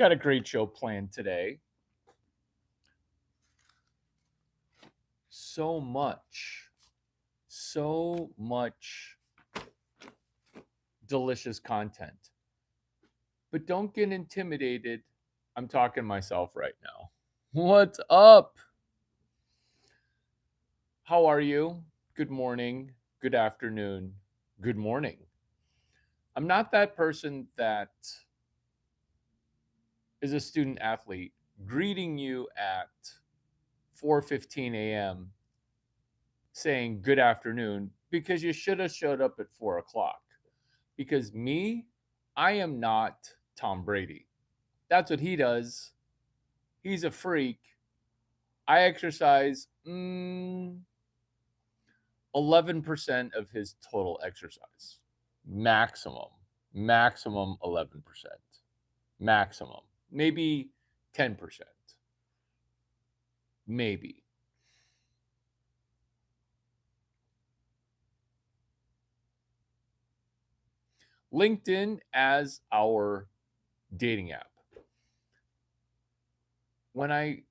Got a great show planned today. So much delicious content. But don't get intimidated. I'm talking to myself right now. What's up? How are you? Good morning, good afternoon, good morning. I'm not that person that is a student athlete greeting you at 4:15 a.m. saying good afternoon because you should have showed up at 4 o'clock. Because me, I am not Tom Brady. That's what he does. He's a freak. I exercise 11% of his total exercise. Maximum. Maximum 11%. Maximum. Maybe 10%. Maybe. LinkedIn as our dating app. When I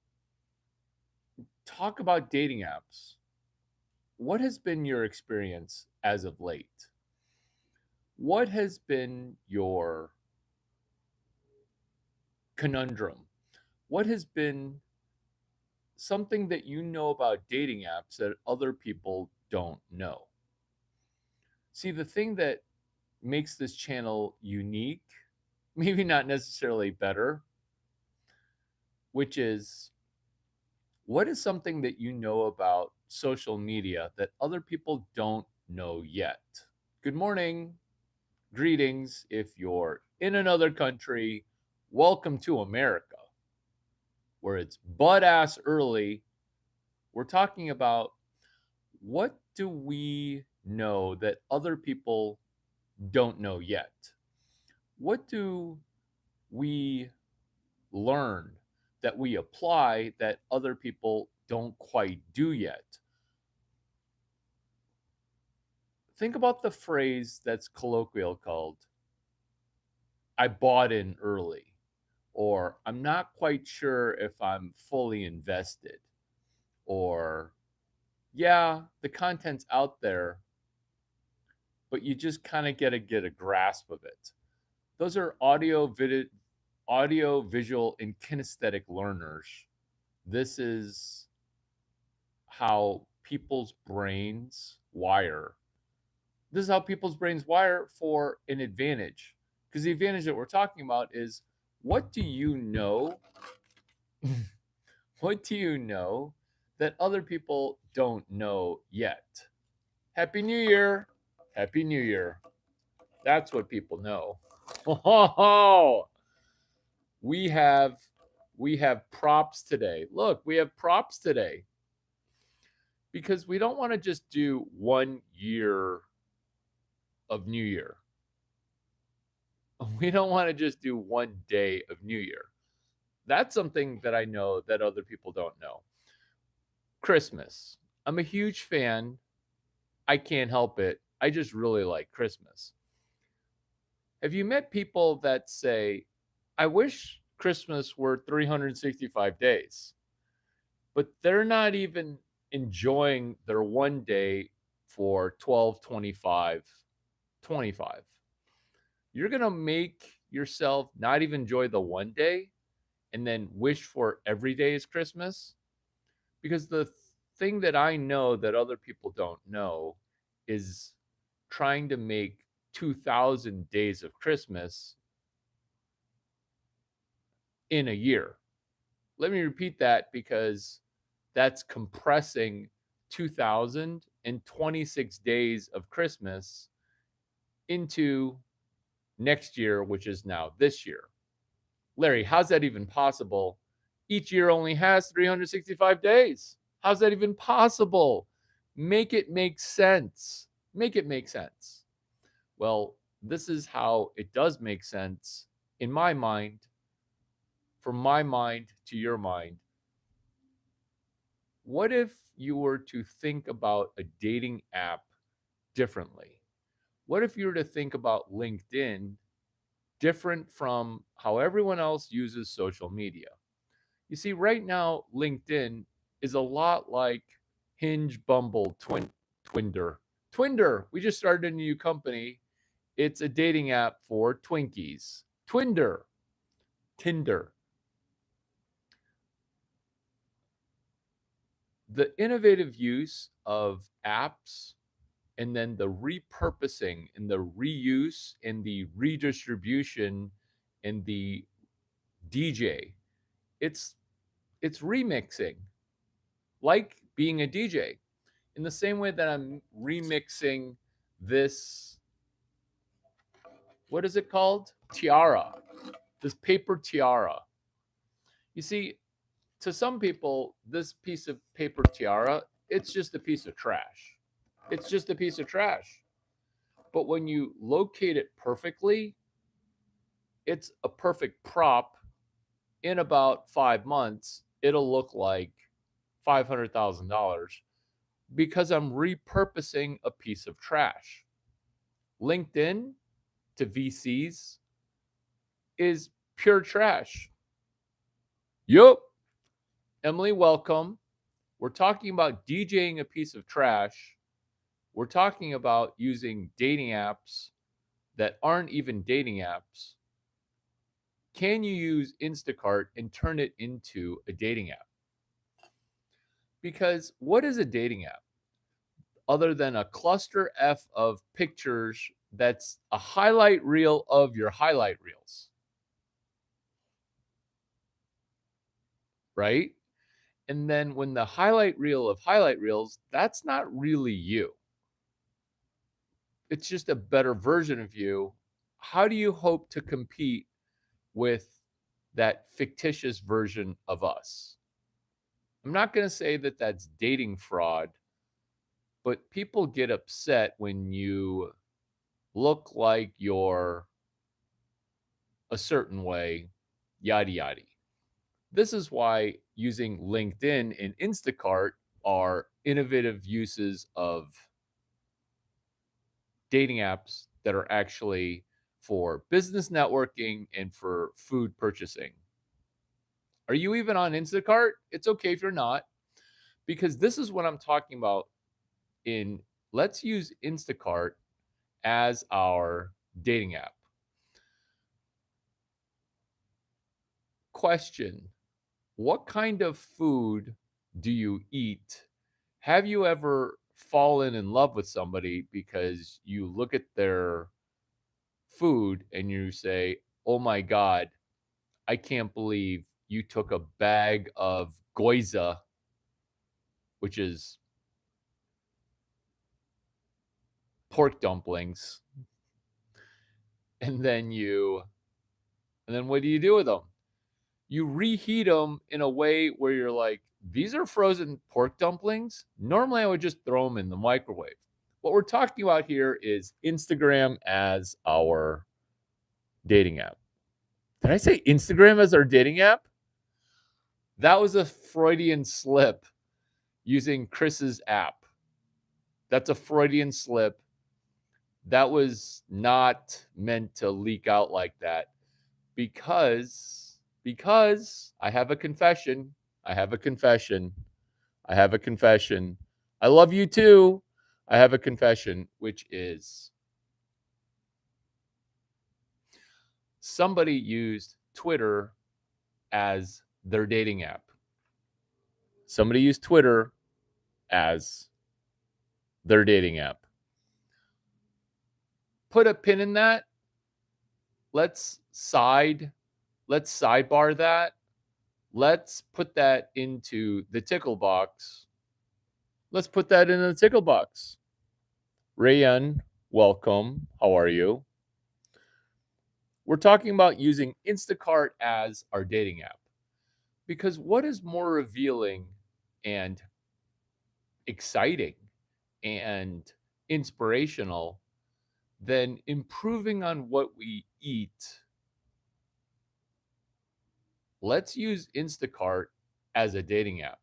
talk about dating apps, what has been your experience as of late? What has been your conundrum? What has been something that you know about dating apps that other people don't know? See, the thing that makes this channel unique, maybe not necessarily better, which is what is something that you know about social media that other people don't know yet? Good morning. Greetings. If you're in another country, welcome to America, where it's butt ass early. We're talking about what do we know that other people don't know yet? What do we learn that we apply that other people don't quite do yet? Think about the phrase that's colloquial called I bought in early, or I'm not quite sure if I'm fully invested, or yeah, the content's out there, but you just kind of get a grasp of it. Those are audio, visual, and kinesthetic learners. This is how people's brains wire. This is how people's brains wire for an advantage. Because the advantage that we're talking about is what do you know? What do you know that other people don't know yet? Happy New Year. Happy New Year. That's what people know. Oh, we have we have props today. Look, we have props today because we don't want to just do 1 year of New Year. We don't want to just do 1 day of New Year. That's something that I know that other people don't know. Christmas. I'm a huge fan. I can't help it. I just really like Christmas. Have you met people that say, I wish Christmas were 365 days, but they're not even enjoying their 1 day for 12, 25, 25? You're going to make yourself not even enjoy the 1 day and then wish for every day is Christmas? Because the thing that I know that other people don't know is trying to make 2,000 days of Christmas in a year. Let me repeat that because that's compressing 2,026 days of Christmas into next year, which is now this year. Larry, how's that even possible? Each year only has 365 days. How's that even possible? Make it make sense. Make it make sense. Well, this is how it does make sense in my mind, from my mind to your mind. What if you were to think about a dating app differently? What if you were to think about LinkedIn different from how everyone else uses social media. You see, right now, LinkedIn is a lot like Hinge, Bumble, Twinder. Twinder, we just started a new company. It's a dating app for Twinkies. Tinder. The innovative use of apps and then the repurposing and the reuse and the redistribution and the DJ. It's it's remixing, like being a DJ. In the same way that I'm remixing this, what is it called? Tiara. This paper tiara. You see, to some people, this piece of paper tiara, it's just a piece of trash. It's just a piece of trash. But when you locate it perfectly, it's a perfect prop. In about 5 months, it'll look like $500,000 because I'm repurposing a piece of trash. LinkedIn to VCs is pure trash. Yup. Emily, welcome. We're talking about DJing a piece of trash. We're talking about using dating apps that aren't even dating apps. Can you use Instacart and turn it into a dating app? Because what is a dating app other than a cluster F of pictures that's a highlight reel of your highlight reels? Right? And then when the highlight reel of highlight reels, that's not really you. It's just a better version of you. How do you hope to compete with that fictitious version of us? I'm not going to say that that's dating fraud, but people get upset when you look like you're a certain way, yada yada. This is why using LinkedIn and Instacart are innovative uses of dating apps that are actually for business networking and for food purchasing. Are you even on Instacart? It's okay if you're not, because this is what I'm talking about in let's use Instacart as our dating app. Question: what kind of food do you eat? Have you ever fallen in love with somebody because you look at their food and you say, "Oh my God, I can't believe you took a bag of gyoza," which is pork dumplings, and then what do you do with them? You reheat them in a way where you're like, these are frozen pork dumplings. Normally, I would just throw them in the microwave. What we're talking about here is Instagram as our dating app. Did I say Instagram as our dating app? That was a Freudian slip using Chris's app. That's a Freudian slip. That was not meant to leak out like that because I have a confession. I have a confession. I have a confession. I love you too. I have a confession, which is somebody used Twitter as their dating app. Somebody used Twitter as their dating app. Put a pin in that. Let's sidebar that. Let's put that into the tickle box. Let's put that in the tickle box. Rayan, welcome. How are you? We're talking about using Instacart as our dating app. Because what is more revealing and exciting and inspirational than improving on what we eat? Let's use Instacart as a dating app.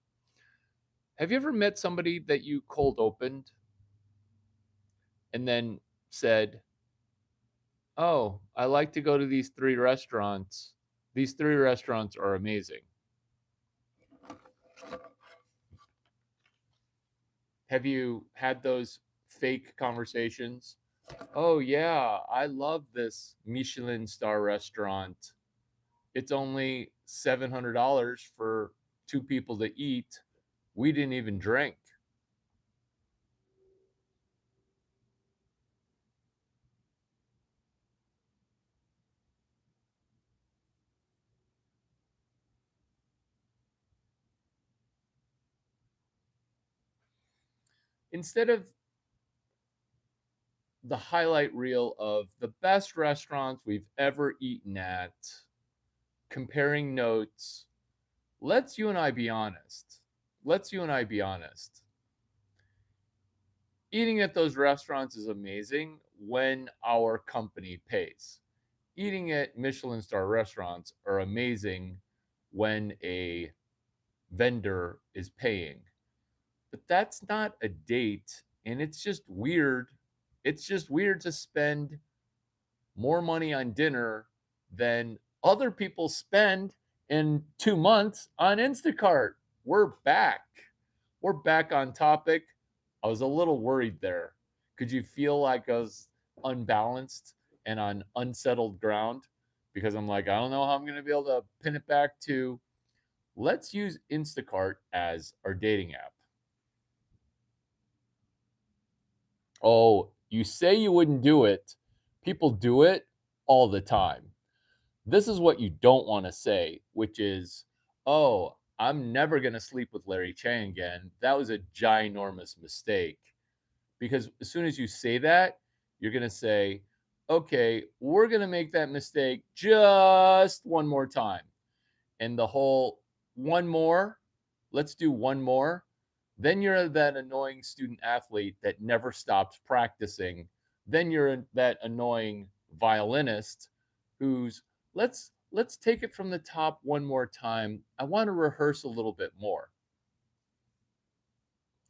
Have you ever met somebody that you cold opened and then said, Oh, I like to go to these 3 restaurants. These 3 restaurants are amazing. Have you had those fake conversations? Oh, yeah, I love this Michelin star restaurant. It's only $700 for 2 people to eat. We didn't even drink. Instead of the highlight reel of the best restaurants we've ever eaten at, comparing notes, let's you and I be honest. Let's you and I be honest. Eating at those restaurants is amazing when our company pays. Eating at Michelin star restaurants are amazing when a vendor is paying. But that's not a date, and it's just weird. It's just weird to spend more money on dinner than other people spend in 2 months on Instacart. We're back. We're back on topic. I was a little worried there. Could you feel like I was unbalanced and on unsettled ground? Because I'm like, I don't know how I'm going to be able to pin it back to let's use Instacart as our dating app. Oh, you say you wouldn't do it. People do it all the time. This is what you don't want to say, which is, oh, I'm never going to sleep with Larry Chang again. That was a ginormous mistake. Because as soon as you say that, you're going to say, okay, we're going to make that mistake just one more time. And the whole one more, let's do one more. Then you're that annoying student athlete that never stops practicing. Then you're that annoying violinist who's let's take it from the top one more time. I want to rehearse a little bit more.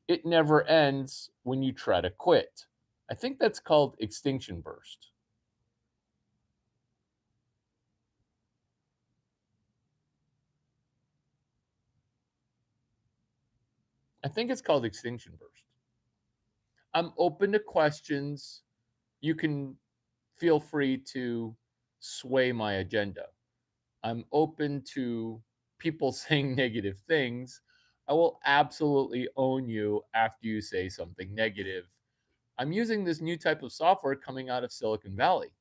It never ends when you try to quit. I think that's called extinction burst. I think it's called extinction burst. I'm open to questions. You can feel free to sway my agenda. I'm open to people saying negative things. I will absolutely own you after you say something negative. I'm using this new type of software coming out of Silicon Valley.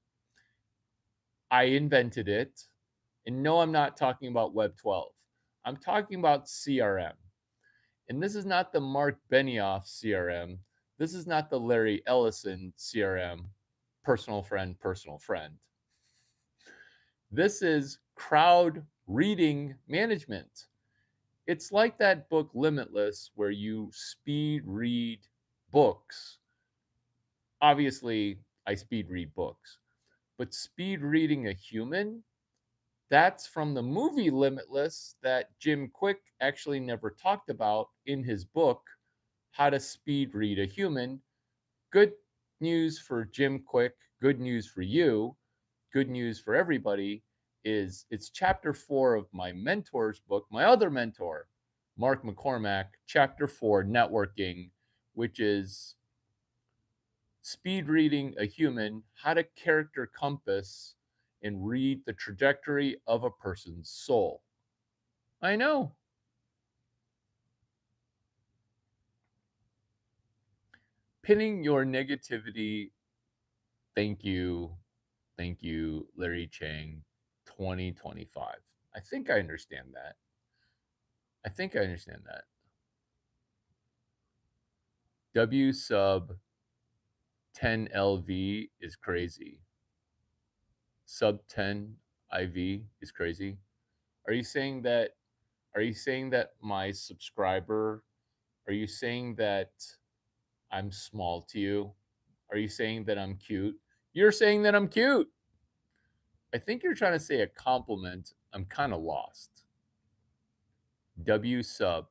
I invented it. And no, I'm not talking about Web 12. I'm talking about CRM. And this is not the Mark Benioff CRM. This is not the Larry Ellison CRM, personal friend, personal friend. This is crowd reading management. It's like that book Limitless, where you speed read books. Obviously, I speed read books, but speed reading a human, that's from the movie Limitless that Jim Quick actually never talked about in his book, How to Speed Read a Human. Good news for Jim Quick, good news for you, good news for everybody is it's chapter 4 of my mentor's book, my other mentor, Mark McCormack, chapter 4, networking, which is speed reading a human, how to character compass and read the trajectory of a person's soul. I know. Pinning your negativity. Thank you. Thank you, Larry Chang, 2025. I think I understand that. I think I understand that. W sub 10 LV is crazy. Sub 10 IV is crazy. Are you saying that my subscriber, are you saying that I'm small to you? Are you saying that I'm cute? You're saying that I'm cute. I think you're trying to say a compliment. I'm kind of lost. W sub.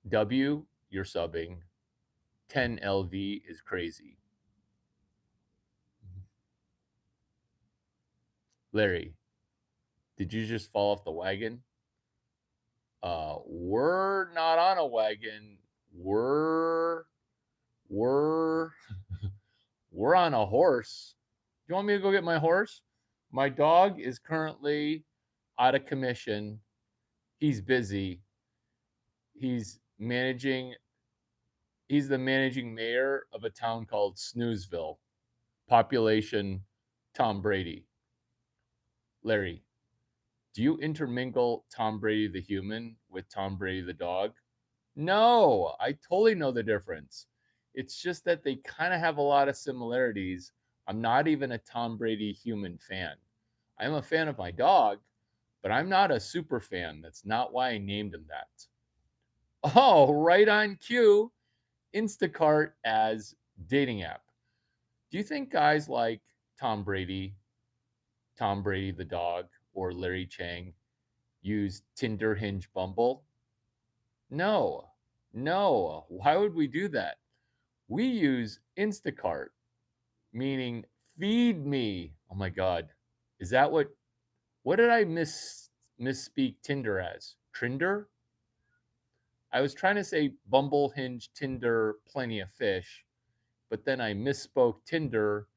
W, you're subbing. 10 LV is crazy. Larry, did you just fall off the wagon? We're not on a wagon. We're we're on a horse. Do you want me to go get my horse? My dog is currently out of commission. He's busy. He's managing he's the managing mayor of a town called Snoozeville. Population Tom Brady. Larry, do you intermingle Tom Brady the human with Tom Brady the dog? No, I totally know the difference. It's just that they kind of have a lot of similarities. I'm not even a Tom Brady human fan. I'm a fan of my dog, but I'm not a super fan. That's not why I named him that. Oh, right on cue. Instacart as dating app. Do you think guys like Tom Brady, Tom Brady the dog, or Larry Chang use Tinder, Hinge, Bumble? No, no. Why would we do that? We use Instacart, meaning feed me. Oh my God. Is that what did I misspeak Tinder as? Trinder? I was trying to say Bumble, Hinge, Tinder, Plenty of Fish, but then I misspoke Tinder.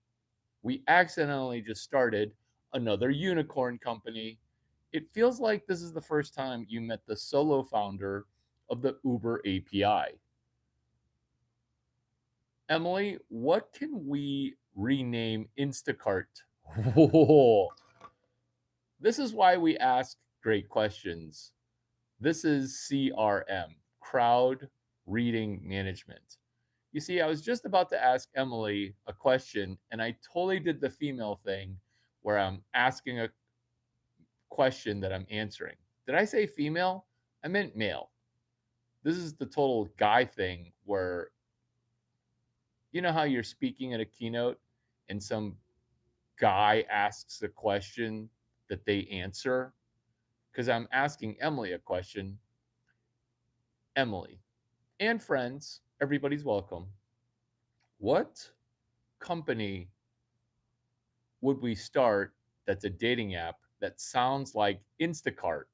We accidentally just started another unicorn company. It feels like this is the first time you met the solo founder of the Uber API. Emily, what can we rename Instacart? This is why we ask great questions. This is CRM, Crowd Reading Management. You see, I was just about to ask Emily a question, and I totally did the female thing where I'm asking a question that I'm answering. Did I say female? I meant male. This is the total guy thing where you know how you're speaking at a keynote and some guy asks a question that they answer? Because I'm asking Emily a question. Emily and friends, everybody's welcome. What company would we start that's a dating app that sounds like Instacart?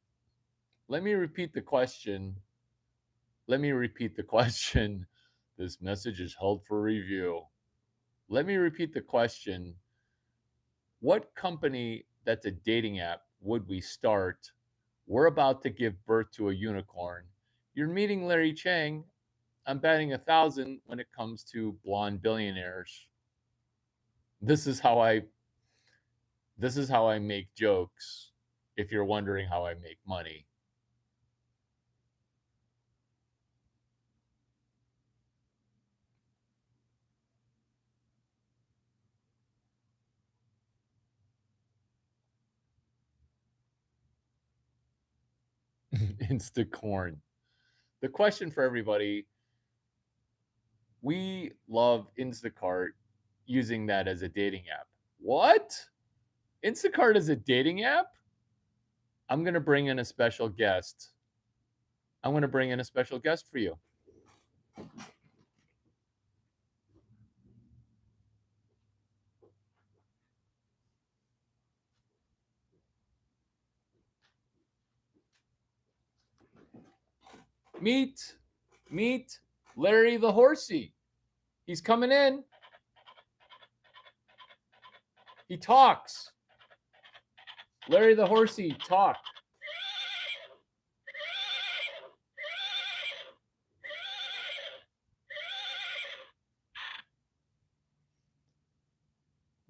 Let me repeat the question. Let me repeat the question. This message is held for review. Let me repeat the question. What company that's a dating app would we start? We're about to give birth to a unicorn. You're meeting Larry Chang. I'm batting 1,000 when it comes to blonde billionaires. This is how I this is how I make jokes if you're wondering how I make money. Instacorn. The question for everybody, we love Instacart using that as a dating app. What? Instacart is a dating app? I'm going to bring in a special guest. I'm going to bring in a special guest for you. Meet, meet Larry the Horsey. He's coming in. He talks. Larry the Horsey, talk.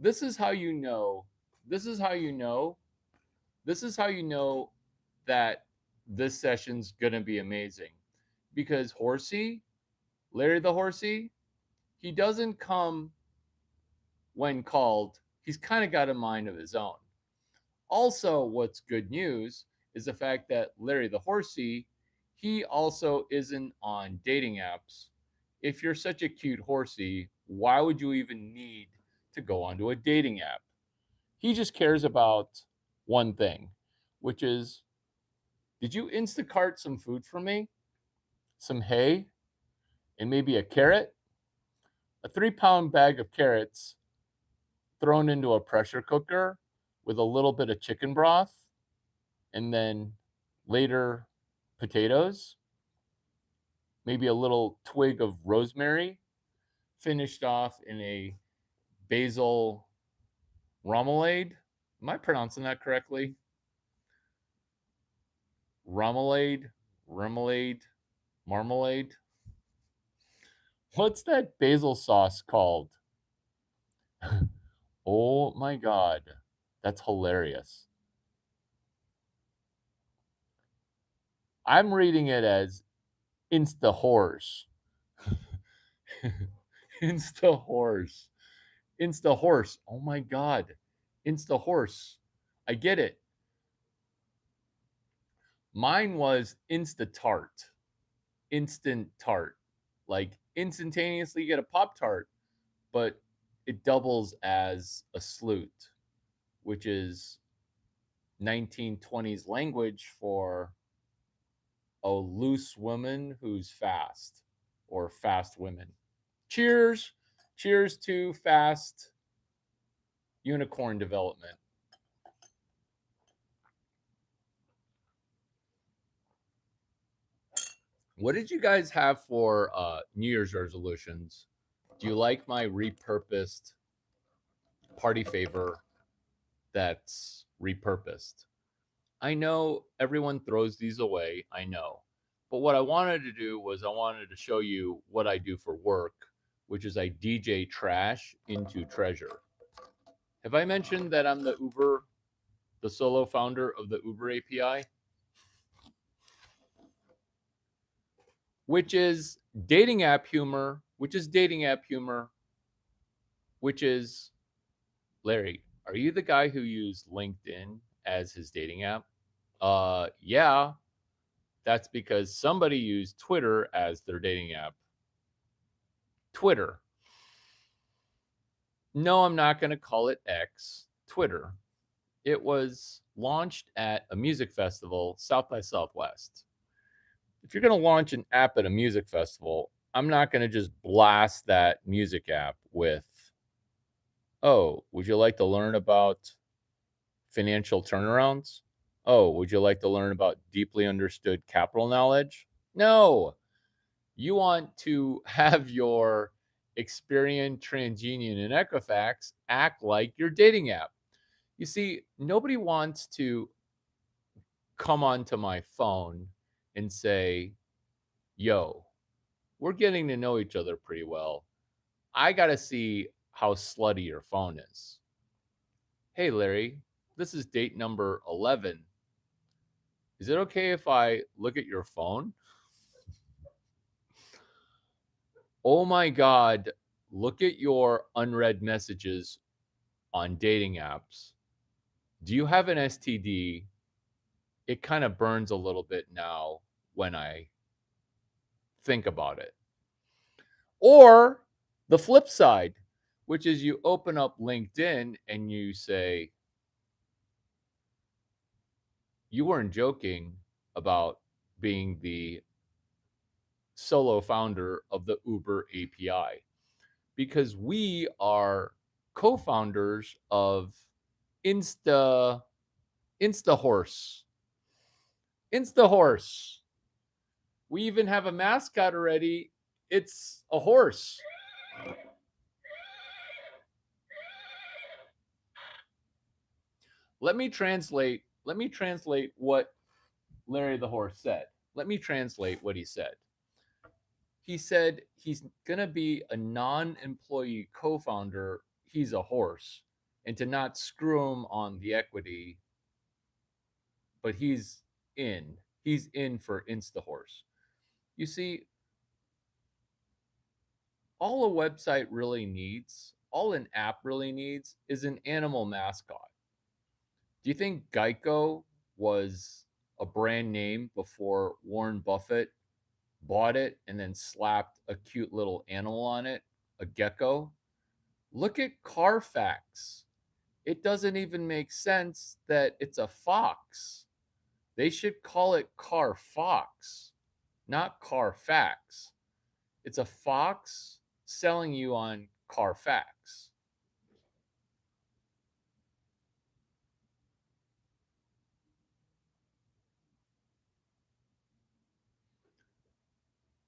This is how you know. This is how you know. This is how you know that this session's going to be amazing. Because Horsey, Larry the Horsey, he doesn't come when called. He's kind of got a mind of his own. Also, what's good news is the fact that Larry the Horsey, he also isn't on dating apps. If you're such a cute horsey, why would you even need to go onto a dating app? He just cares about one thing, which is, did you Instacart some food for me? Some hay and maybe a carrot? A 3-pound bag of carrots thrown into a pressure cooker with a little bit of chicken broth and then later potatoes, maybe a little twig of rosemary, finished off in a basil remoulade. Am I pronouncing that correctly? Remoulade, remoulade, marmalade. What's that basil sauce called? Oh my God. That's hilarious. I'm reading it as Insta horse. Insta horse. Insta horse. Oh my God. Insta horse. I get it. Mine was Insta tart. Instant tart. Like instantaneously get a Pop Tart, but it doubles as a sloot, which is 1920s language for a loose woman who's fast or fast women. Cheers. Cheers to fast unicorn development. What did you guys have for New Year's resolutions? Do you like my repurposed party favor that's repurposed? I know everyone throws these away, I know. But what I wanted to do was I wanted to show you what I do for work, which is I DJ trash into treasure. Have I mentioned that I'm the solo founder of the Uber API? Which is dating app humor, which is dating app humor, which is Larry, are you the guy who used LinkedIn as his dating app? Yeah, that's because somebody used Twitter as their dating app. Twitter. No, I'm not going to call it X. Twitter. It was launched at a music festival, South by Southwest. If you're going to launch an app at a music festival, I'm not going to just blast that music app with, oh, would you like to learn about financial turnarounds? Oh, would you like to learn about deeply understood capital knowledge? No. You want to have your Experian, TransUnion, and Equifax act like your dating app. You see, nobody wants to come onto my phone and say, yo, we're getting to know each other pretty well. I got to see how slutty your phone is. Hey, Larry, this is date number 11. Is it okay if I look at your phone? Oh my God, look at your unread messages on dating apps. Do you have an STD? It kind of burns a little bit now when I think about it. Or the flip side, which is you open up LinkedIn and you say, you weren't joking about being the solo founder of the Uber API because we are co-founders of Insta Horse. Insta Horse. We even have a mascot already. It's a horse. Let me translate what Larry the horse said. Let me translate what he said. He said he's going to be a non-employee co-founder. He's a horse, and to not screw him on the equity, but he's in. He's in for InstaHorse. You see, all a website really needs, all an app really needs, is an animal mascot. Do you think Geico was a brand name before Warren Buffett bought it and then slapped a cute little animal on it, a gecko? Look at Carfax. It doesn't even make sense that it's a fox. They should call it Carfox, not Carfax. It's a fox selling you on Carfax.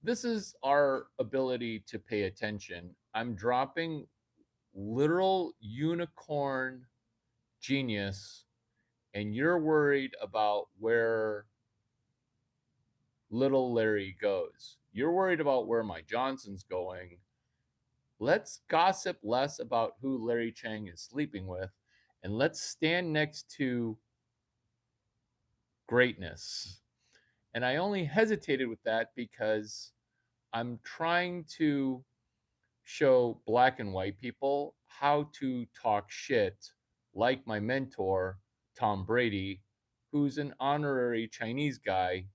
This is our ability to pay attention. I'm dropping literal unicorn genius, and you're worried about where little Larry goes. You're worried about where my Johnson's going. Let's gossip less about who Larry Chang is sleeping with, and let's stand next to greatness. And I only hesitated with that because I'm trying to show black and white people how to talk shit like my mentor, Tom Brady, who's an honorary Chinese guy.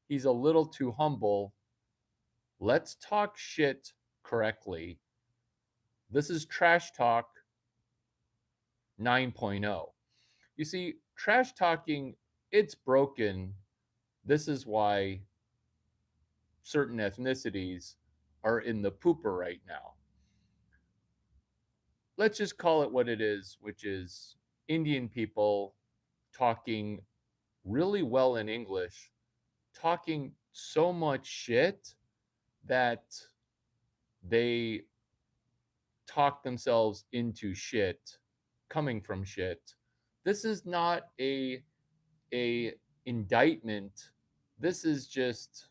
He's a little too humble. Let's talk shit correctly. This is Trash Talk 9.0. You see, trash talking, it's broken. This is why certain ethnicities are in the pooper right now. Let's just call it what it is, which is Indian people talking really well in English, talking so much shit that they talk themselves into shit, coming from shit. This is not a indictment. This is just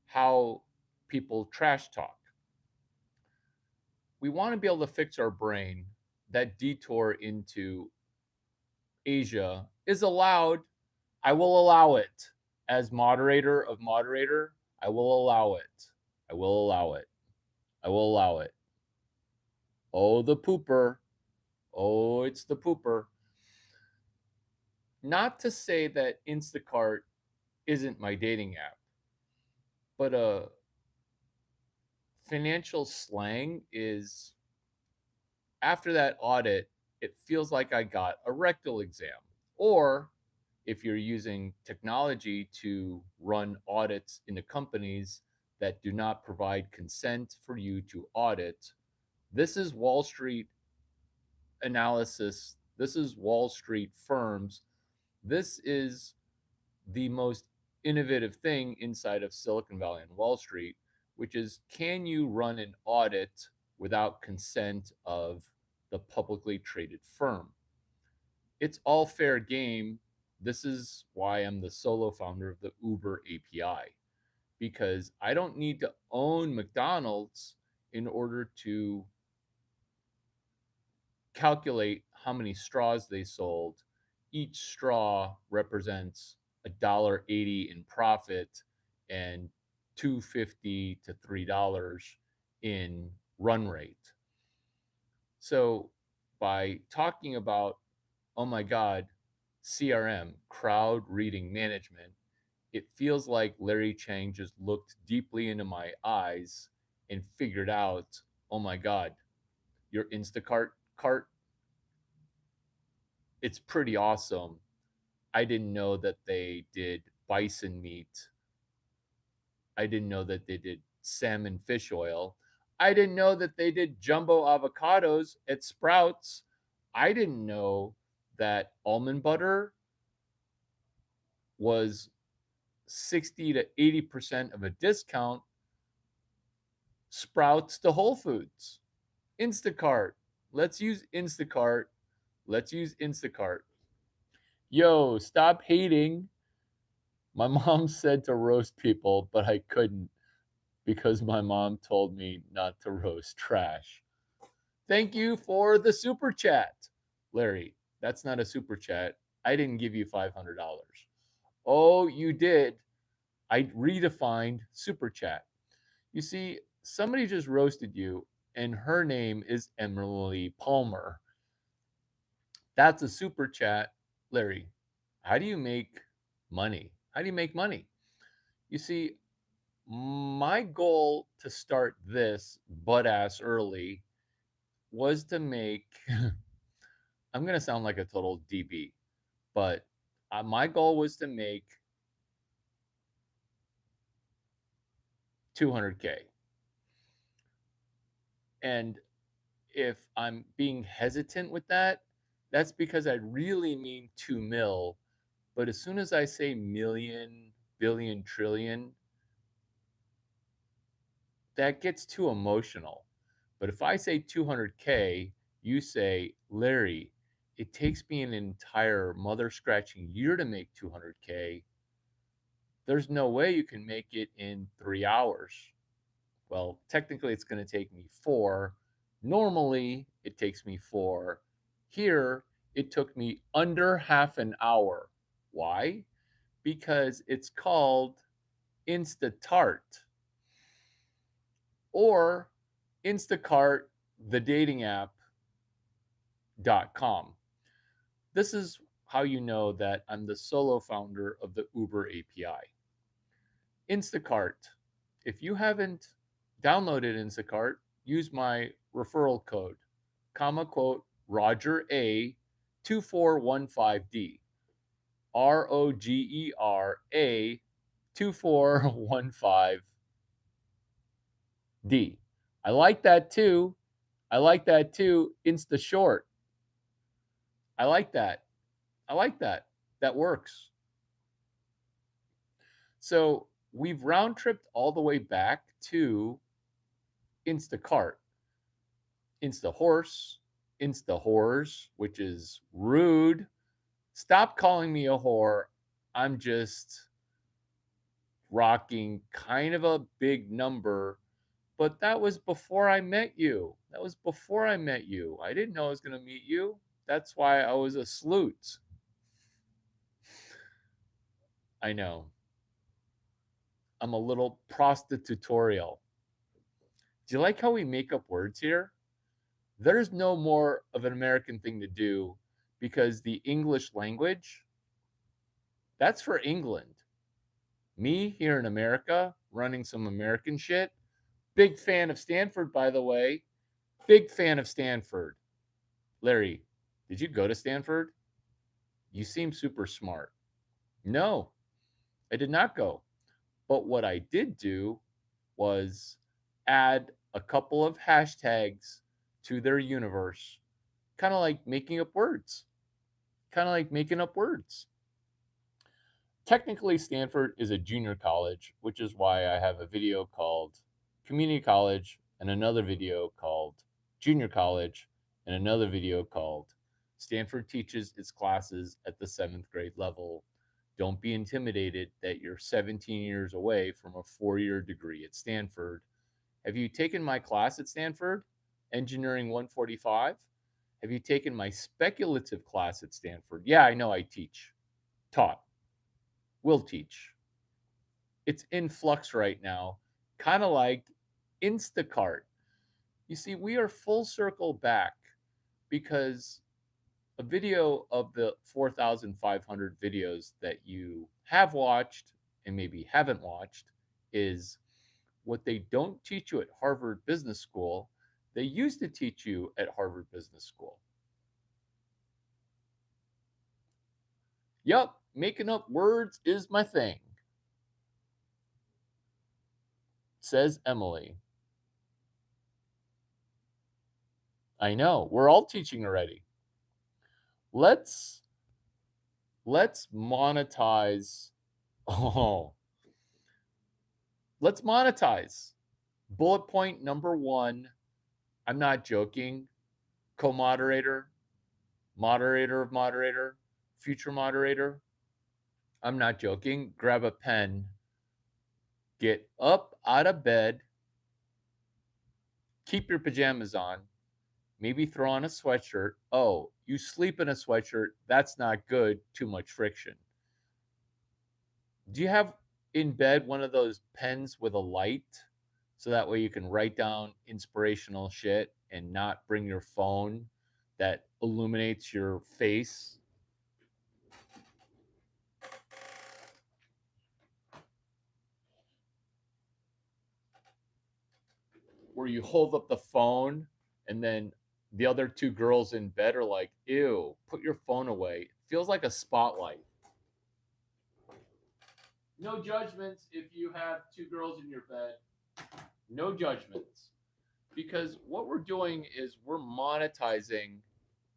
how people trash talk. We want to be able to fix our brain. That detour into Asia is allowed. I will allow it. As moderator of moderator, I will allow it. I will allow it. I will allow it. Oh, the pooper. Oh, it's the pooper. Not to say that Instacart isn't my dating app, but financial slang is, after that audit, it feels like I got a rectal exam. Or if you're using technology to run audits into companies that do not provide consent for you to audit, this is Wall Street analysis. This is Wall Street firms. This is the most innovative thing inside of Silicon Valley and Wall Street, which is, can you run an audit without consent of the publicly traded firm? It's all fair game. This is why I'm the solo founder of the Uber API, because I don't need to own McDonald's in order to calculate how many straws they sold. Each straw represents $1.80 in profit and $2.50 to $3 in run rate. So by talking about, oh my God, CRM, crowd reading management, it feels like Larry Chang just looked deeply into my eyes and figured out, oh my God, your Instacart cart, it's pretty awesome. I didn't know that they did bison meat. I didn't know that they did salmon fish oil. I didn't know that they did jumbo avocados at Sprouts. I didn't know that almond butter was 60 to 80% of a discount. Sprouts to Whole Foods. Instacart. Let's use Instacart. Let's use Instacart. Yo, stop hating. My mom said to roast people, but I couldn't because my mom told me not to roast trash. Thank you for the super chat. Larry, that's not a super chat. I didn't give you $500. Oh, you did. I redefined super chat. You see, somebody just roasted you, and her name is Emily Palmer. That's a super chat. Larry, how do you make money? How do you make money? You see, my goal to start this butt ass early was to make, I'm going to sound like a total DB, but my goal was to make 200K. And if I'm being hesitant with that, that's because I really mean 2 mil. But as soon as I say million, billion, trillion, that gets too emotional. But if I say 200K, you say, Larry, it takes me an entire mother scratching year to make 200K. There's no way you can make it in 3 hours. Well, technically, it's going to take me 4. Normally, it takes me 4. Here, it took me under half an hour. Why? Because it's called Instacart or Instacart, the dating app.com. This is how you know that I'm the solo founder of the Uber API. Instacart. If you haven't downloaded Instacart, use my referral code, comma quote Roger A 2415D. ROGERA 2415D. I like that too. I like that too. Insta short. I like that. I like that. That works. So we've round tripped all the way back to Instacart, Insta horse, Insta whores, which is rude. Stop calling me a whore. I'm just rocking kind of a big number, but that was before I met you. That was before I met you. I didn't know I was going to meet you. That's why I was a sleut. I know. I'm a little prostitutorial. Do you like how we make up words here? There's no more of an American thing to do because the English language, that's for England. Me here in America running some American shit. Big fan of Stanford, by the way. Big fan of Stanford. Larry, did you go to Stanford? You seem super smart. No, I did not go. But what I did do was add a couple of hashtags to their universe, kind of like making up words. Kind of like making up words. Technically, Stanford is a junior college, which is why I have a video called Community College and another video called Junior College and another video called Stanford Teaches its classes at the 7th grade level. Don't be intimidated that you're 17 years away from a 4-year degree at Stanford. Have you taken my class at Stanford, Engineering 145? Have you taken my speculative class at Stanford? Yeah, I know I teach, taught, will teach. It's in flux right now, kind of like Instacart. You see, we are full circle back because a video of the 4,500 videos that you have watched and maybe haven't watched is what they don't teach you at Harvard Business School. They used to teach you at Harvard Business School. Yup, making up words is my thing, says Emily. I know, we're all teaching already. Let's monetize. Oh, let's monetize. Bullet point number 1. I'm not joking. Co-moderator, moderator of moderator, future moderator. I'm not joking. Grab a pen. Get up out of bed. Keep your pajamas on. Maybe throw on a sweatshirt. Oh, you sleep in a sweatshirt. That's not good. Too much friction. Do you have in bed one of those pens with a light so that way you can write down inspirational shit and not bring your phone that illuminates your face? Where you hold up the phone and then the other two girls in bed are like, ew, put your phone away. It feels like a spotlight. No judgments if you have two girls in your bed. No judgments. Because what we're doing is we're monetizing.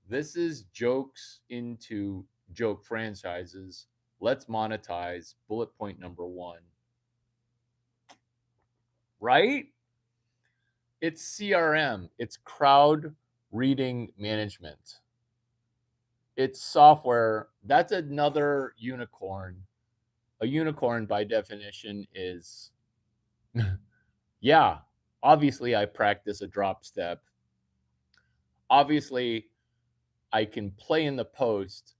This is jokes into joke franchises. Let's monetize bullet point number 1. Right? It's CRM, it's crowd reading management. It's software. That's another unicorn. A unicorn, by definition, is yeah, obviously, I practice a drop step. Obviously, I can play in the post,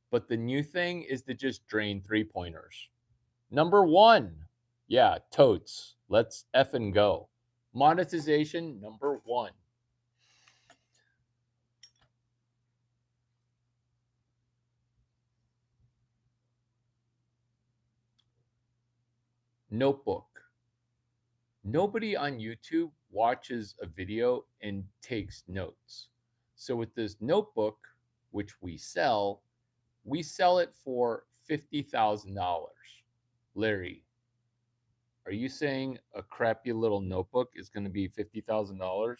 but the new thing is to just drain three pointers. Number one, yeah, totes. Let's effing go. Monetization, number one. Notebook. Nobody on YouTube watches a video and takes notes. So with this notebook, which we sell it for $50,000. Larry, are you saying a crappy little notebook is going to be $50,000?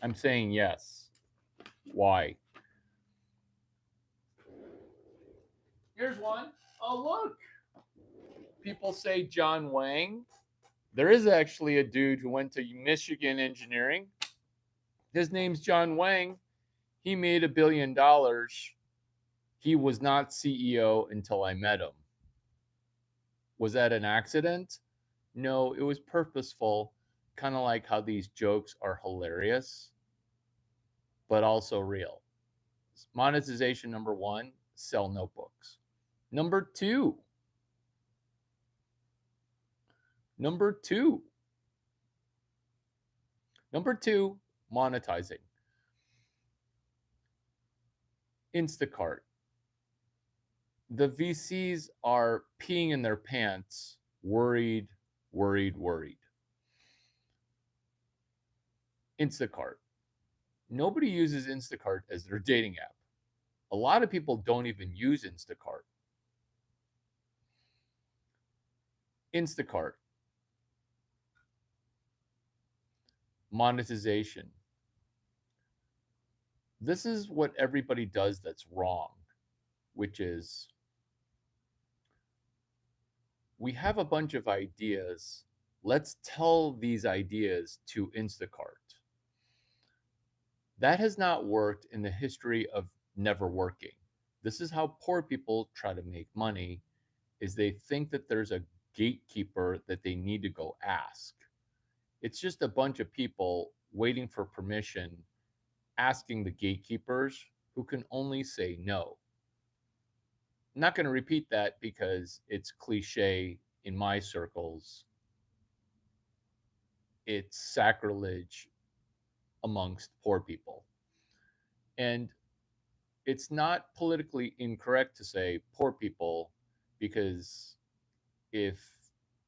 I'm saying yes. Why? Here's one. Oh, look. People say John Wang. There is actually a dude who went to Michigan Engineering. His name's John Wang. He made $1 billion. He was not CEO until I met him. Was that an accident? No, it was purposeful, kind of like how these jokes are hilarious, but also real. Monetization number one, sell notebooks. Number two, number two, number two, monetizing. Instacart. The VCs are peeing in their pants, worried, worried, worried. Instacart. Nobody uses Instacart as their dating app. A lot of people don't even use Instacart. Instacart. Monetization. This is what everybody does that's wrong, which is we have a bunch of ideas. Let's tell these ideas to Instacart. That has not worked in the history of never working. This is how poor people try to make money is they think that there's a gatekeeper that they need to go ask. It's just a bunch of people waiting for permission, asking the gatekeepers who can only say no. I'm not going to repeat that because it's cliche in my circles. It's sacrilege amongst poor people. And it's not politically incorrect to say poor people because if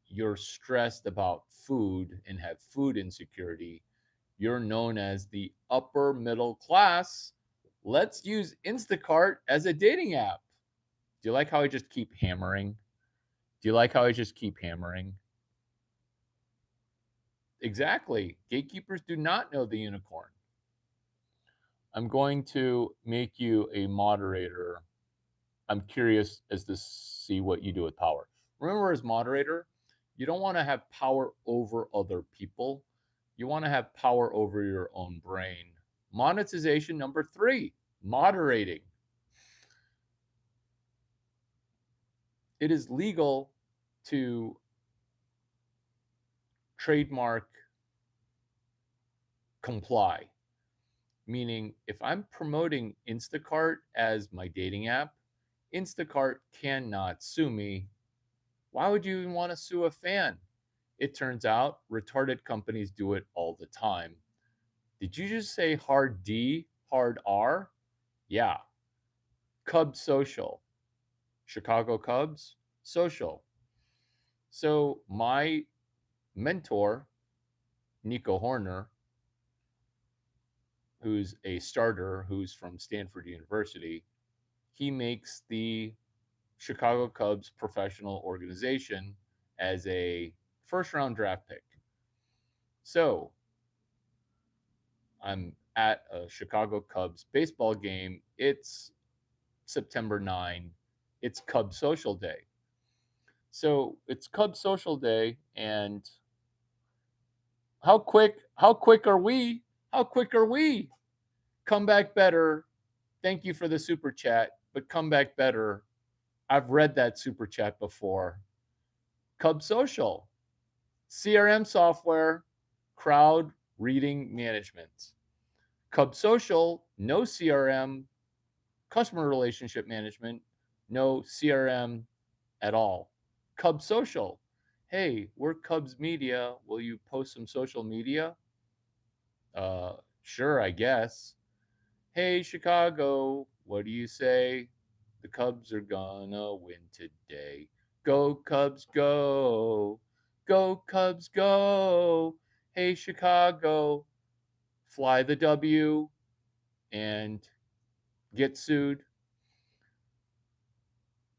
you're stressed about food and have food insecurity, you're known as the upper middle class. Let's use Instacart as a dating app. Do you like how I just keep hammering? Do you like how I just keep hammering? Exactly. Gatekeepers do not know the unicorn. I'm going to make you a moderator. I'm curious as to see what you do with power. Remember, as moderator, you don't want to have power over other people. You want to have power over your own brain. Monetization number three, moderating. It is legal to trademark comply, meaning if I'm promoting Instacart as my dating app, Instacart cannot sue me. Why would you even want to sue a fan? It turns out retarded companies do it all the time. Did you just say hard D, hard R? Yeah. Cubs Social. Chicago Cubs Social. So my mentor, Nico Horner, who's a starter who's from Stanford University, he makes the Chicago Cubs professional organization as a first round draft pick. So I'm at a Chicago Cubs baseball game. It's September 9. It's Cubs Social Day. So it's Cubs Social Day, and how quick are we? How quick are we? Come back better. Thank you for the super chat, but come back better. I've read that super chat before. Cub Social, CRM software, crowd reading management. Cub Social, no CRM, customer relationship management, no CRM at all. Cub Social, hey, we're Cubs Media. Will you post some social media? Sure, I guess. Hey, Chicago, what do you say? The Cubs are gonna win today. Go, Cubs, go. Go, Cubs, go. Hey, Chicago, fly the W and get sued.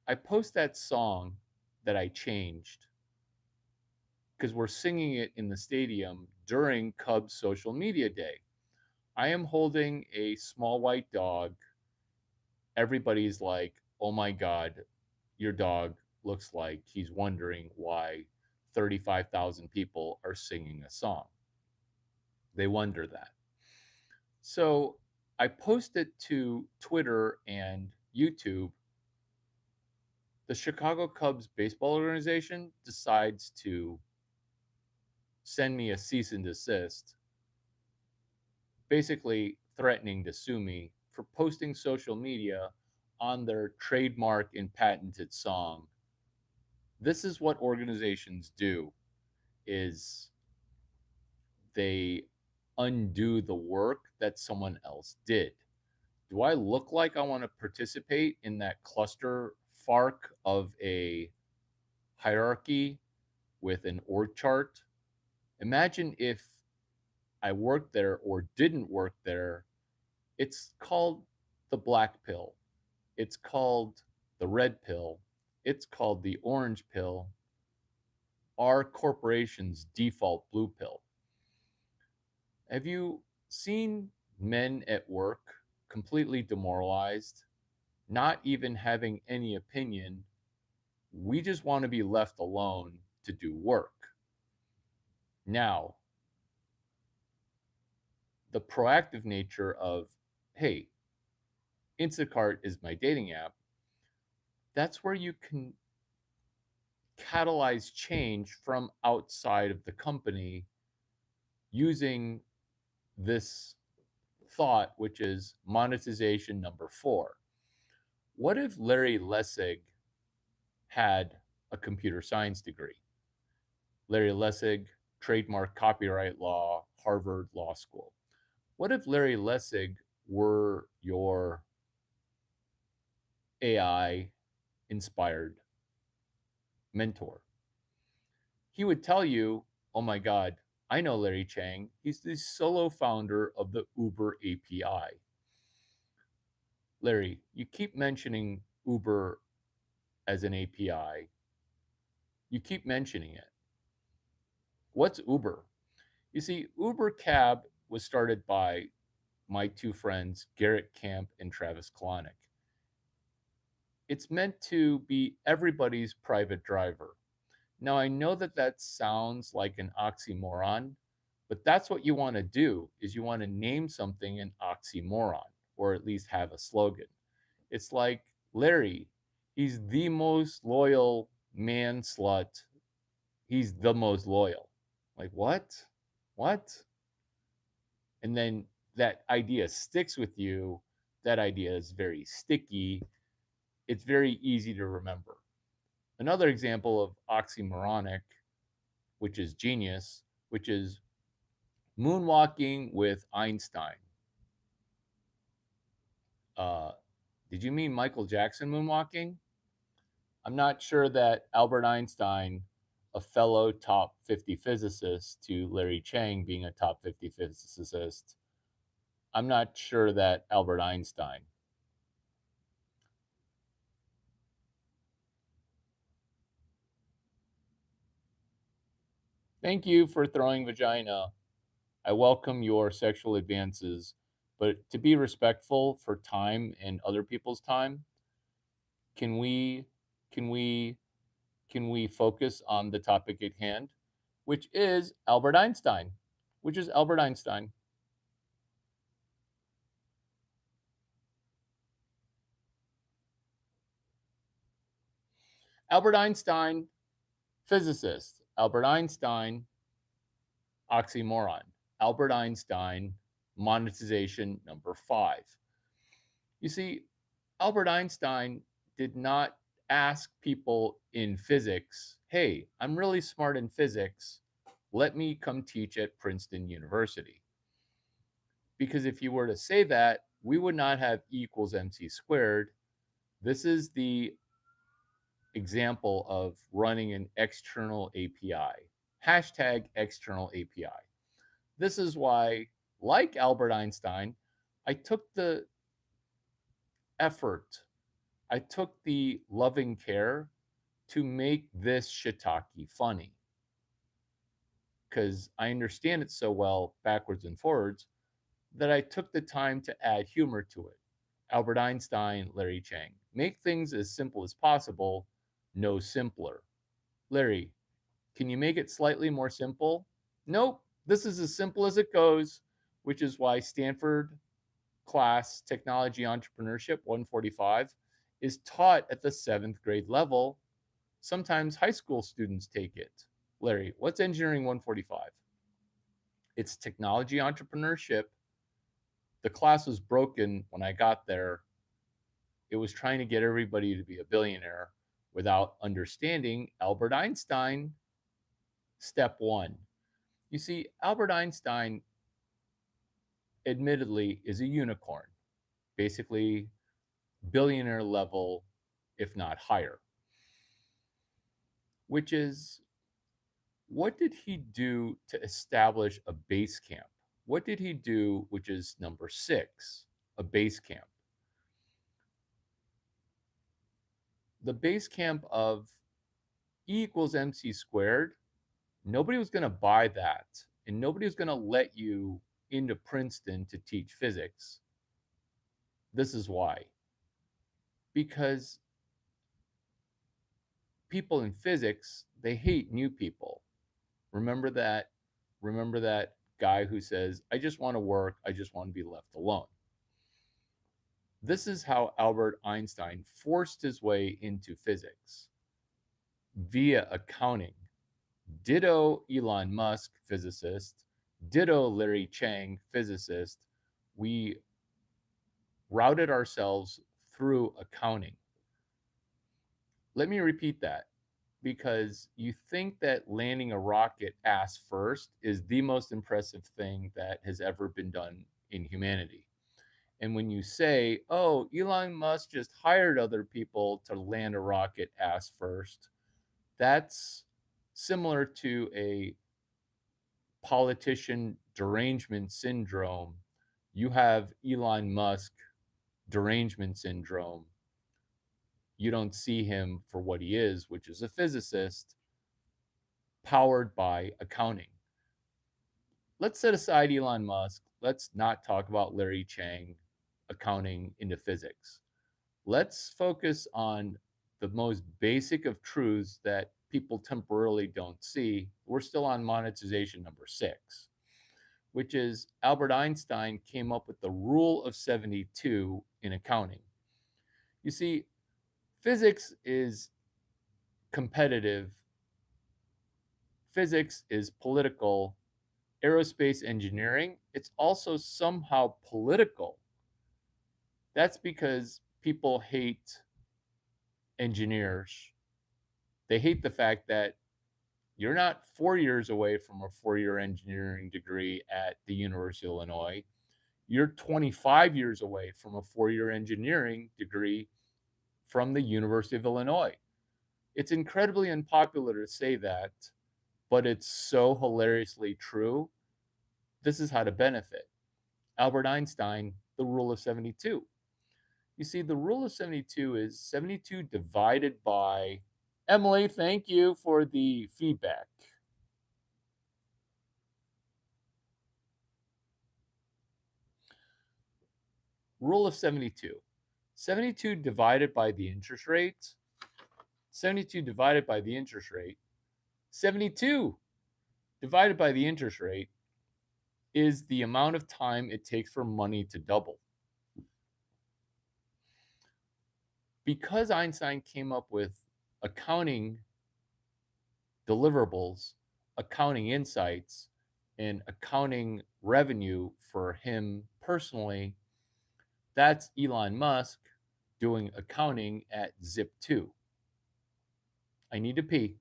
I post that song that I changed because we're singing it in the stadium during Cubs social media day. I am holding a small white dog. Everybody's like, oh my God, your dog looks like he's wondering why 35,000 people are singing a song. They wonder that. So I posted to Twitter and YouTube. The Chicago Cubs baseball organization decides to send me a cease and desist, basically threatening to sue me for posting social media on their trademark and patented song. This is what organizations do, is they undo the work that someone else did. Do I look like I want to participate in that cluster fark of a hierarchy with an org chart? Imagine if I worked there or didn't work there. It's called the black pill. It's called the red pill. It's called the orange pill. Our corporation's default blue pill. Have you seen men at work completely demoralized, not even having any opinion? We just want to be left alone to do work. Now, the proactive nature of, hey, Instacart is my dating app, that's where you can catalyze change from outside of the company using this thought, which is monetization number 4. What if Larry Lessig had a computer science degree? Larry Lessig, trademark copyright law, Harvard Law School. What if Larry Lessig were your AI inspired mentor? He would tell you, oh my God, I know Larry Chang. He's the solo founder of the Uber API. Larry, you keep mentioning Uber as an API. You keep mentioning it. What's Uber? You see, Uber Cab was started by my two friends, Garrett Camp and Travis Kalanick. It's meant to be everybody's private driver. Now, I know that that sounds like an oxymoron, but that's what you want to do, is you want to name something an oxymoron, or at least have a slogan. It's like Larry, he's the most loyal man slut. He's the most loyal. Like, what? What? And then that idea sticks with you. That idea is very sticky. It's very easy to remember. Another example of oxymoronic, which is genius, which is moonwalking with Einstein. Uh, did you mean Michael Jackson moonwalking? I'm not sure that Albert Einstein, a fellow top 50 physicist, to Larry Chang being a top 50 physicist, I'm not sure that Albert Einstein. Thank you for throwing vagina. I welcome your sexual advances, but to be respectful for time and other people's time, can we can we focus on the topic at hand, which is Albert Einstein? Which is Albert Einstein. Albert Einstein, physicist. Albert Einstein, oxymoron. Albert Einstein, monetization number 5. You see, Albert Einstein did not ask people in physics, hey, I'm really smart in physics. Let me come teach at Princeton University. Because if you were to say that, we would not have E equals MC squared. This is the example of running an external API. Hashtag external API. This is why, like Albert Einstein, I took the effort, I took the loving care to make this shiitake funny because I understand it so well backwards and forwards that I took the time to add humor to it. Albert Einstein, Larry Chang. Make things as simple as possible, no simpler. Larry, can you make it slightly more simple? Nope, this is as simple as it goes, which is why Stanford class Technology Entrepreneurship 145 is taught at the 7th grade level. Sometimes high school students take it. Larry, what's Engineering 145? It's Technology Entrepreneurship. The class was broken when I got there. It was trying to get everybody to be a billionaire without understanding Albert Einstein. Step 1. You see, Albert Einstein admittedly is a unicorn, basically billionaire level, if not higher, which is what did he do to establish a base camp? What did he do, which is number 6, a base camp? The base camp of E equals MC squared, nobody was going to buy that. And nobody was going to let you into Princeton to teach physics. This is why. Because people in physics, they hate new people. Remember that? Remember that guy who says, I just want to work, I just want to be left alone. This is how Albert Einstein forced his way into physics via accounting. Ditto Elon Musk, physicist. Ditto Larry Chang, physicist. We routed ourselves through accounting. Let me repeat that because you think that landing a rocket ass first is the most impressive thing that has ever been done in humanity. And when you say, oh, Elon Musk just hired other people to land a rocket ass first, that's similar to a politician derangement syndrome. You have Elon Musk derangement syndrome. You don't see him for what he is, which is a physicist powered by accounting. Let's set aside Elon Musk. Let's not talk about Larry Chang accounting into physics. Let's focus on the most basic of truths that people temporarily don't see. We're still on monetization number 6, which is Albert Einstein came up with the rule of 72 in accounting. You see, physics is competitive, physics is political, aerospace engineering, it's also somehow political. That's because people hate engineers. They hate the fact that you're not 4 years away from a 4-year engineering degree at the University of Illinois. You're 25 years away from a 4-year engineering degree from the University of Illinois. It's incredibly unpopular to say that, but it's so hilariously true. This is how to benefit. Albert Einstein, the rule of 72. You see, the rule of 72 is 72 divided by Emily, thank you for the feedback. Rule of 72. 72 divided by the interest rate 72 divided by the interest rate, 72 divided by the interest rate is the amount of time it takes for money to double. Because Einstein came up with accounting deliverables, accounting insights, and accounting revenue for him personally, that's Elon Musk doing accounting at Zip2. I need to pee.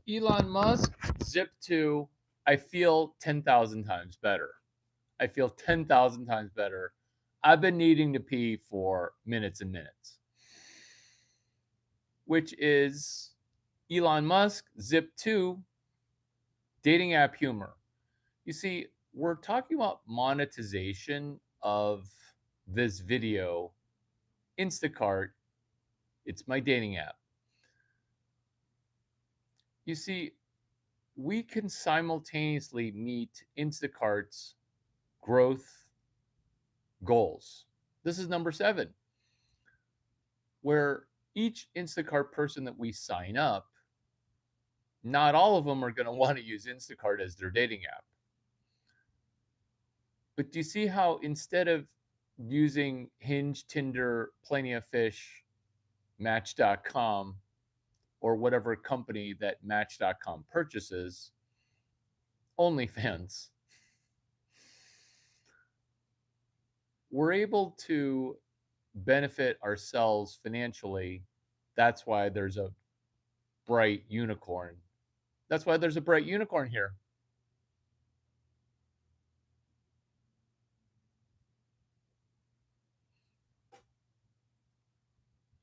Elon Musk, Zip2, I feel 10,000 times better. I feel 10,000 times better. I've been needing to pee for minutes and minutes, which is Elon Musk, Zip2, dating app humor. You see, we're talking about monetization of this video. Instacart, it's my dating app. You see, we can simultaneously meet Instacart's growth goals. This is number 7, where each Instacart person that we sign up, not all of them are going to want to use Instacart as their dating app. But do you see how instead of using Hinge, Tinder, Plenty of Fish, Match.com, or whatever company that Match.com purchases, OnlyFans, we're able to benefit ourselves financially. That's why there's a bright unicorn. That's why there's a bright unicorn here.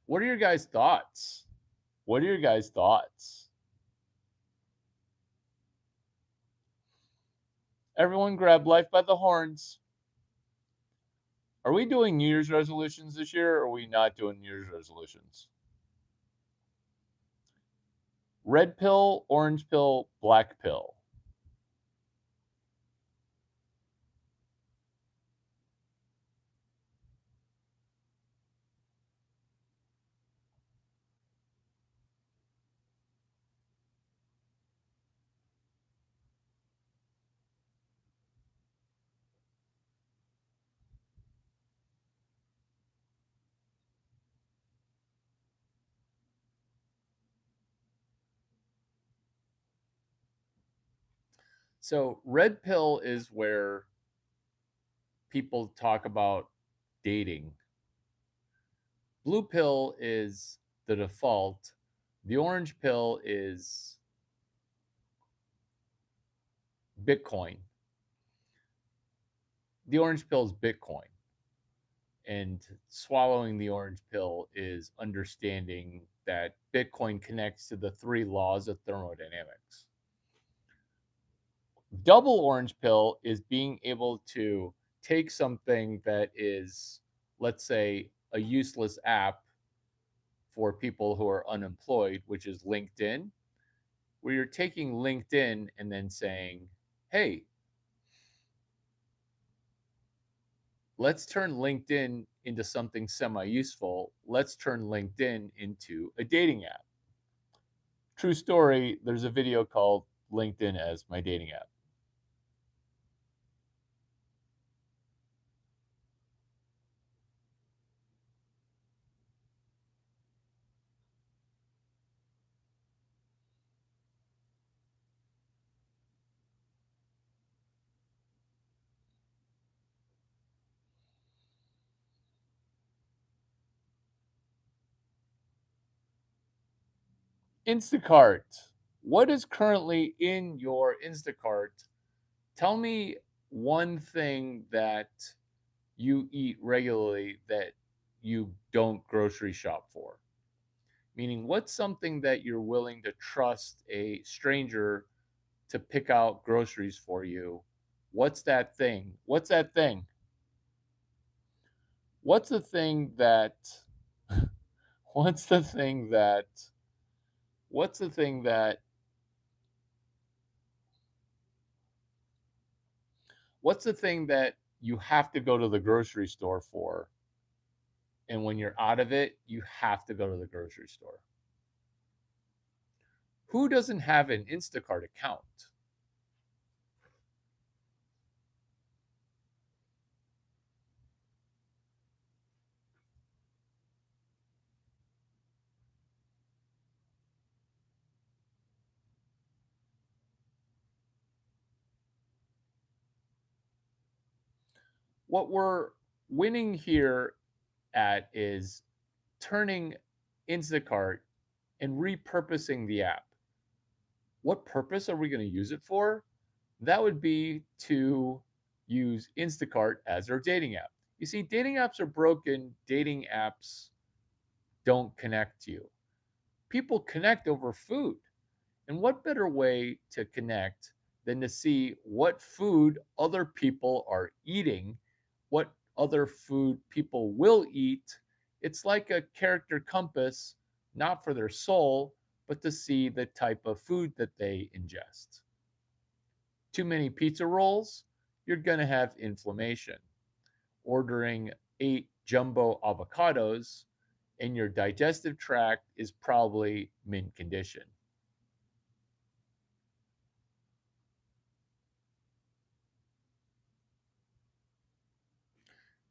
What are your guys' thoughts? What are your guys' thoughts? Everyone grab life by the horns. Are we doing New Year's resolutions this year, or are we not doing New Year's resolutions? Red pill, orange pill, black pill. So, red pill is where people talk about dating. Blue pill is the default. The orange pill is Bitcoin. The orange pill is Bitcoin. And swallowing the orange pill is understanding that Bitcoin connects to the 3 laws of thermodynamics. Double orange pill is being able to take something that is, let's say, a useless app for people who are unemployed, which is LinkedIn, where you're taking LinkedIn and then saying, hey, let's turn LinkedIn into something semi useful. Let's turn LinkedIn into a dating app. True story, there's a video called LinkedIn as my dating app. Instacart. What is currently in your Instacart? Tell me one thing that you eat regularly that you don't grocery shop for. Meaning, what's something that you're willing to trust a stranger to pick out groceries for you? What's that thing? What's that thing? What's the thing that what's the thing that what's the thing that what's the thing that you have to go to the grocery store for, and when you're out of it you have to go to the grocery store? Who doesn't have an Instacart account? What we're winning here at is turning Instacart and repurposing the app. What purpose are we going to use it for? That would be to use Instacart as our dating app. You see, dating apps are broken, dating apps don't connect you. People connect over food. And what better way to connect than to see what food other people are eating, what other food people will eat? It's like a character compass, not for their soul, but to see the type of food that they ingest. Too many pizza rolls, you're going to have inflammation. Ordering 8 jumbo avocados and your digestive tract is probably mint condition.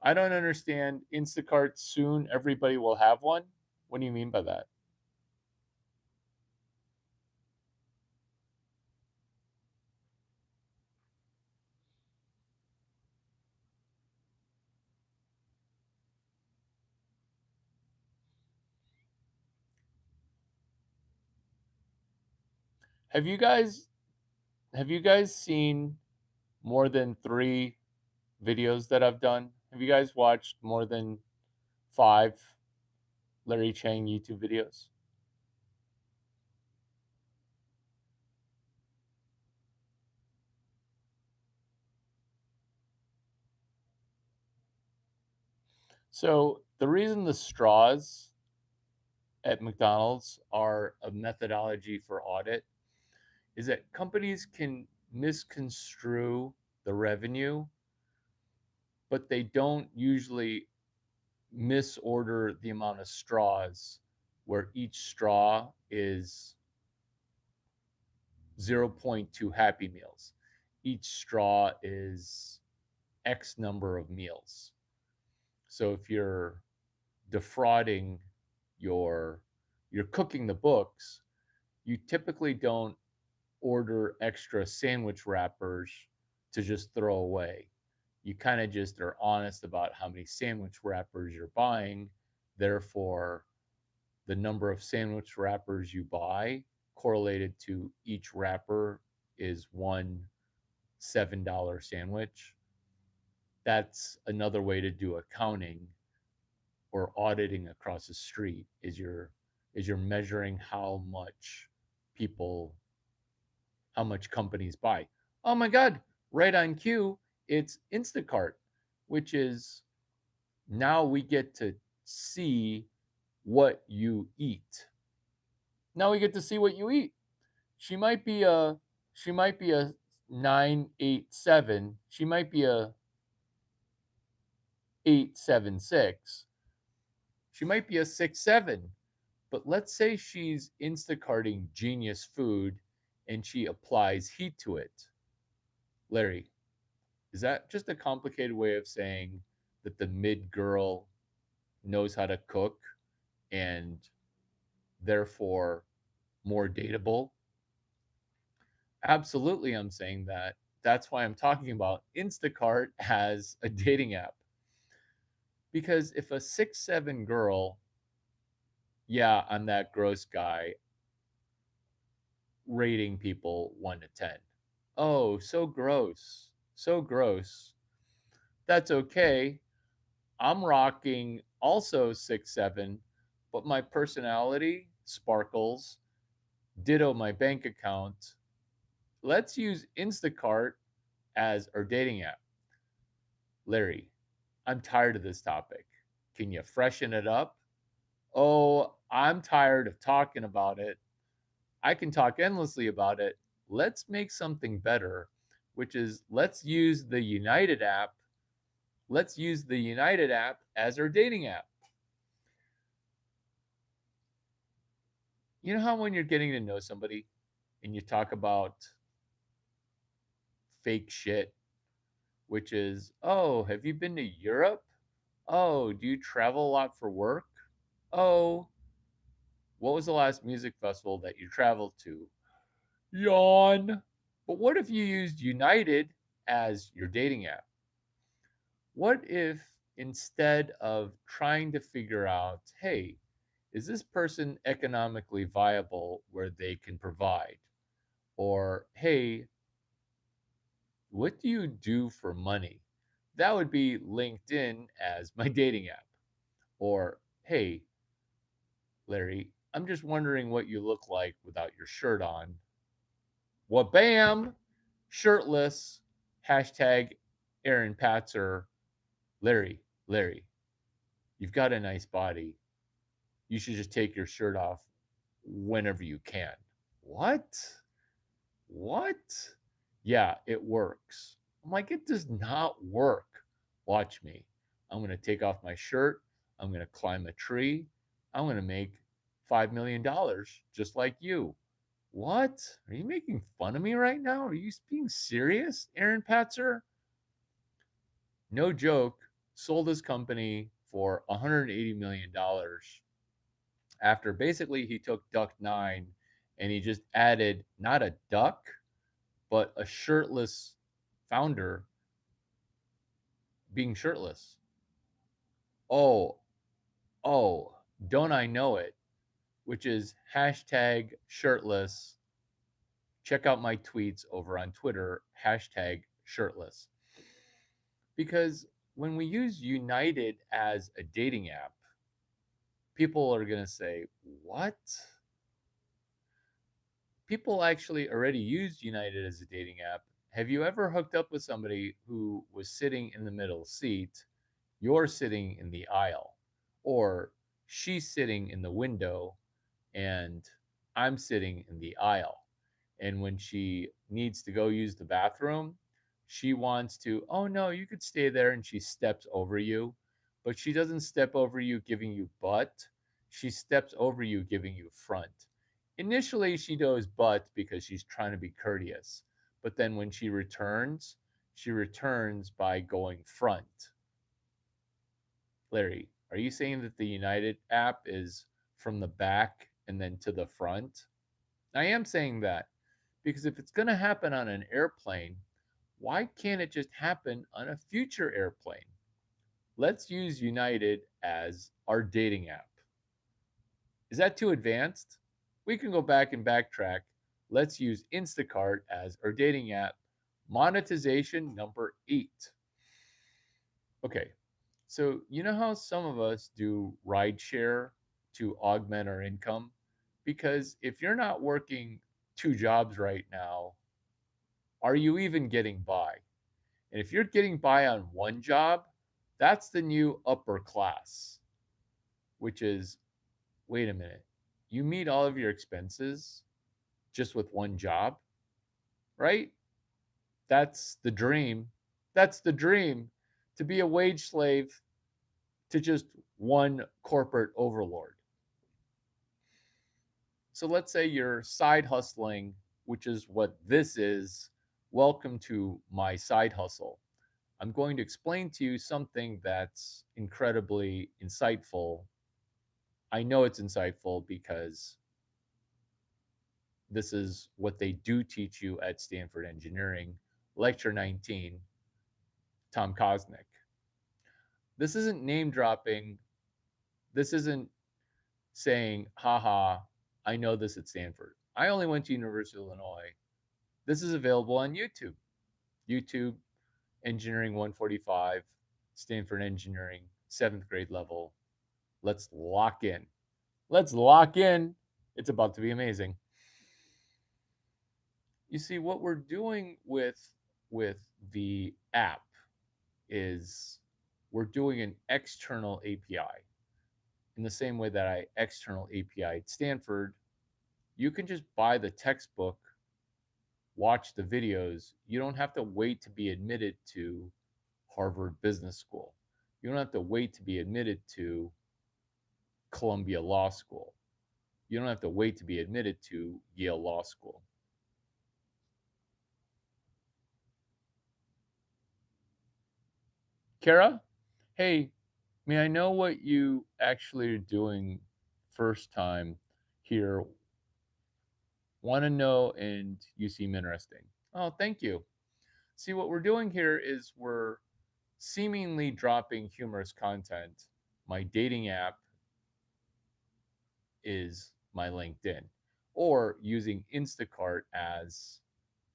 I don't understand. Instacart, soon everybody will have one. What do you mean by that? Have you guys have you guys seen more than 3 videos that I've done? Have you guys watched more than 5 Larry Chang YouTube videos? So, the reason the straws at McDonald's are a methodology for audit is that companies can misconstrue the revenue, but they don't usually misorder the amount of straws, where each straw is zero point 0.2 Happy Meals. Each straw is X number of meals. So if you're defrauding your you're cooking the books, you typically don't order extra sandwich wrappers to just throw away. You kind of just are honest about how many sandwich wrappers you're buying. Therefore, the number of sandwich wrappers you buy correlated to each wrapper is one $7 sandwich. That's another way to do accounting or auditing across the street, is you're measuring people how much companies buy. Oh my god, right on cue, it's Instacart. which is now we get to see what you eat. Now we get to see what you eat. She might be a she might be a 987. She might be a 876. She might be a 6'7". But let's say she's Instacarting genius food and she applies heat to it. Larry, is that just a complicated way of saying that the mid girl knows how to cook and therefore more dateable? Absolutely, I'm saying that. That's why I'm talking about Instacart as a dating app. Because if a 6'7" girl, yeah, I'm that gross guy rating people 1 to 10. Oh, so gross. So gross. That's okay. I'm rocking also 6'7", but my personality sparkles. Ditto my bank account. Let's use Instacart as our dating app. Larry, I'm tired of this topic. Can you freshen it up? Oh, I'm tired of talking about it. I can talk endlessly about it. Let's make something better, which is let's use the United app. Let's use the United app as our dating app. You know how when you're getting to know somebody and you talk about fake shit, which is, oh, have you been to Europe? Oh, do you travel a lot for work? Oh, what was the last music festival that you traveled to? Yawn. But what if you used United as your dating app? What if instead of trying to figure out, hey, is this person economically viable where they can provide? Or, hey, what do you do for money? That would be LinkedIn as my dating app. Or, hey, Larry, I'm just wondering what you look like without your shirt on. What bam? Shirtless. Hashtag Aaron Patzer. Larry, you've got a nice body. You should just take your shirt off whenever you can. What? What? Yeah, it works. I'm like, it does not work. Watch me. I'm going to take off my shirt. I'm going to climb a tree. I'm going to make $5 million just like you. What? Are you making fun of me right now? Are you being serious, Aaron Patzer? No joke. Sold his company for $180 million after basically he took Duck 9 and he just added not a duck, but a shirtless founder being shirtless. Oh, oh, don't I know it? Which is hashtag shirtless. Check out my tweets over on Twitter, hashtag shirtless. Because when we use United as a dating app, people are going to say, what? People actually already use United as a dating app. Have you ever hooked up with somebody who was sitting in the middle seat, you're sitting in the aisle, or she's sitting in the window and I'm sitting in the aisle? And when she needs to go use the bathroom, she wants to, oh no, you could stay there. And she steps over you, but she doesn't step over you giving you butt. She steps over you giving you front. Initially, she does butt because she's trying to be courteous. But then when she returns by going front. Larry, are you saying that the United app is from the back and then to the front? I am saying that because if it's going to happen on an airplane, why can't it just happen on a future airplane? Let's use United as our dating app. Is that too advanced? We can go back and backtrack. Let's use Instacart as our dating app. Monetization number 8. Okay, so you know how some of us do rideshare to augment our income? Because if you're not working 2 jobs right now, are you even getting by? And if you're getting by on one job, That's the new upper class, which is, wait a minute, you meet all of your expenses just with one job, right? That's the dream. That's the dream, to be a wage slave to just one corporate overlord. So let's say you're side hustling, which is what this is. Welcome to my side hustle. I'm going to explain to you something that's incredibly insightful. I know it's insightful because this is what they do teach you at Stanford Engineering. Lecture 19, Tom Kosnick. This isn't name dropping. This isn't saying, haha, I know this at Stanford. I only went to University of Illinois. This is available on YouTube. YouTube, Engineering 145, Stanford Engineering, 7th grade level. Let's lock in. Let's lock in. It's about to be amazing. You see, what we're doing with the app is we're doing an external API. In the same way that I external API at Stanford, you can just buy the textbook, watch the videos. You don't have to wait to be admitted to Harvard Business School. You don't have to wait to be admitted to Columbia Law School. You don't have to wait to be admitted to Yale Law School. Kara, hey, may I know what you actually are doing first time here? Want to know, and you seem interesting. Oh, thank you. See, what we're doing here is we're seemingly dropping humorous content. My dating app is my LinkedIn, or using Instacart as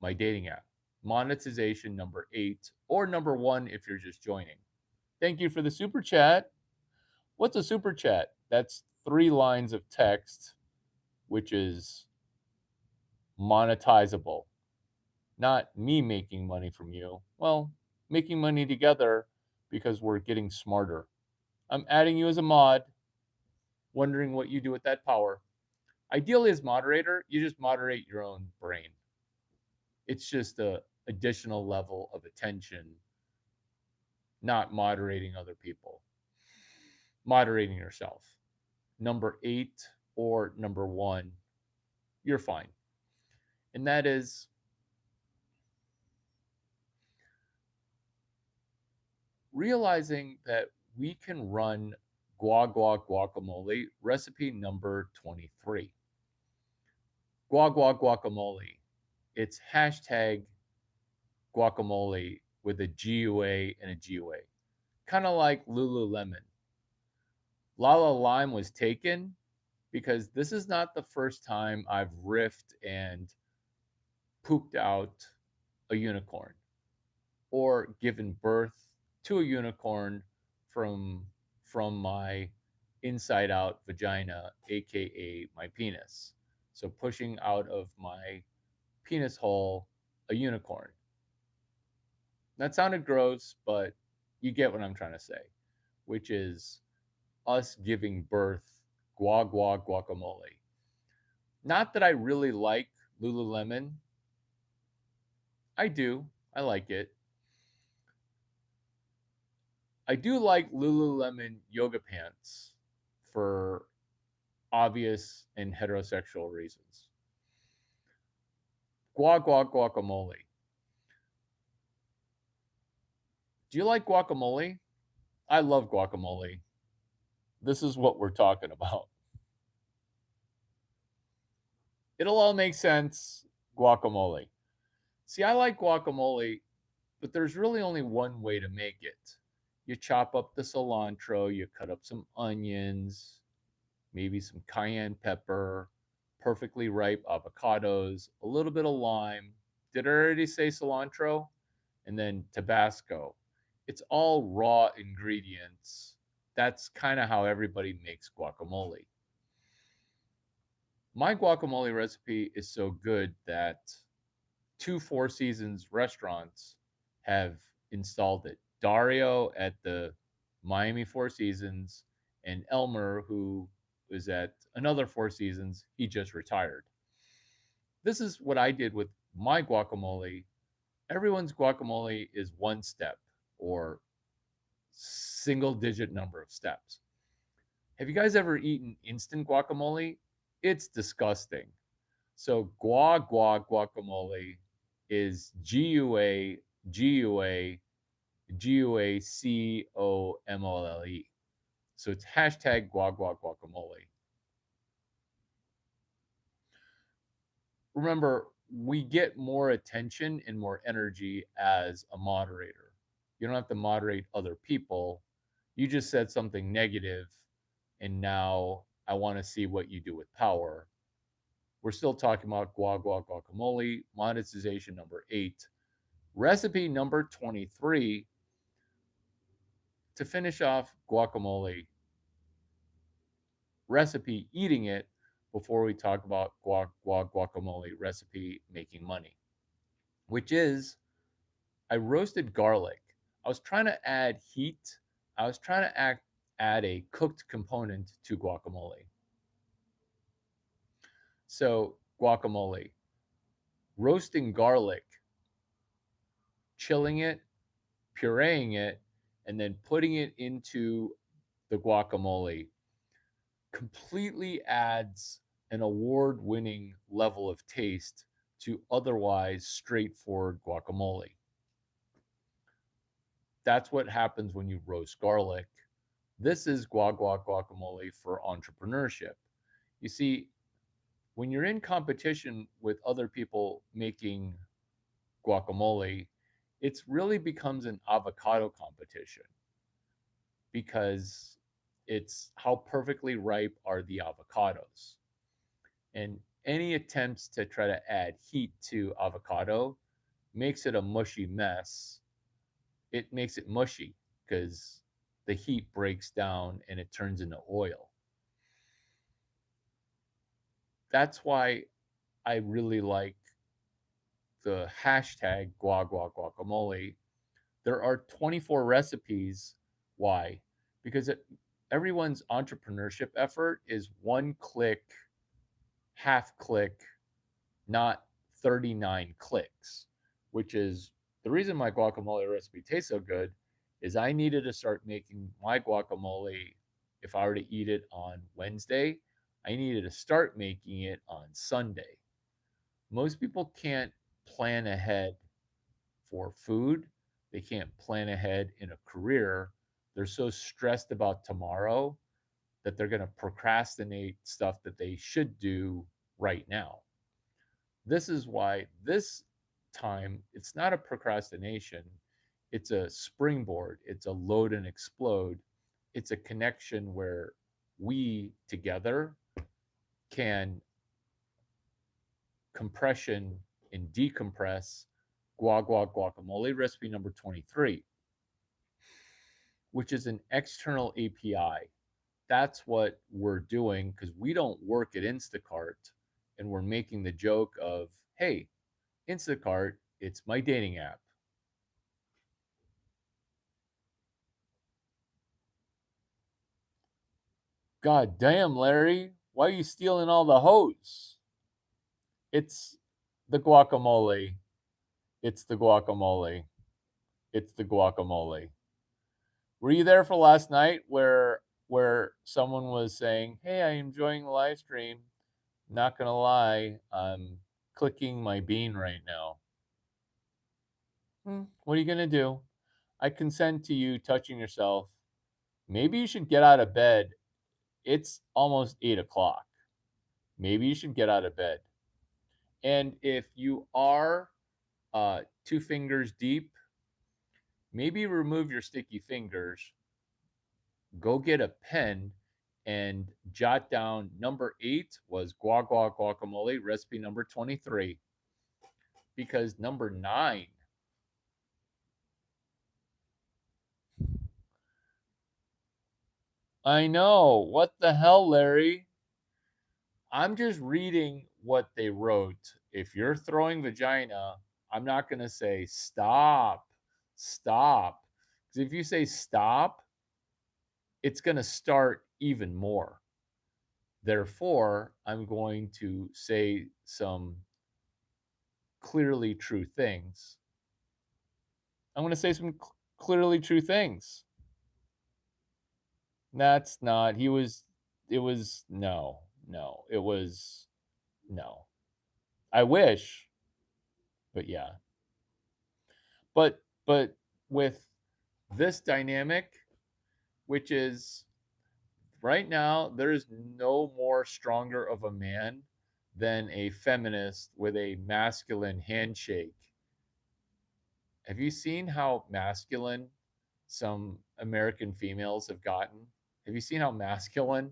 my dating app. Monetization number 8, or number 1 if you're just joining. Thank you for the super chat. What's a super chat? That's 3 lines of text, which is monetizable. Not me making money from you. Well, making money together because we're getting smarter. I'm adding you as a mod, wondering what you do with that power. Ideally, as moderator, you just moderate your own brain. It's just a additional level of attention, not moderating other people, moderating yourself. Number 8 or number 1, you're fine. And that is realizing that we can run guacamole recipe number 23. Guacamole. It's hashtag guacamole with a GUA and a GUA. Kind of like Lululemon. Lala Lime was taken because this is not the first time I've riffed and pooped out a unicorn or given birth to a unicorn from my inside out vagina, aka my penis. So pushing out of my penis hole a unicorn. That sounded gross, but you get what I'm trying to say, which is us giving birth guacamole. Not that I really like Lululemon. I do. I like it. I do like Lululemon yoga pants for obvious and heterosexual reasons. Guacamole. Do you like guacamole? I love guacamole. This is what we're talking about. It'll all make sense. Guacamole. See, I like guacamole, but there's really only one way to make it. You chop up the cilantro, you cut up some onions, maybe some cayenne pepper, perfectly ripe avocados, a little bit of lime. Did I already say cilantro? And then Tabasco. It's all raw ingredients. That's kind of how everybody makes guacamole. My guacamole recipe is so good that 2 Four Seasons restaurants have installed it. Dario at the Miami Four Seasons, and Elmer, who was at another Four Seasons. He just retired. This is what I did with my guacamole. Everyone's guacamole is one step or single digit number of steps. Have you guys ever eaten instant guacamole? It's disgusting. So guacamole is GUACOMOLE. So it's hashtag guacamole. Remember, we get more attention and more energy as a moderator. You don't have to moderate other people. You just said something negative, and now I want to see what you do with power. We're still talking about guacamole, monetization number 8. Recipe number 23 to finish off guacamole recipe, eating it before we talk about guacamole recipe making money, which is I roasted garlic. I was trying to add heat. I was trying to add a cooked component to guacamole. So, guacamole, roasting garlic, chilling it, pureeing it, and then putting it into the guacamole completely adds an award winning level of taste to otherwise straightforward guacamole. That's what happens when you roast garlic. This is guacamole for entrepreneurship. You see, when you're in competition with other people making guacamole, it really becomes an avocado competition because it's how perfectly ripe are the avocados. And any attempts to try to add heat to avocado makes it a mushy mess. It makes it mushy because the heat breaks down and it turns into oil. That's why I really like the hashtag guacamole. There are 24 recipes. Why? Because everyone's entrepreneurship effort is one click, half click, not 39 clicks, which is the reason my guacamole recipe tastes so good is I needed to start making my guacamole if I were to eat it on Wednesday, I needed to start making it on Sunday. Most people can't plan ahead for food. They can't plan ahead in a career. They're so stressed about tomorrow that they're going to procrastinate stuff that they should do right now. This is why this time it's not a procrastination, it's a springboard, it's a load and explode. It's a connection where we together can compression and decompress guacamole recipe number 23, which is an external API. That's what we're doing because we don't work at Instacart and we're making the joke of, hey, Instacart, it's my dating app. God damn, Larry, why are you stealing all the hosts? It's the guacamole. It's the guacamole. It's the guacamole. Were you there for last night where someone was saying, "Hey, I'm enjoying the live stream. Not gonna lie, I'm clicking my bean right now." What are you gonna do? I consent to you touching yourself. Maybe you should get out of bed. It's almost 8 o'clock. Maybe you should get out of bed. And if you are 2 fingers deep, maybe remove your sticky fingers, go get a pen, and jot down number 8 was guacamole, recipe number 23. Because number 9, I know, what the hell, Larry? I'm just reading what they wrote. If you're throwing vagina, I'm not going to say stop, stop. Because if you say stop, it's going to start even more. Therefore, I'm going to say some clearly true things. I'm going to say some clearly true things. That's not, he was, it was, no, no, it was, no. I wish, but yeah. But with this dynamic, which is right now, there is no more stronger of a man than a feminist with a masculine handshake. Have you seen how masculine some American females have gotten? Have you seen how masculine?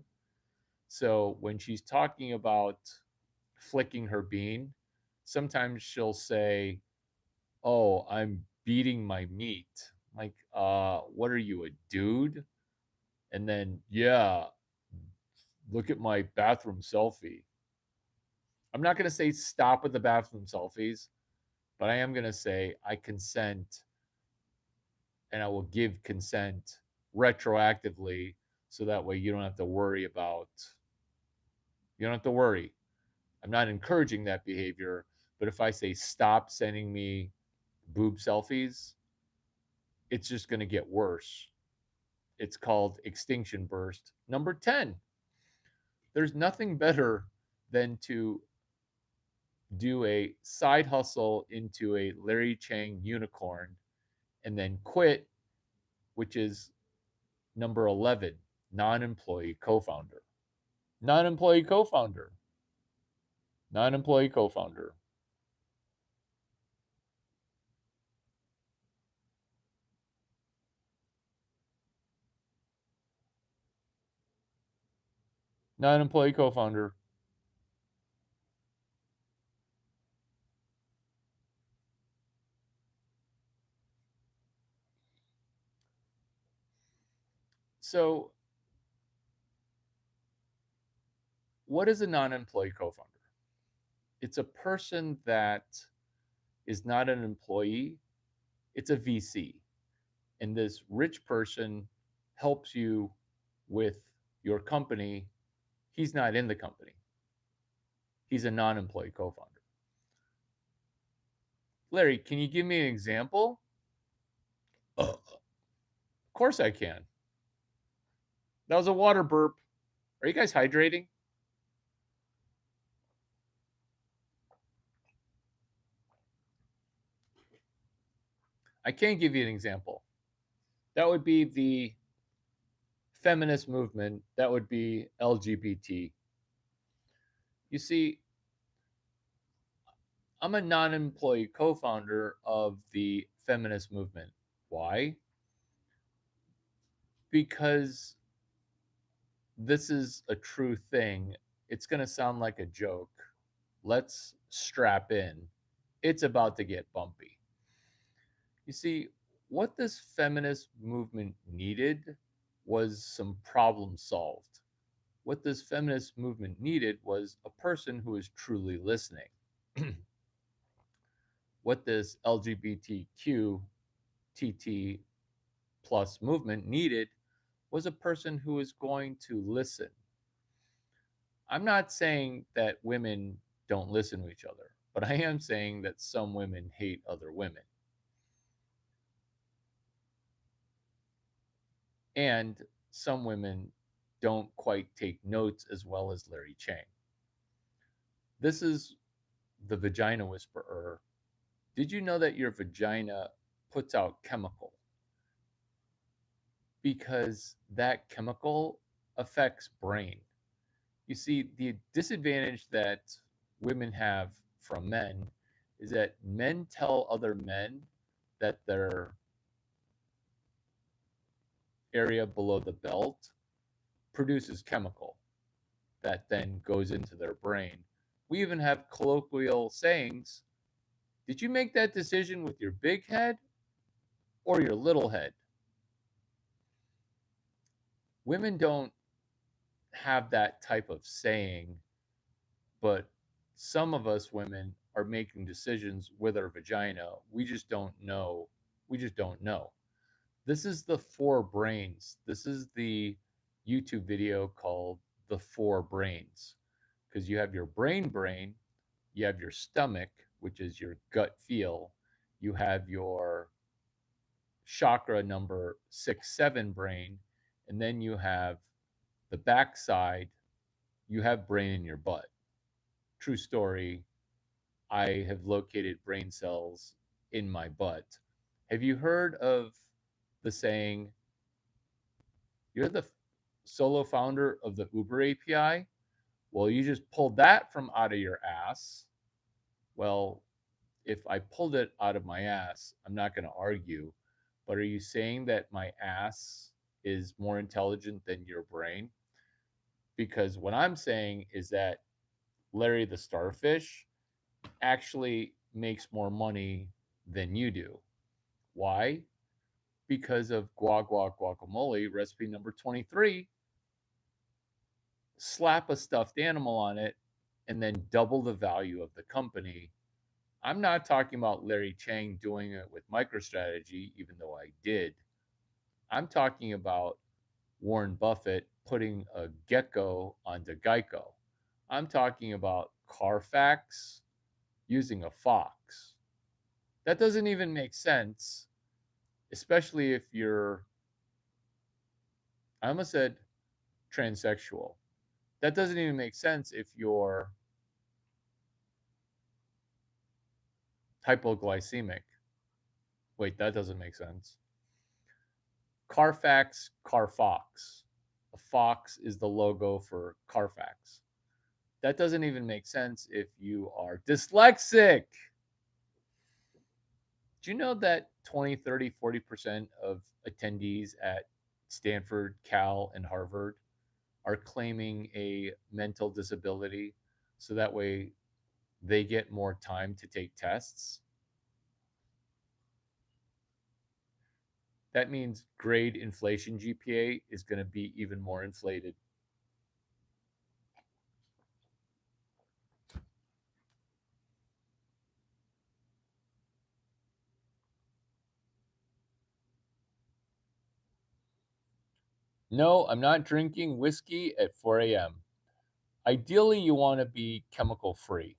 So when she's talking about flicking her bean, sometimes she'll say, "Oh, I'm beating my meat." Like, what are you, a dude? And then, yeah, look at my bathroom selfie. I'm not going to say stop with the bathroom selfies, but I am going to say I consent and I will give consent retroactively so that way you don't have to worry about, you don't have to worry. I'm not encouraging that behavior, but if I say stop sending me boob selfies, it's just going to get worse. It's called extinction burst number 10. There's nothing better than to do a side hustle into a Larry Chang unicorn and then quit, which is number 11, non employee co founder. Non employee co founder. Non employee co founder. Non employee co founder. So, what is a non employee co founder? It's a person that is not an employee, it's a VC. And this rich person helps you with your company. He's not in the company, he's a non employee co founder. Larry, can you give me an example? Of course I can. That was a water burp. Are you guys hydrating? I can't give you an example. That would be the feminist movement. That would be LGBT. You see, I'm a non employee co founder of the feminist movement. Why? Because this is a true thing. It's going to sound like a joke. Let's strap in. It's about to get bumpy. You see, what this feminist movement needed was some problem solved. What this feminist movement needed was a person who is truly listening. What this LGBTQ TT plus movement needed was a person who is going to listen. I'm not saying that women don't listen to each other, but I am saying that some women hate other women. And some women don't quite take notes as well as Larry Chang. This is the vagina whisperer. Did you know that your vagina puts out chemical? Because that chemical affects brain. You see, the disadvantage that women have from men is that men tell other men that their area below the belt produces chemical that then goes into their brain. We even have colloquial sayings. Did you make that decision with your big head or your little head? Women don't have that type of saying, but some of us women are making decisions with our vagina. We just don't know. We just don't know. This is the four brains. This is the YouTube video called The Four Brains, because you have your brain, you have your stomach, which is your gut feel, you have your chakra number 6, 7 brain, and then you have the backside, you have brain in your butt. True story. I have located brain cells in my butt. Have you heard of the saying, you're the solo founder of the Uber API? Well, you just pulled that from out of your ass. Well, if I pulled it out of my ass, I'm not going to argue. But are you saying that my ass is more intelligent than your brain? Because what I'm saying is that Larry the Starfish actually makes more money than you do. Why? Because of guac guac guacamole recipe number 23. Slap a stuffed animal on it and then double the value of the company. I'm not talking about Larry Chang doing it with MicroStrategy, even though I did. I'm talking about Warren Buffett putting a gecko onto Geico. I'm talking about Carfax using a fox. That doesn't even make sense, especially if you're, I almost said transsexual. That doesn't even make sense if you're hypoglycemic. Wait, that doesn't make sense. Carfax, Carfox. A fox is the logo for Carfax. That doesn't even make sense if you are dyslexic. Do you know that 20, 30, 40% of attendees at Stanford, Cal, and Harvard are claiming a mental disability so that way they get more time to take tests? That means grade inflation GPA is going to be even more inflated. No, I'm not drinking whiskey at 4 a.m. Ideally, you want to be chemical free.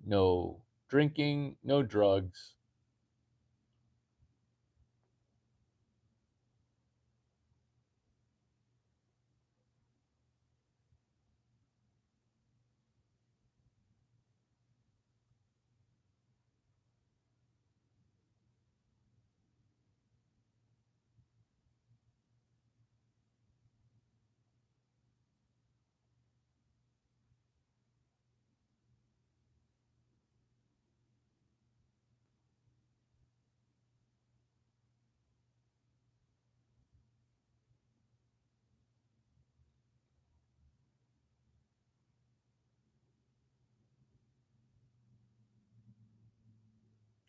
No drinking, no drugs.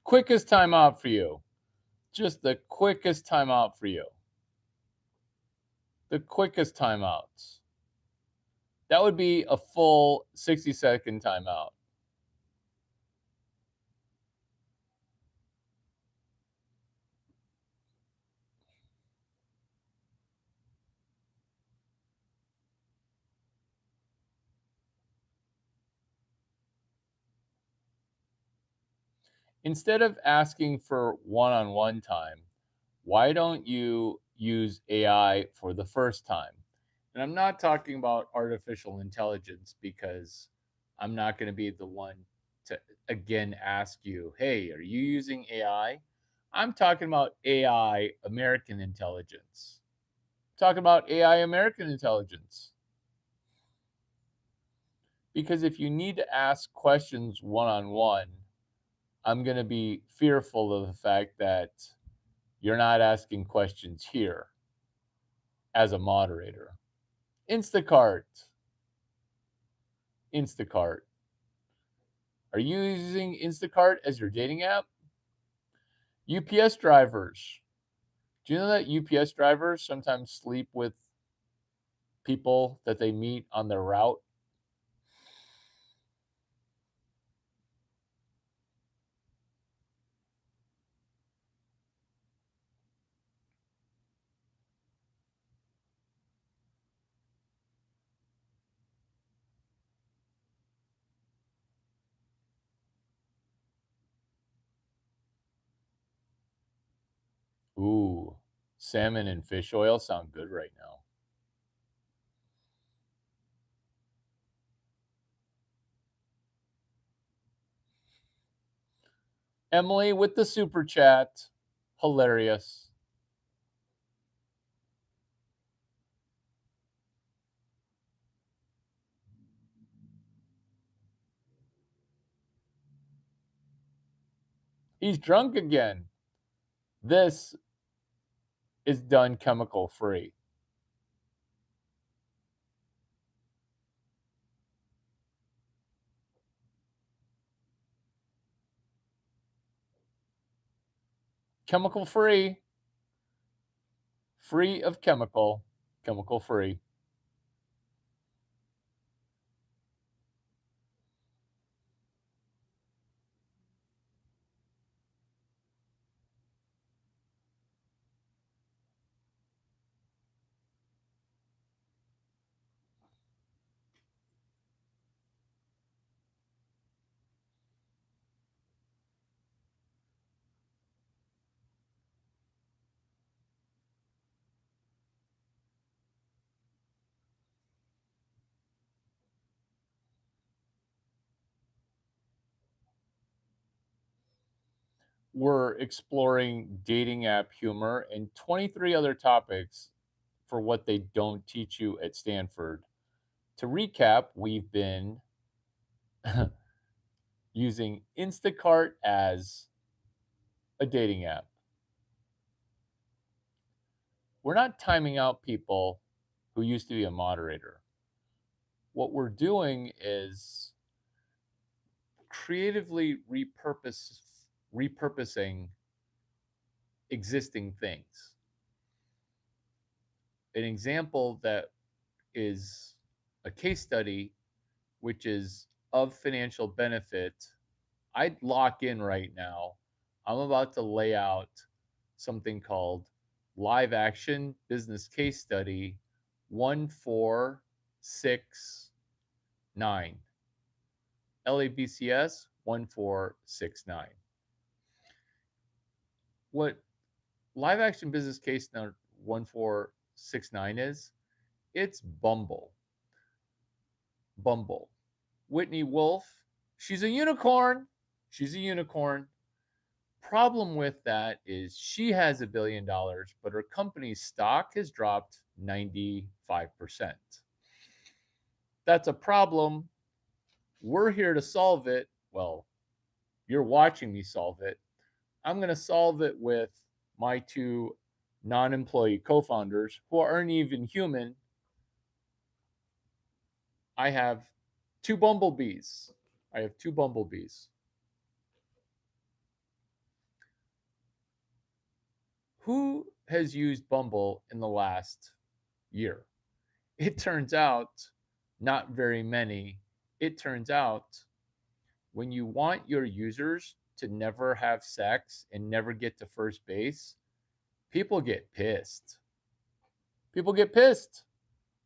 Quickest time out for you. Just the quickest time out for you. The quickest timeouts. That would be a full 60-second timeout. Instead of asking for one on one time, why don't you use AI for the first time? And I'm not talking about artificial intelligence because I'm not going to be the one to again ask you, hey, are you using AI? I'm talking about AI American intelligence. Talking about AI American intelligence. Because if you need to ask questions one on one, I'm going to be fearful of the fact that you're not asking questions here as a moderator. Instacart. Instacart. Are you using Instacart as your dating app? UPS drivers. Do you know that UPS drivers sometimes sleep with people that they meet on their route? Ooh, salmon and fish oil sound good right now. Emily with the super chat. Hilarious. He's drunk again. This is done chemical free. Chemical free. Free of chemical. Chemical free. We're exploring dating app humor and 23 other topics for what they don't teach you at Stanford. To recap, we've been using Instacart as a dating app. We're not timing out people who used to be a moderator. What we're doing is creatively repurposing existing things. An example that is a case study, which is of financial benefit, I'd lock in right now. I'm about to lay out something called live action business case study 1469. LABCS 1469. What live action business case number 1469 is? It's Bumble. Bumble. Whitney Wolf, she's a unicorn. She's a unicorn. Problem with that is she has $1 billion, but her company's stock has dropped 95%. That's a problem. We're here to solve it. Well, you're watching me solve it. I'm going to solve it with my two non employee co founders who aren't even human. I have two bumblebees. I have two bumblebees. Who has used Bumble in the last year? It turns out not very many. It turns out when you want your users to never have sex and never get to first base, people get pissed. People get pissed.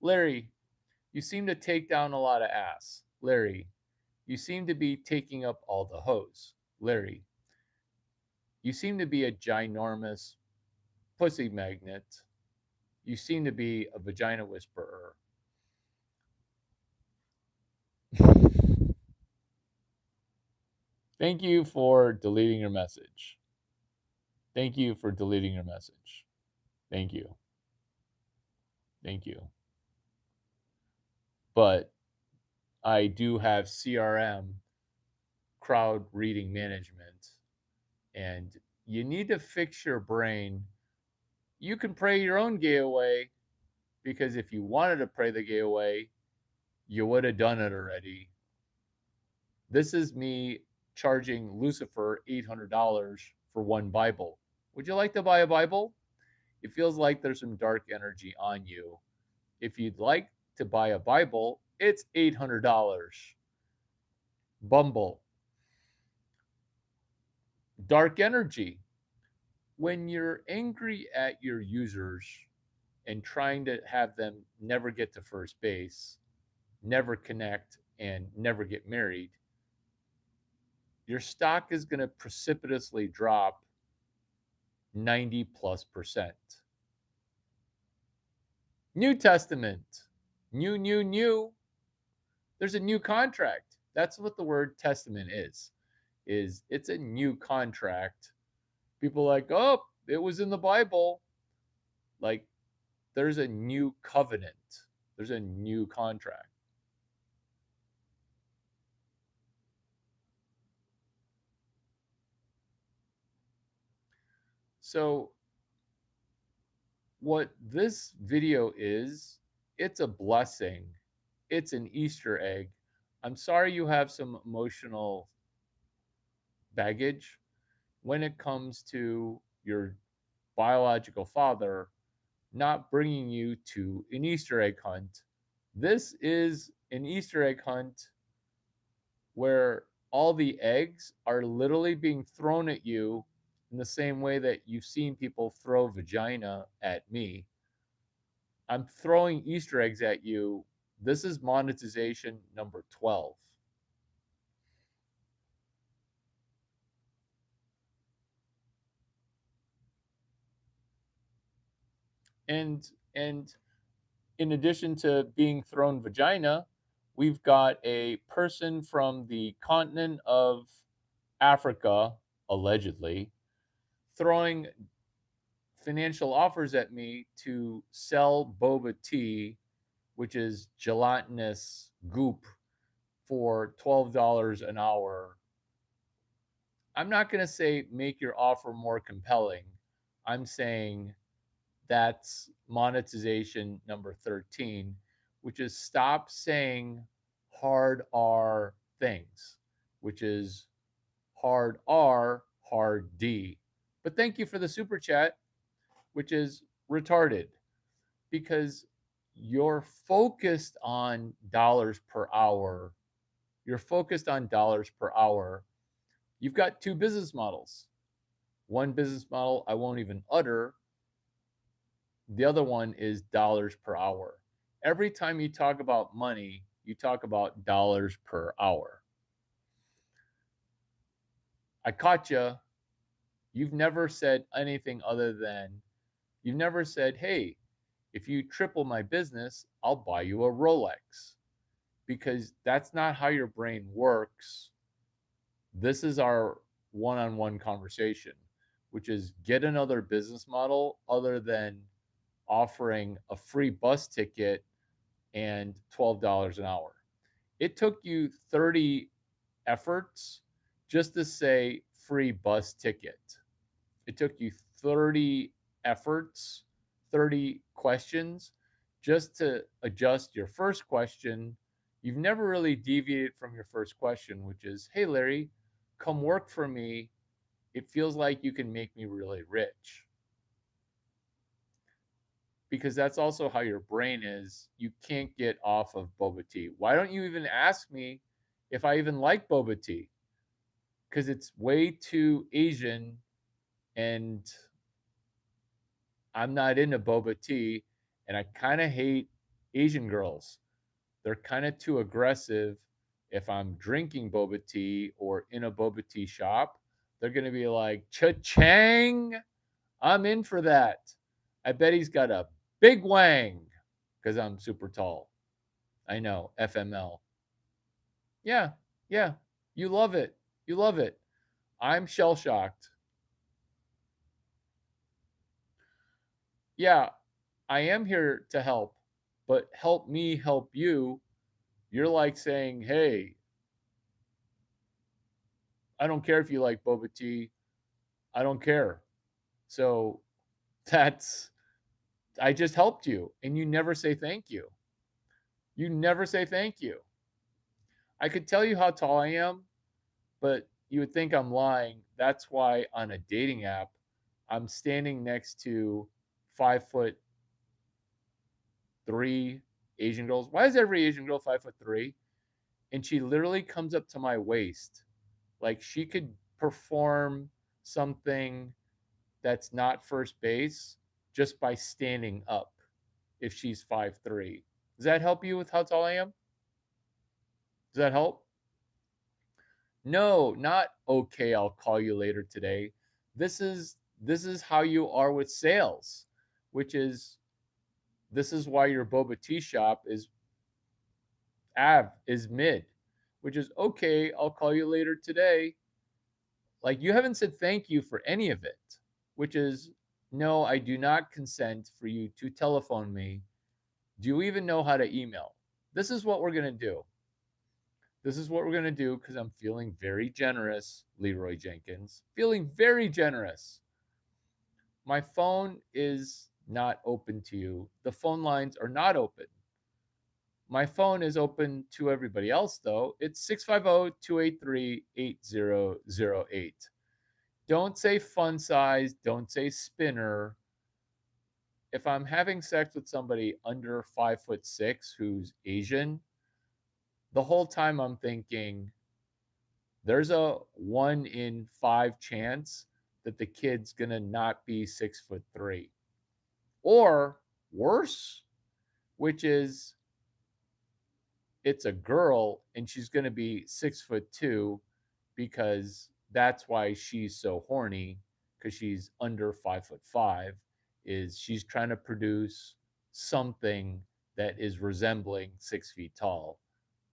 Larry, you seem to take down a lot of ass. Larry, you seem to be taking up all the hose. Larry, you seem to be a ginormous pussy magnet. You seem to be a vagina whisperer. Thank you for deleting your message. Thank you for deleting your message. Thank you. Thank you. But I do have CRM, crowd reading management, and you need to fix your brain. You can pray your own gay away because if you wanted to pray the gay away, you would have done it already. This is me charging Lucifer $800 for one Bible. Would you like to buy a Bible? It feels like there's some dark energy on you. If you'd like to buy a Bible, it's $800. Bumble. Dark energy. When you're angry at your users and trying to have them never get to first base, never connect, and never get married, your stock is going to precipitously drop 90+%. New Testament. New. There's a new contract. That's what the word testament is it's a new contract. People are like, oh, it was in the Bible. Like, there's a new covenant. There's a new contract. So what this video is, it's a blessing. It's an Easter egg. I'm sorry you have some emotional baggage when it comes to your biological father not bringing you to an Easter egg hunt. This is an Easter egg hunt where all the eggs are literally being thrown at you in the same way that you've seen people throw vagina at me. I'm throwing Easter eggs at you. This is monetization number 12. And in addition to being thrown vagina, we've got a person from the continent of Africa, allegedly, throwing financial offers at me to sell boba tea, which is gelatinous goop, for $12 an hour. I'm not going to say make your offer more compelling. I'm saying that's monetization number 13, which is stop saying hard R things, which is hard R, hard D. But thank you for the super chat, which is retarded because you're focused on dollars per hour. You're focused on dollars per hour. You've got two business models. One business model I won't even utter. The other one is dollars per hour. Every time you talk about money, you talk about dollars per hour. I caught you. You've never said anything other than, you've never said, hey, if you triple my business, I'll buy you a Rolex. Because that's not how your brain works. This is our one on one conversation, which is get another business model other than offering a free bus ticket and $12 an hour. It took you 30 efforts just to say free bus ticket. It took you 30 efforts, 30 questions just to adjust your first question. You've never really deviated from your first question, which is, hey, Larry, come work for me. It feels like you can make me really rich. Because that's also how your brain is. You can't get off of boba tea. Why don't you even ask me if I even like boba tea? Because it's way too Asian and I'm not into boba tea. And I kind of hate Asian girls. They're kind of too aggressive. If I'm drinking boba tea or in a boba tea shop, they're going to be like, cha-chang, I'm in for that. I bet he's got a big wang because I'm super tall. I know, FML. Yeah, yeah. You love it. You love it. I'm shell shocked. Yeah, I am here to help, but help me help you. You're like saying, hey, I don't care if you like boba tea. I don't care. So that's, I just helped you. And you never say thank you. You never say thank you. I could tell you how tall I am, but you would think I'm lying. That's why on a dating app, I'm standing next to 5'3" Asian girls. Why is every Asian girl 5'3"? And she literally comes up to my waist. Like she could perform something that's not first base just by standing up if she's 5'3". Does that help you with how tall I am? Does that help? No, not okay, I'll call you later today. This is This is how you are with sales, which is this is why your boba tea shop is mid, which is okay, I'll call you later today. Like you haven't said thank you for any of it, which is no, I do not consent for you to telephone me. Do you even know how to email? This is what we're going to do. This is what we're going to do because I'm feeling very generous, Leroy Jenkins. Feeling very generous. My phone is not open to you. The phone lines are not open. My phone is open to everybody else, though. It's 650 283 8008. Don't say fun size. Don't say spinner. If I'm having sex with somebody under 5'6" who's Asian, the whole time I'm thinking there's a 1 in 5 chance that the kid's gonna not be 6'3", or worse, which is it's a girl and she's gonna be 6'2" because that's why she's so horny because she's under 5'5", is she's trying to produce something that is resembling 6 feet tall.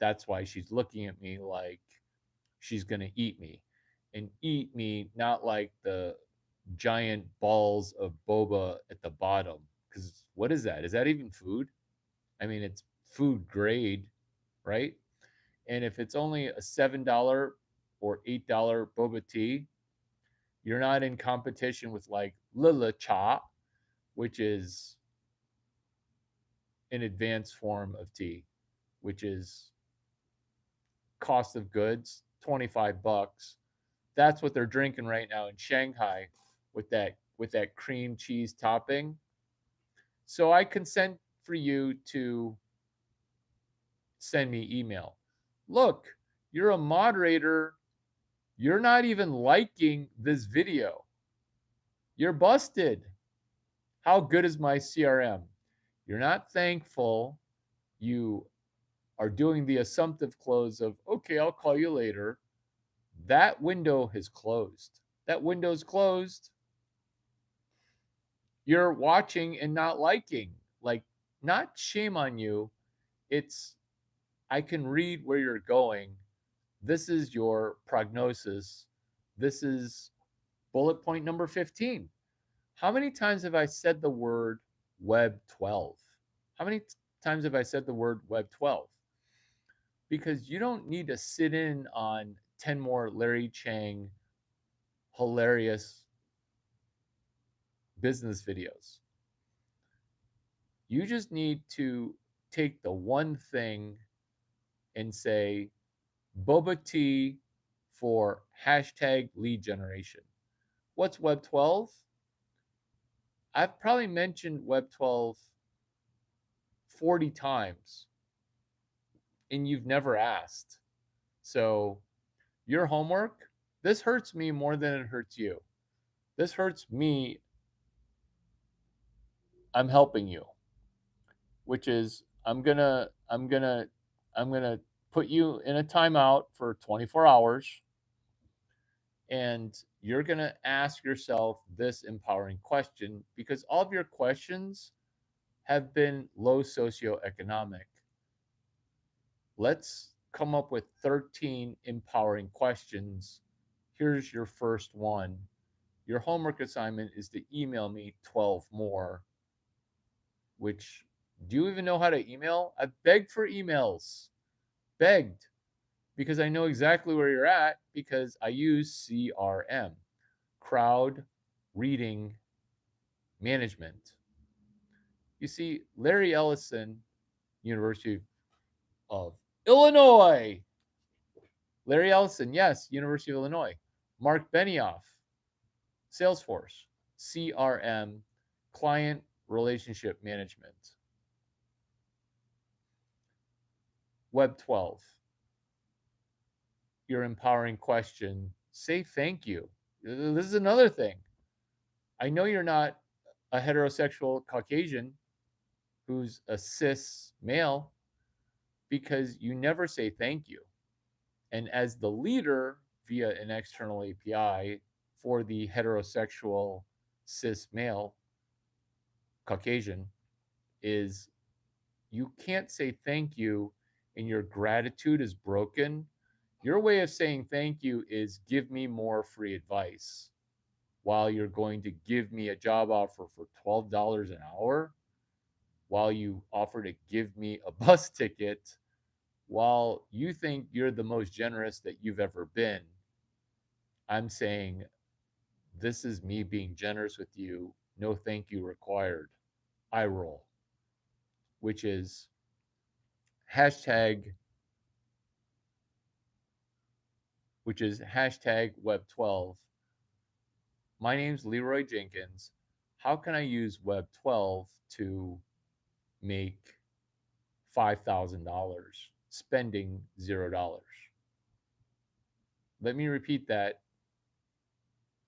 That's why she's looking at me like she's going to eat me, and eat me not like the giant balls of boba at the bottom. Because what is that? Is that even food? I mean, it's food grade, right? And if it's only a $7 or $8 boba tea, you're not in competition with like Lila Cha, which is an advanced form of tea, which is cost of goods $25. That's what they're drinking right now in Shanghai with that cream cheese topping. So I consent for you to send me email. Look, you're a moderator. You're not even liking this video. You're busted. How good is my CRM? You're not thankful. You are doing the assumptive close of, okay, I'll call you later. That window has closed. That window's closed. You're watching and not liking. Like, not shame on you. It's, I can read where you're going. This is your prognosis. This is bullet point number 15. How many times have I said the word Web 12? How many times have I said the word Web 12? Because you don't need to sit in on 10 more Larry Chang hilarious business videos. You just need to take the one thing and say boba tea for hashtag lead generation. What's Web 12? I've probably mentioned Web 12 40 times and you've never asked. So, your homework, this hurts me more than it hurts you. This hurts me. I'm helping you, which is I'm going to put you in a timeout for 24 hours and you're going to ask yourself this empowering question because all of your questions have been low socioeconomic. Let's come up with 13 empowering questions. Here's your first one. Your homework assignment is to email me 12 more, which do you even know how to email? I've begged for emails, begged, because I know exactly where you're at because I use CRM, crowd reading management. You see, Larry Ellison, University of Illinois. Larry Ellison, yes, University of Illinois. Mark Benioff, Salesforce, CRM, client relationship management. Web 12, your empowering question, say thank you. This is another thing. I know you're not a heterosexual Caucasian who's a cis male because you never say thank you. And as the leader via an external API for the heterosexual cis male, Caucasian, is you can't say thank you and your gratitude is broken. Your way of saying thank you is give me more free advice while you're going to give me a job offer for $12 an hour, while you offer to give me a bus ticket, while you think you're the most generous that you've ever been. I'm saying this is me being generous with you. No thank you required. I roll, which is hashtag hashtag Web12. My name's Leroy Jenkins. How can I use Web12 to make $5,000 spending $0? Let me repeat that.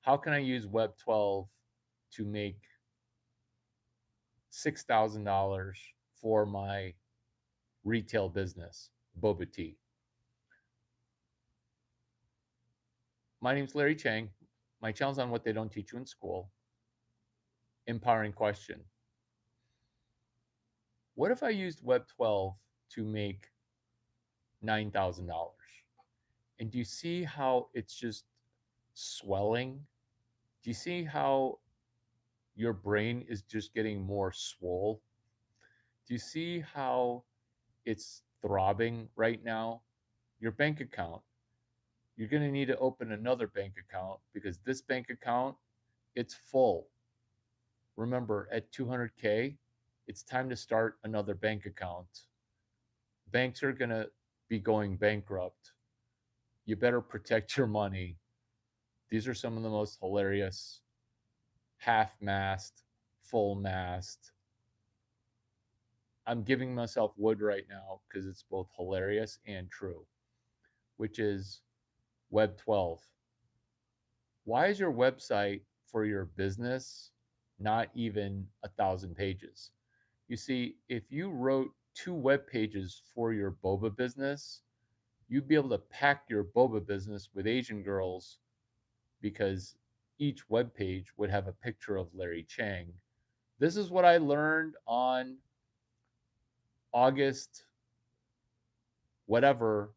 How can I use Web12 to make $6,000 for my retail business, Boba Tea? My name's Larry Chang. My channel's on what they don't teach you in school. Empowering question. What if I used Web12 to make $9,000? And do you see how it's just swelling? Do you see how your brain is just getting more swole? Do you see how it's throbbing right now? Your bank account. You're going to need to open another bank account because this bank account, it's full. Remember, at 200K, it's time to start another bank account. Banks are going to be going bankrupt. You better protect your money. These are some of the most hilarious half-mast, full-mast. I'm giving myself wood right now because it's both hilarious and true, which is Web12. Why is your website for your business not even 1,000 pages? You see, if you wrote 2 web pages for your boba business, you'd be able to pack your boba business with Asian girls because each web page would have a picture of Larry Chang. This is what I learned on August, whatever,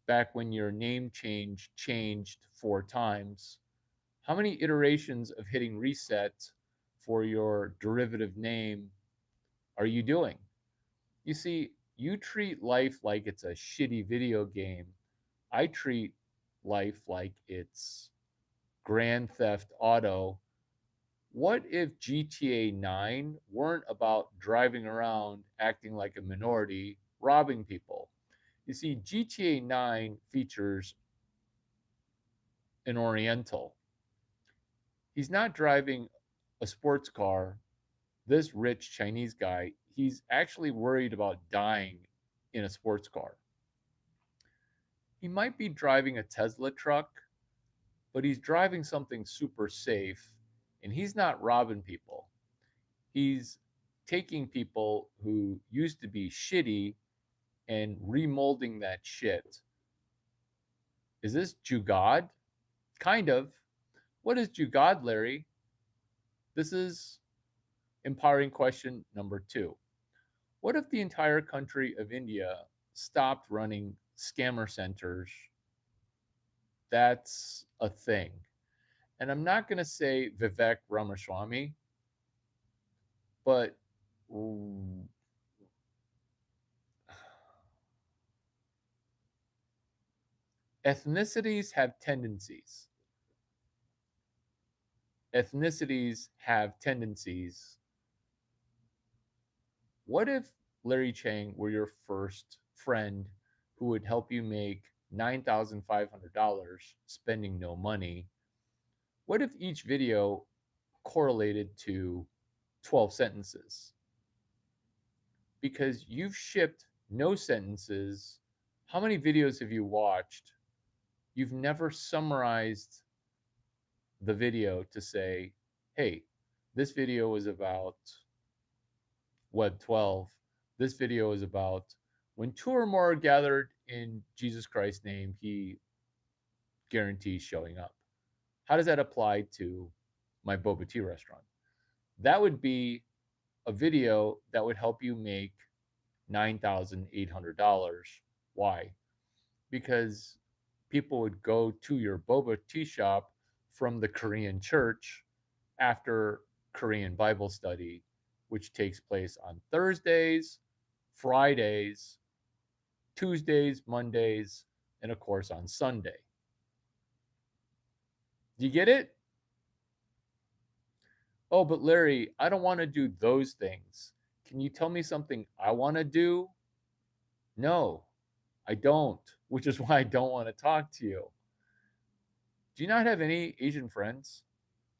back when your name changed 4 times. How many iterations of hitting reset for your derivative name are you doing? You see, you treat life like it's a shitty video game. I treat life like it's Grand Theft Auto. What if GTA 9 weren't about driving around acting like a minority, robbing people? You see, GTA 9 features an Oriental. He's not driving a sports car. This rich Chinese guy, he's actually worried about dying in a sports car. He might be driving a Tesla truck, but he's driving something super safe and he's not robbing people. He's taking people who used to be shitty and remolding that shit. Is this Jugad? Kind of. What is Jugad, Larry? This is empowering question number 2. What if the entire country of India stopped running scammer centers? That's a thing. And I'm not going to say Vivek Ramaswamy, but ethnicities have tendencies. Ethnicities have tendencies. What if Larry Chang were your first friend who would help you make $9,500 spending no money? What if each video correlated to 12 sentences? Because you've shipped no sentences. How many videos have you watched? You've never summarized the video to say, hey, this video is about Web12. This video is about when 2 or more are gathered in Jesus Christ's name, he guarantees showing up. How does that apply to my boba tea restaurant. That would be a video that would help you make $9,800. Why? Because people would go to your boba tea shop from the Korean church after Korean Bible study, which takes place on Thursdays, Fridays, Tuesdays, Mondays, and of course on Sunday. Do you get it? Oh, but Larry, I don't want to do those things. Can you tell me something I want to do? No, I don't, which is why I don't want to talk to you. Do you not have any Asian friends?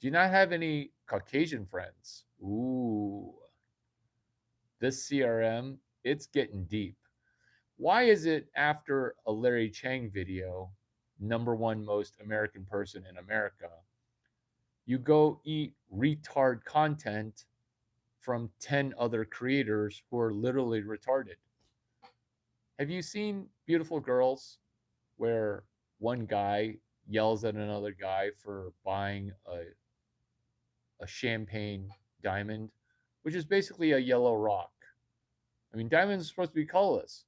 Do you not have any Caucasian friends? Ooh, this CRM, it's getting deep. Why is it after a Larry Chang video, number one most American person in America, you go eat retard content from 10 other creators who are literally retarded? Have you seen Beautiful Girls where one guy yells at another guy for buying a champagne diamond, which is basically a yellow rock? I mean, diamonds are supposed to be colorless.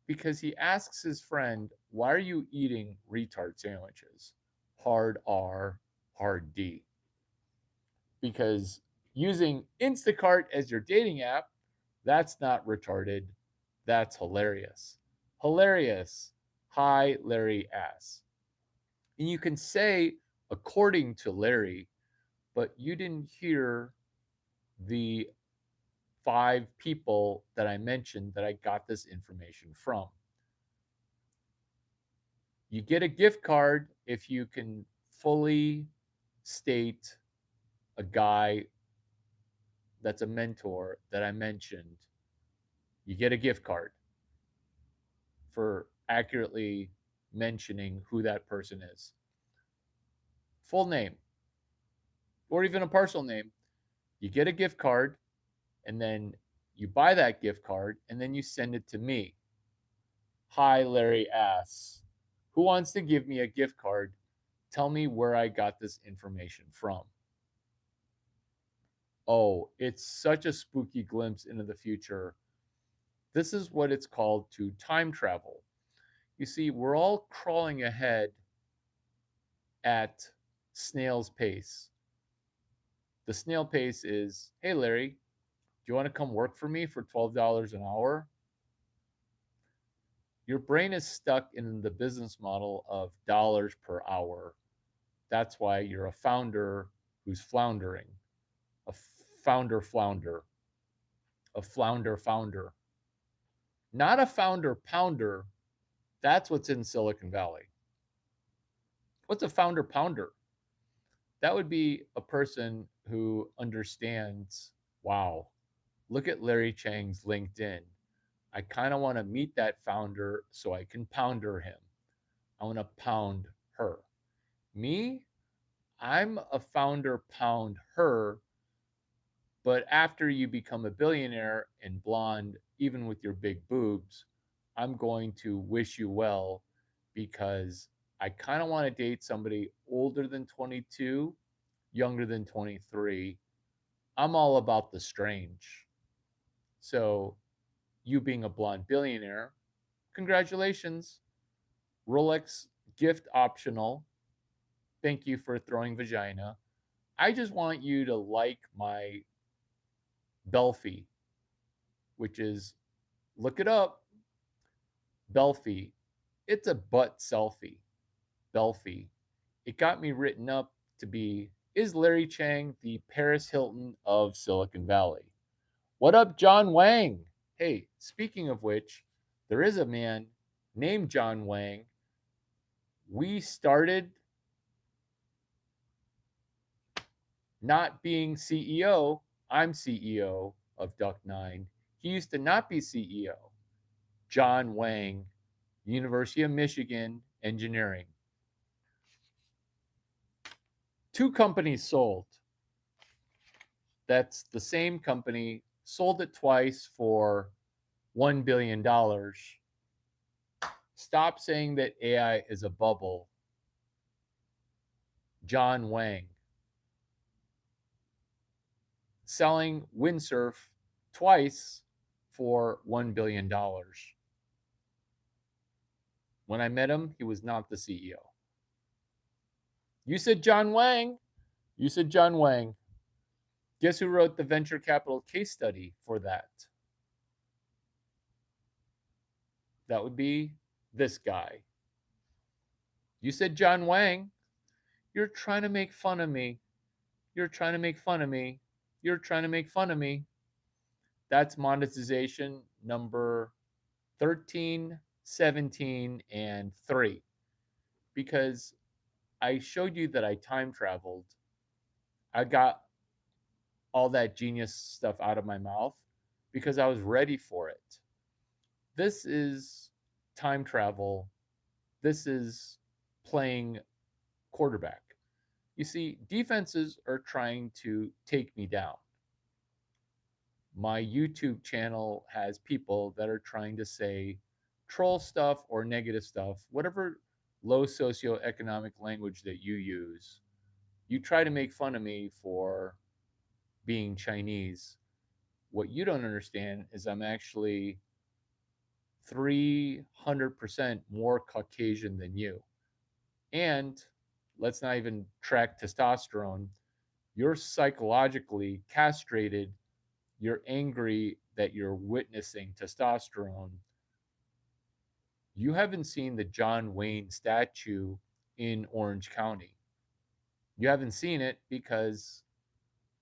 Because he asks his friend, "Why are you eating retard sandwiches?" Hard R, hard D. Because using Instacart as your dating app, that's not retarded. That's hilarious. Hilarious. Hi, Larry ass. And you can say, according to Larry, but you didn't hear the 5 people that I mentioned that I got this information from. You get a gift card if you can fully state a guy that's a mentor that I mentioned. You get a gift card for accurately mentioning who that person is. Full name or even a partial name. You get a gift card and then you buy that gift card and then you send it to me. Hi, Larry Ass. Who wants to give me a gift card? Tell me where I got this information from. Oh, it's such a spooky glimpse into the future. This is what it's called to time travel. You see, we're all crawling ahead at snail's pace. The snail pace is, hey, Larry, do you want to come work for me for $12 an hour? Your brain is stuck in the business model of dollars per hour. That's why you're a founder who's floundering, a flounder, a founder, not a founder pounder. That's what's in Silicon Valley. What's a founder pounder? That would be a person who understands, wow, look at Larry Chang's LinkedIn. I kind of want to meet that founder so I can pounder him. I want to pound her. Me, I'm a founder pound her, but after you become a billionaire and blonde, even with your big boobs, I'm going to wish you well because I kind of want to date somebody older than 22, younger than 23. I'm all about the strange. So, you being a blonde billionaire, congratulations. Rolex gift optional. Thank you for throwing vagina. I just want you to like my Belfie, which is, look it up, Belfie. It's a butt selfie. Belfie. It got me written up to be, is Larry Chang the Paris Hilton of Silicon Valley? What up, John Wang? Hey, speaking of which, there is a man named John Wang. We started not being CEO. I'm CEO of Duck9. He used to not be CEO. John Wang, University of Michigan, engineering. 2 companies sold. That's the same company, sold it twice for $1 billion. Stop saying that AI is a bubble. John Wang, selling Windsurf twice for $1 billion. When I met him, he was not the CEO. You said John Wang. You said John Wang. Guess who wrote the venture capital case study for that? That would be this guy. You said John Wang. You're trying to make fun of me. You're trying to make fun of me. You're trying to make fun of me. That's monetization number 13, 17, and 3. Because I showed you that I time traveled. I got all that genius stuff out of my mouth because I was ready for it. This is time travel. This is playing quarterback. You see, defenses are trying to take me down. My YouTube channel has people that are trying to say troll stuff or negative stuff, whatever low socioeconomic language that you use. You try to make fun of me for being Chinese. What you don't understand is I'm actually 300% more Caucasian than you. And let's not even track testosterone. You're psychologically castrated. You're angry that you're witnessing testosterone. You haven't seen the John Wayne statue in Orange County. You haven't seen it because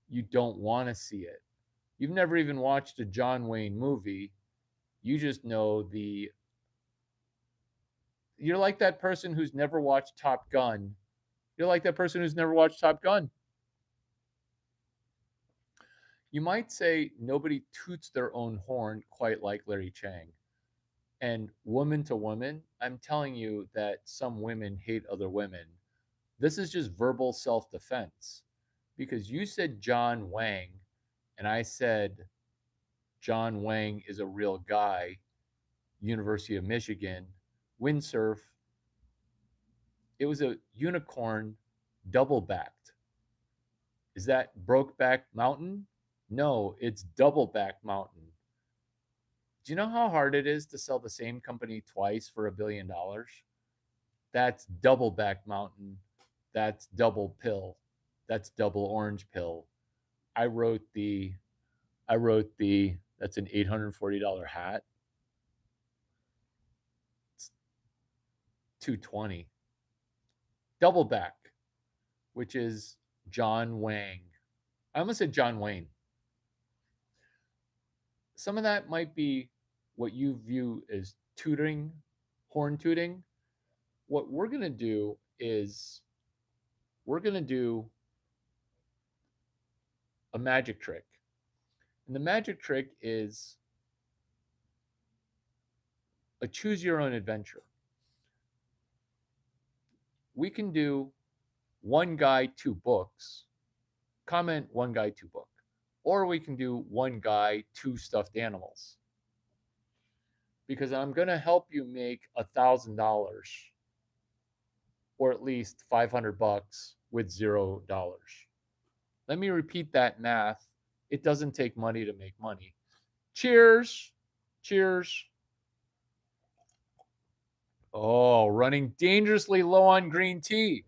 you don't want to see it. You've never even watched a John Wayne movie. You just know the. You're like that person who's never watched Top Gun. You're like that person who's never watched Top Gun. You might say nobody toots their own horn quite like Larry Chang. And woman to woman, I'm telling you that some women hate other women. This is just verbal self defense because you said John Wang, and I said John Wang is a real guy, University of Michigan, windsurf. It was a unicorn double backed. Is that Brokeback Mountain? No, it's Doubleback Mountain. Do you know how hard it is to sell the same company twice for $1 billion? That's Doubleback Mountain. That's double pill. That's double orange pill. I wrote the that's an $840 hat. It's 220. Doubleback, which is John Wang. I almost said John Wayne. Some of that might be what you view as tooting, horn tooting. What we're going to do is we're going to do a magic trick. And the magic trick is a choose your own adventure. We can do one guy, two books, comment one guy, two book. Or we can do one guy, two stuffed animals. Because I'm going to help you make $1,000 or at least $500 with $0. Let me repeat that math. It doesn't take money to make money. Cheers. Cheers. Oh, running dangerously low on green tea.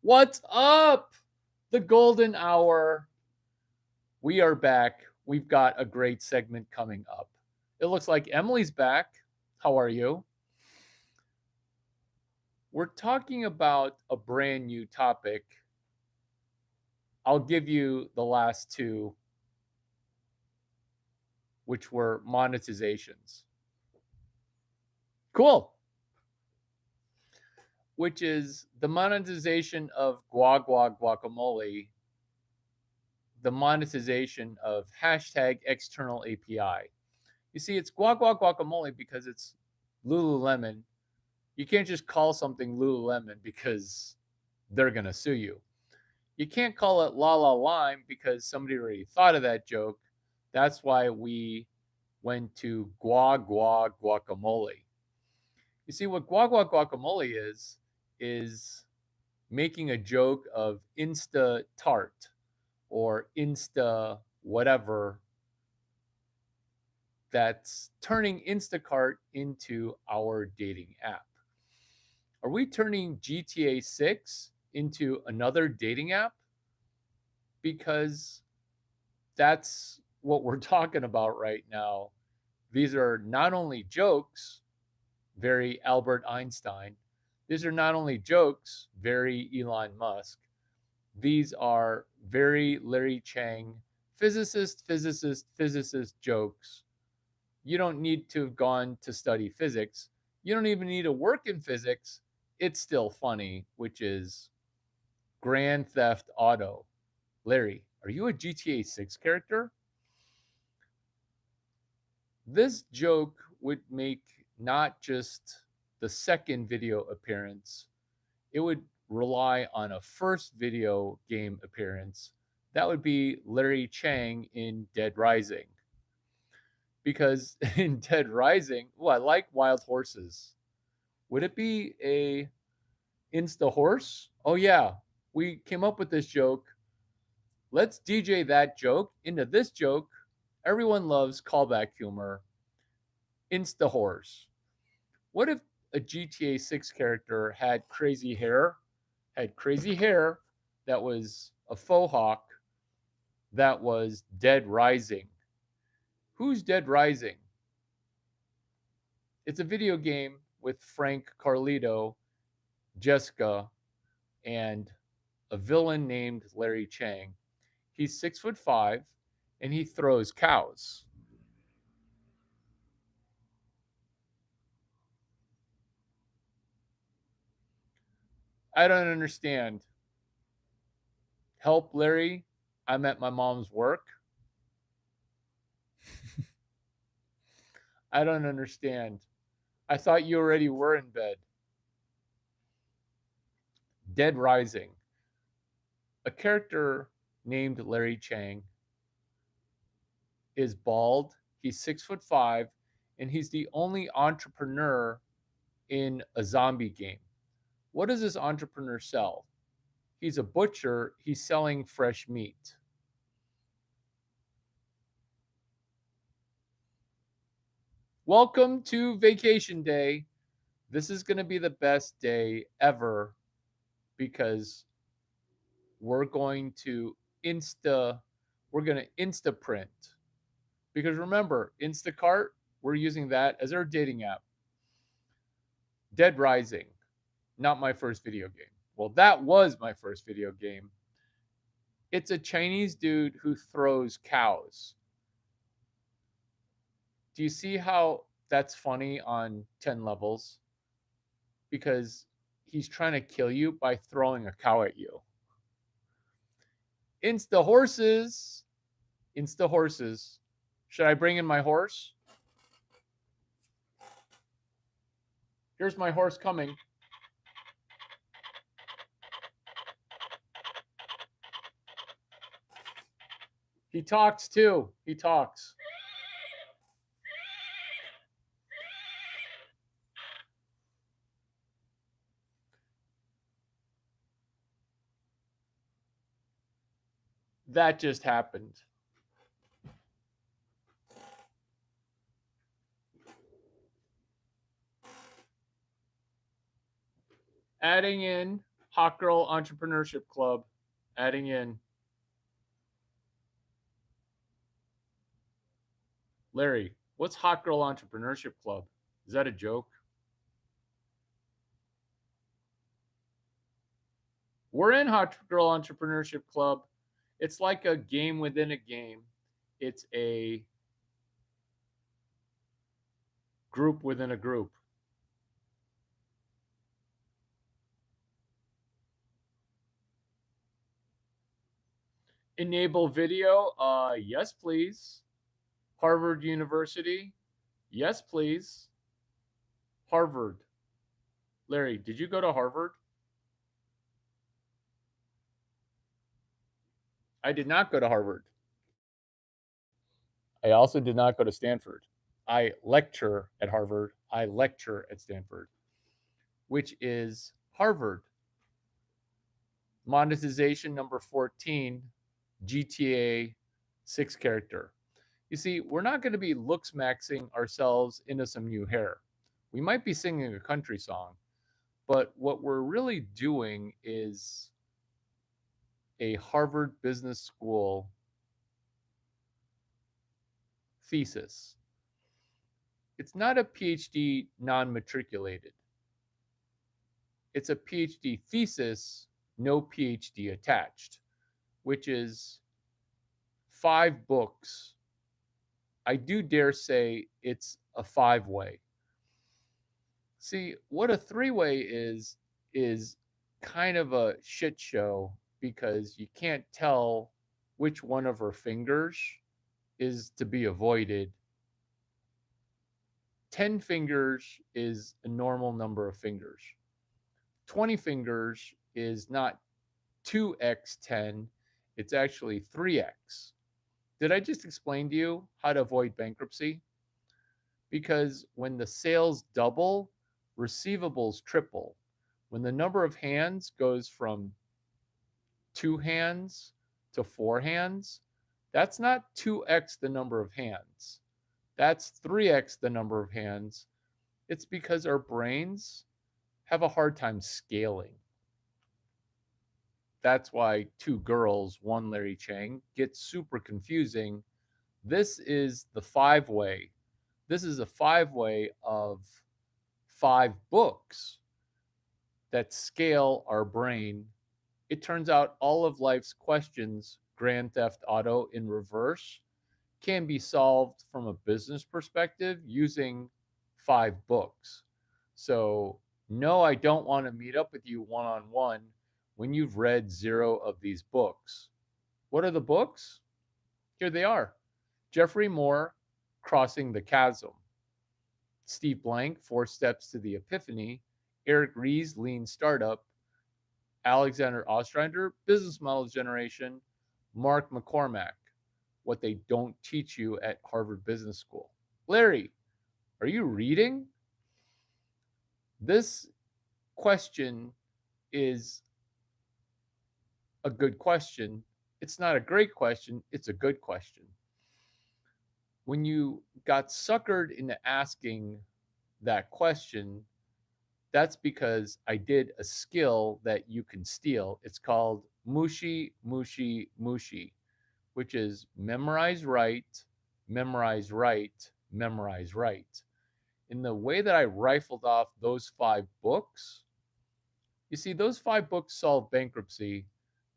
What's up? The golden hour. We are back. We've got a great segment coming up. It looks like Emily's back. How are you? We're talking about a brand new topic. I'll give you the last two, which were monetizations. Cool. Which is the monetization of guacamole, the monetization of hashtag external API. You see, it's guacamole because it's Lululemon. You can't just call something Lululemon because they're going to sue you. You can't call it La La Lime because somebody already thought of that joke. That's why we went to guacamole. You see, what guacamole is making a joke of Insta Tart or Insta whatever that's turning Instacart into our dating app. Are we turning GTA 6 into another dating app? Because that's what we're talking about right now. These are not only jokes, very Albert Einstein. These are not only jokes, very Elon Musk. These are very Larry Chang, physicist jokes. You don't need to have gone to study physics. You don't even need to work in physics. It's still funny, which is Grand Theft Auto. Larry, are you a GTA 6 character? This joke would make not just the second video appearance, it would rely on a first video game appearance. That would be Larry Chang in Dead Rising. Because in Dead Rising, I like wild horses. Would it be a Insta horse? Oh yeah, we came up with this joke. Let's DJ that joke into this joke. Everyone loves callback humor. Insta horse. What if a GTA 6 character had crazy hair, that was a faux hawk, that was Dead Rising? Who's Dead Rising? It's a video game with Frank Carlito, Jessica, and a villain named Larry Chang. He's 6'5" and he throws cows. I don't understand. Help, Larry. I'm at my mom's work. I don't understand. I thought you already were in bed. Dead Rising. A character named Larry Chang is bald. He's 6'5", and he's the only entrepreneur in a zombie game. What does this entrepreneur sell? He's a butcher. He's selling fresh meat. Welcome to vacation day. This is going to be the best day ever because we're going to insta print. Because remember, Instacart, we're using that as our dating app. Dead Rising, not my first video game. Well, that was my first video game. It's a Chinese dude who throws cows. Do you see how that's funny on 10 levels? Because he's trying to kill you by throwing a cow at you. Insta horses. Insta horses. Should I bring in my horse? Here's my horse coming. He talks too. He talks. That just happened. Adding in Hot Girl Entrepreneurship Club, adding in. Larry, what's Hot Girl Entrepreneurship Club? Is that a joke? We're in Hot Girl Entrepreneurship Club. It's like a game within a game. It's a group within a group. Enable video? Yes, please. Harvard University? Yes, please. Harvard. Larry, did you go to Harvard? I did not go to Harvard. I also did not go to Stanford. I lecture at Harvard. I lecture at Stanford, which is Harvard. Monetization number 14, GTA 6 character. You see, we're not going to be looks maxing ourselves into some new hair. We might be singing a country song, but what we're really doing is a Harvard Business School thesis. It's not a PhD non matriculated, it's a PhD thesis, no PhD attached, which is 5 books. I do dare say it's a 5-way. See, what a 3-way is kind of a shit show because you can't tell which one of her fingers is to be avoided. 10 fingers is a normal number of fingers. 20 fingers is not 2x10, it's actually 3x. Did I just explain to you how to avoid bankruptcy? Because when the sales double, receivables triple. When the number of hands goes from 2 hands to 4 hands, that's not 2x the number of hands. That's 3x the number of hands. It's because our brains have a hard time scaling. That's why 2 girls, 1 Larry Chang gets super confusing. This is the 5-way. This is a 5-way of 5 books that scale our brain. It turns out all of life's questions, Grand Theft Auto in reverse, can be solved from a business perspective using 5 books. So, no, I don't want to meet up with you one on one when you've read 0 of these books. What are the books? Here they are. Jeffrey Moore, Crossing the Chasm. Steve Blank, 4 Steps to the Epiphany. Eric Ries, Lean Startup. Alexander Ostrander, Business Model Generation. Mark McCormack, What They Don't Teach You at Harvard Business School. Larry, are you reading? This question is a good question. It's not a great question, it's a good question. When you got suckered into asking that question, that's because I did a skill that you can steal. It's called Mushi Mushi Mushi, which is memorize right, memorize right, memorize right. In the way that I rifled off those 5 books, you see, those 5 books solve bankruptcy.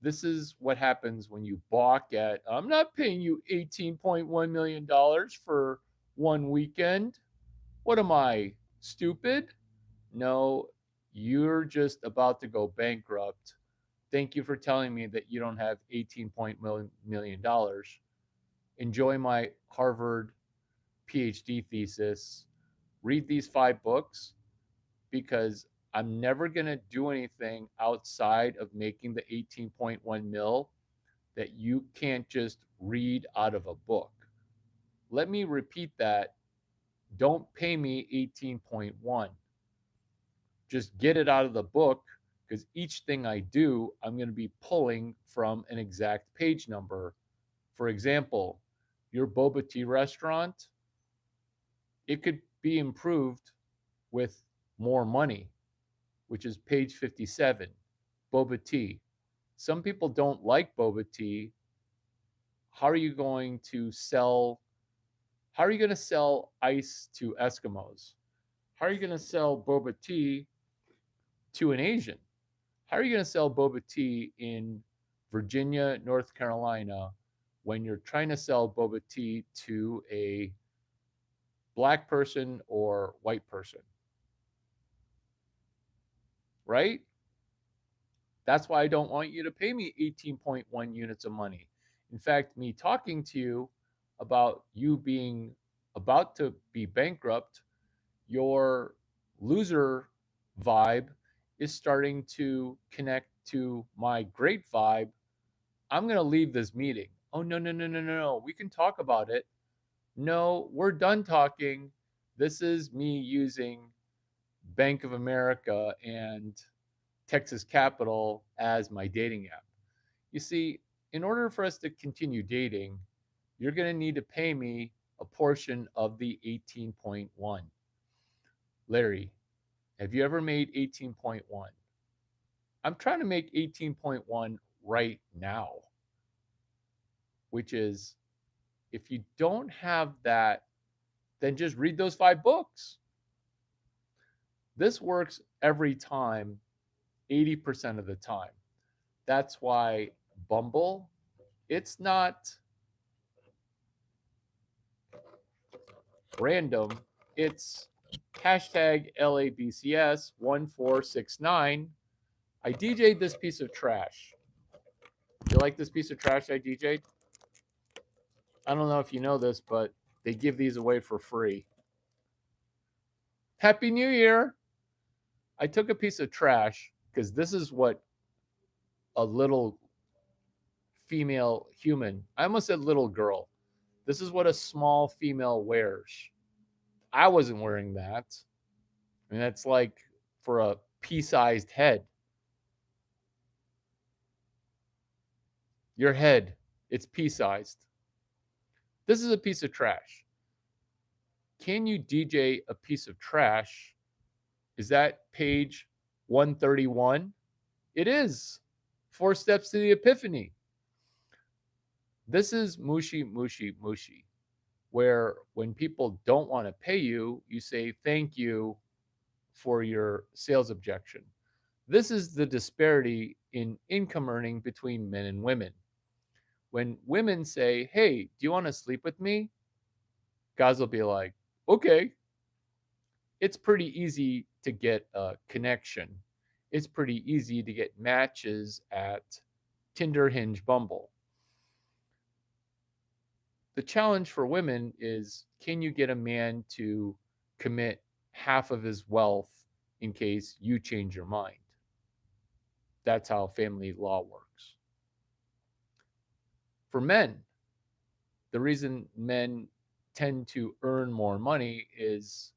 This is what happens when you balk at, I'm not paying you $18.1 million for one weekend. What am I, stupid? No, you're just about to go bankrupt. Thank you for telling me that you don't have $18 million. Enjoy my Harvard PhD thesis. Read these 5 books because I'm never going to do anything outside of making the 18.1 mil that you can't just read out of a book. Let me repeat that. Don't pay me 18.1. Just get it out of the book because each thing I do, I'm going to be pulling from an exact page number. For example, your boba tea restaurant, it could be improved with more money, which is page 57. boba tea. Some people don't like boba tea. How are you going to sell ice to Eskimos? How are you going to sell boba tea to an Asian? How are you going to sell boba tea in Virginia, North Carolina, when you're trying to sell boba tea to a black person or white person? Right? That's why I don't want you to pay me 18.1 units of money. In fact, me talking to you about you being about to be bankrupt, your loser vibe is starting to connect to my great vibe. I'm going to leave this meeting. Oh, no, no, no, no, no, no. We can talk about it. No, we're done talking. This is me using Bank of America and Texas Capital as my dating app. You see, in order for us to continue dating, you're going to need to pay me a portion of the 18.1. Larry, have you ever made 18.1? I'm trying to make 18.1 right now, which is if you don't have that, then just read those 5 books. This works every time, 80% of the time. That's why Bumble, it's not random. It's hashtag LABCS1469. I DJ'd this piece of trash. You like this piece of trash I DJ'd? I don't know if you know this, but they give these away for free. Happy New Year! I took a piece of trash because this is what a little female human, I almost said little girl, this is what a small female wears. I wasn't wearing that. I mean, that's like for a pea-sized head. Your head, it's pea-sized. This is a piece of trash. Can you DJ a piece of trash? Is that page 131? It is. 4 Steps to the Epiphany. This is Mushi, Mushi, Mushi, where when people don't want to pay you, you say thank you for your sales objection. This is the disparity in income earning between men and women. When women say, hey, do you want to sleep with me? Guys will be like, okay. It's pretty easy to get a connection. It's pretty easy to get matches at Tinder, Hinge, Bumble. The challenge for women is, can you get a man to commit half of his wealth in case you change your mind? That's how family law works. For men, the reason men tend to earn more money is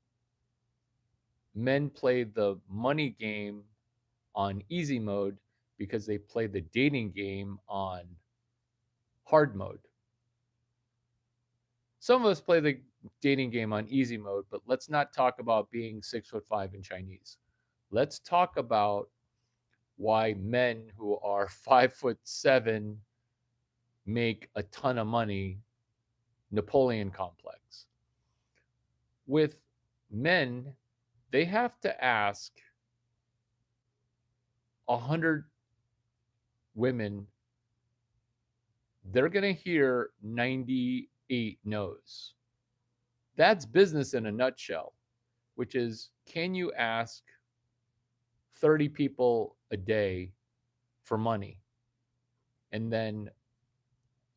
men play the money game on easy mode because they play the dating game on hard mode. Some of us play the dating game on easy mode, but let's not talk about being 6'5" in Chinese. Let's talk about why men who are 5'7" make a ton of money. Napoleon complex. With men, they have to ask 100 women. They're going to hear 98 no's. That's business in a nutshell, which is, can you ask 30 people a day for money? And then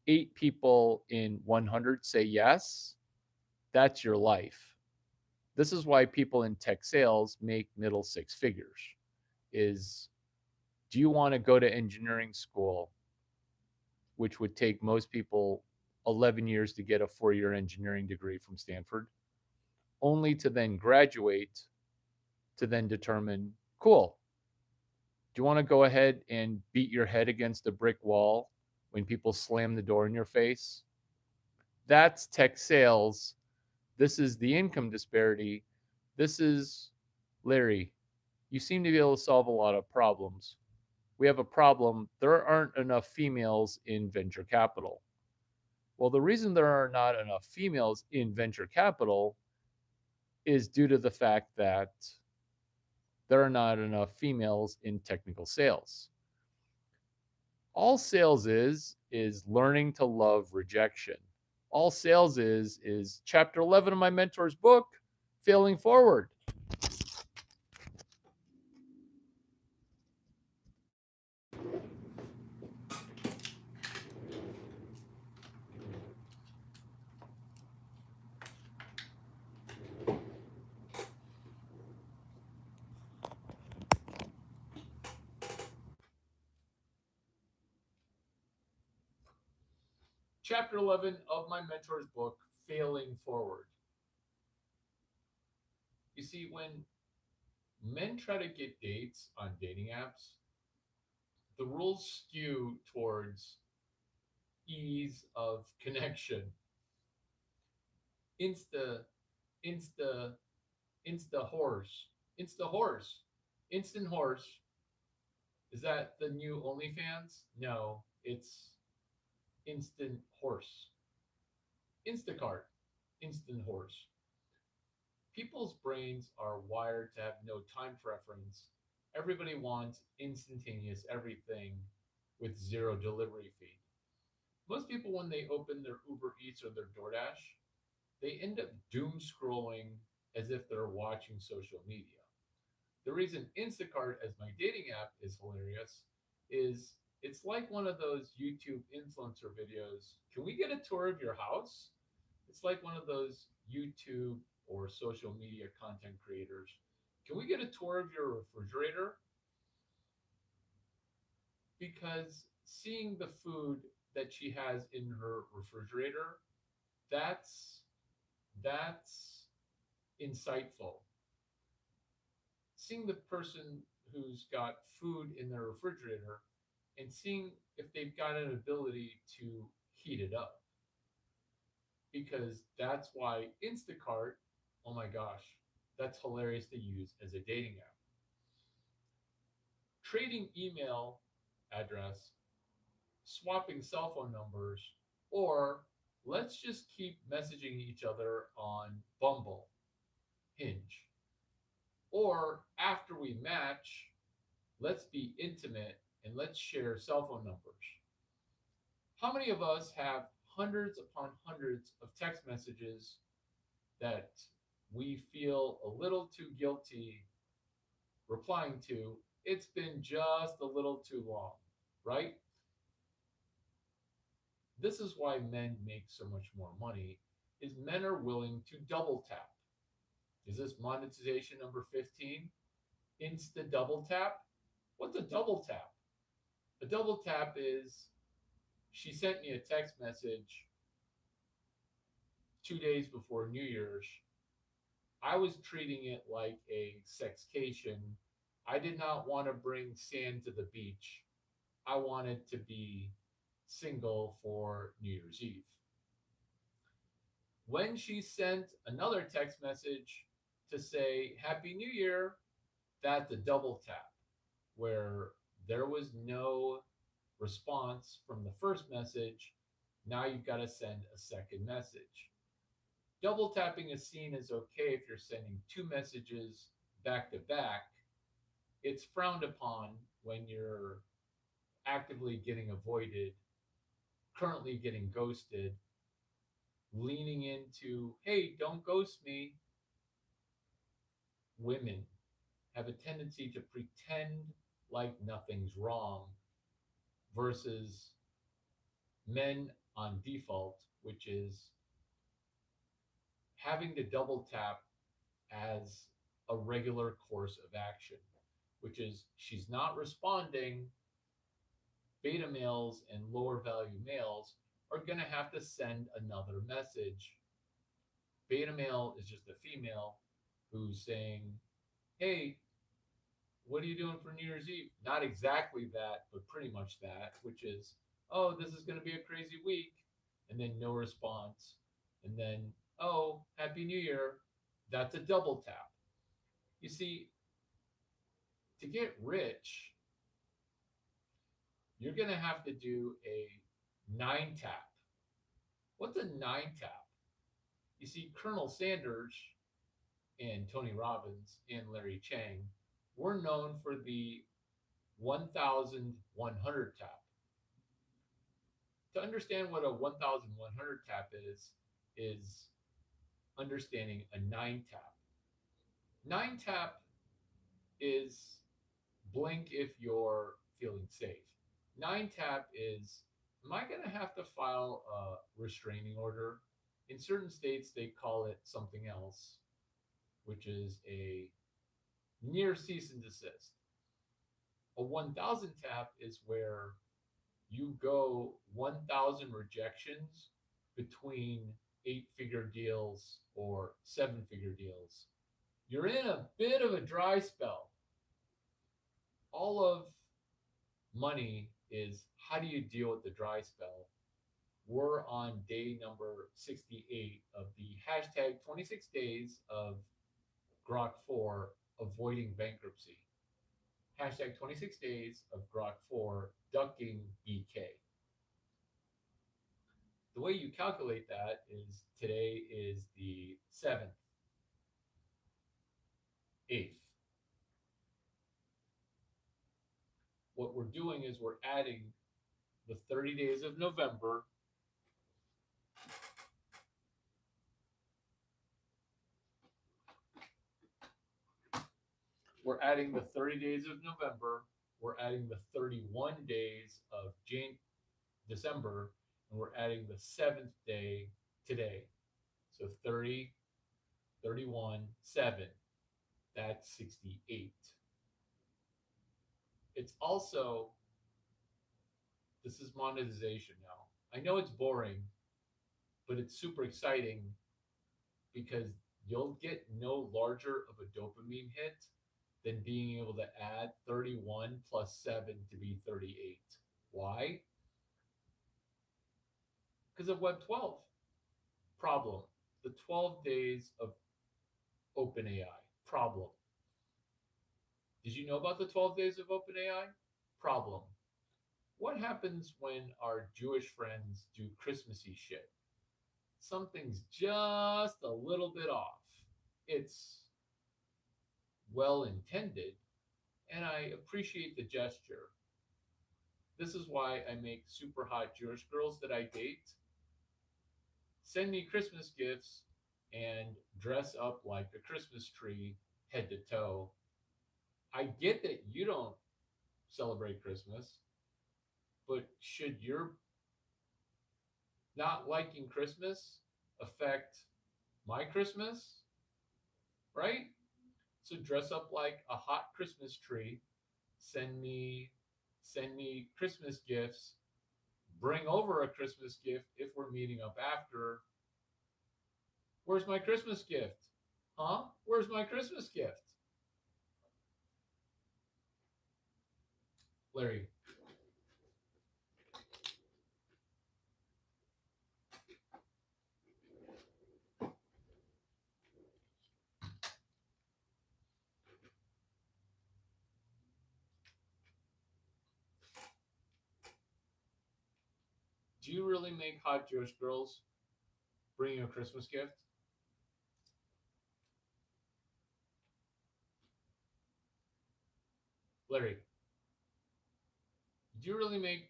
8 people in 100 say yes. That's your life. This is why people in tech sales make middle 6 figures. Is, do you want to go to engineering school, which would take most people 11 years to get a 4-year engineering degree from Stanford, only to then graduate to then determine, cool, do you want to go ahead and beat your head against a brick wall when people slam the door in your face? That's tech sales. This is the income disparity. This is, Larry, you seem to be able to solve a lot of problems. we have a problem. There aren't enough females in venture capital. Well, the reason there are not enough females in venture capital is due to the fact that there are not enough females in technical sales. All sales is learning to love rejection. All sales is chapter 11 of my mentor's book, Failing Forward. Chapter 11 of my mentor's book, Failing Forward. You see, when men try to get dates on dating apps, the rules skew towards ease of connection. Insta, insta, insta horse, insta horse, instant horse. Is that the new OnlyFans? No, it's instant horse. Instacart, instant horse. People's brains are wired to have no time preference. Everybody wants instantaneous everything with zero delivery fee. Most people, when they open their Uber Eats or their DoorDash, they end up doom scrolling as if they're watching social media. The reason Instacart, as my dating app, is hilarious is it's like one of those YouTube influencer videos. Can we get a tour of your house? It's like one of those YouTube or social media content creators. Can we get a tour of your refrigerator? Because seeing the food that she has in her refrigerator, that's that's insightful. Seeing the person who's got food in their refrigerator and seeing if they've got an ability to heat it up. Because that's why Instacart, oh my gosh, that's hilarious to use as a dating app. Trading email address, swapping cell phone numbers, or let's just keep messaging each other on Bumble, Hinge. Or after we match, let's be intimate and let's share cell phone numbers. How many of us have hundreds upon hundreds of text messages that we feel a little too guilty replying to? It's been just a little too long, right? This is why men make so much more money is men are willing to double tap. Is this monetization number 15? Insta double tap? What's a double tap? A double tap is she sent me a text message 2 days before New Year's. I was treating it like a sexcation. I did not want to bring sand to the beach. I wanted to be single for New Year's Eve. When she sent another text message to say Happy New Year, that's a double tap where there was no response from the first message. Now you've got to send a second message. Double tapping is seen as okay if you're sending two messages back to back. It's frowned upon when you're actively getting avoided, currently getting ghosted, leaning into, hey, don't ghost me. Women have a tendency to pretend like nothing's wrong versus men on default, which is having to double tap as a regular course of action, which is she's not responding. Beta males and lower value males are going to have to send another message. Beta male is just a female who's saying, hey, what are you doing for New Year's Eve? Not exactly that, but pretty much that, which is, oh, this is going to be a crazy week. And then no response. And then, oh, Happy New Year. That's a double tap. You see, to get rich, you're going to have to do a 9 tap. What's a 9 tap? You see, Colonel Sanders and Tony Robbins and Larry Chang were known for the 1,100 tap. To understand what a 1,100 tap is understanding a 9 tap. 9 tap is blink if you're feeling safe. 9 tap is, am I going to have to file a restraining order? In certain states, they call it something else, which is a near cease and desist. A 1,000 tap is where you go 1,000 rejections between 8-figure deals or 7-figure deals. You're in a bit of a dry spell. All of money is how do you deal with the dry spell? We're on day number 68 of the hashtag 26 days of Grok 4 avoiding bankruptcy. Hashtag 26 days of Grok 4 ducking BK. The way you calculate that is today is the 7th, 8th. What we're doing is we're adding the 30 days of November. We're adding the 30 days of November. We're adding the 31 days of December, and we're adding the 7th day today. So 30, 31, 7. That's 68. It's also, this is monetization now. I know it's boring, but it's super exciting because you'll get no larger of a dopamine hit than being able to add 31 plus 7 to be 38. Why? Because of Web 12. Problem. The 12 days of OpenAI. Problem. Did you know about the 12 days of OpenAI? Problem. What happens when our Jewish friends do Christmassy shit? Something's just a little bit off. It's well intended, and I appreciate the gesture. This is why I make super hot Jewish girls that I date send me Christmas gifts and dress up like a Christmas tree head to toe. I get that you don't celebrate Christmas, but should your not liking Christmas affect my Christmas? Right? So dress up like a hot Christmas tree, send me Christmas gifts, bring over a Christmas gift if we're meeting up after. Where's my Christmas gift? Huh? Where's my Christmas gift? Larry. Do you really make hot Jewish girls bring you a Christmas gift? Larry, do you really make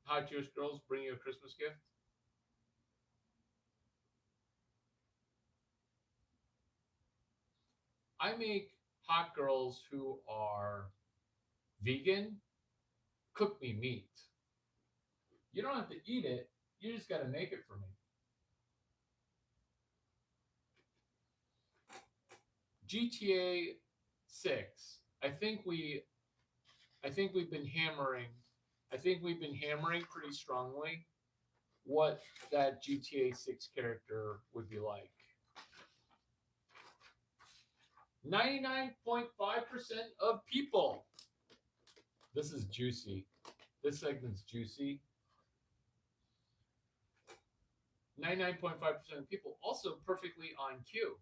hot Jewish girls bring you a Christmas gift? I make hot girls who are vegan cook me meat. You don't have to eat it, you just got to make it for me. GTA 6. I think we've been hammering pretty strongly what that GTA 6 character would be like. 99.5% of people. This is juicy. This segment's juicy. 99.5% of people also perfectly on cue.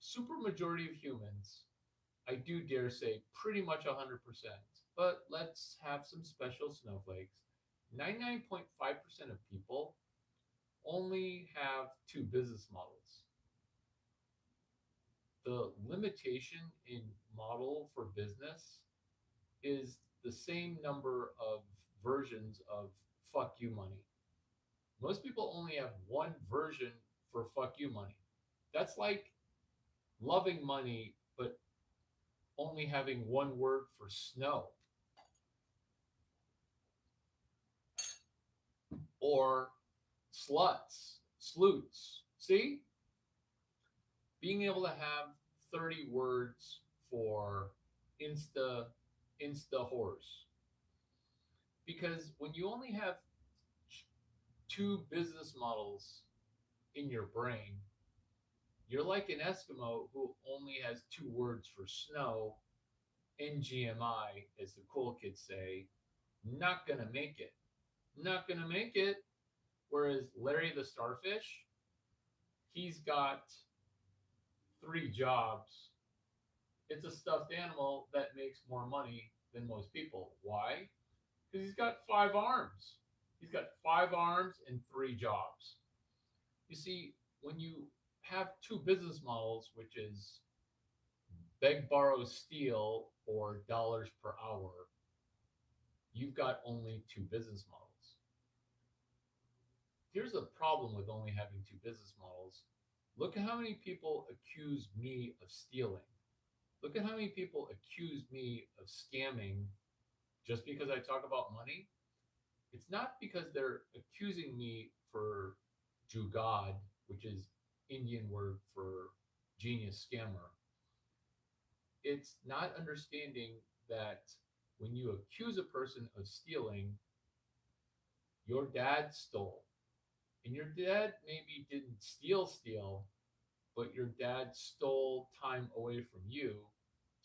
Super majority of humans, I do dare say pretty much 100%, But let's have some special snowflakes. 99.5% of people only have two business models. The limitation in model for business is the same number of versions of fuck you money. Most people only have one version for fuck you money. That's like loving money, but only having one word for snow or sluts, sleuts. See? Being able to have 30 words for insta insta horse, because when you only have two business models in your brain, you're like an Eskimo who only has two words for snow, NGMI, as the cool kids say, not gonna make it. Not gonna make it. Whereas Larry the Starfish, he's got three jobs. It's a stuffed animal that makes more money than most people. Why? Because he's got five arms. He's got five arms and three jobs. You see, when you have two business models, which is beg, borrow, steal, or dollars per hour, you've got only two business models. Here's the problem with only having two business models. Look at how many people accuse me of stealing. Look at how many people accuse me of scamming just because I talk about money. It's not because they're accusing me for jugad, which is Indian word for genius scammer. It's not understanding that when you accuse a person of stealing, your dad stole. And your dad maybe didn't steal, but your dad stole time away from you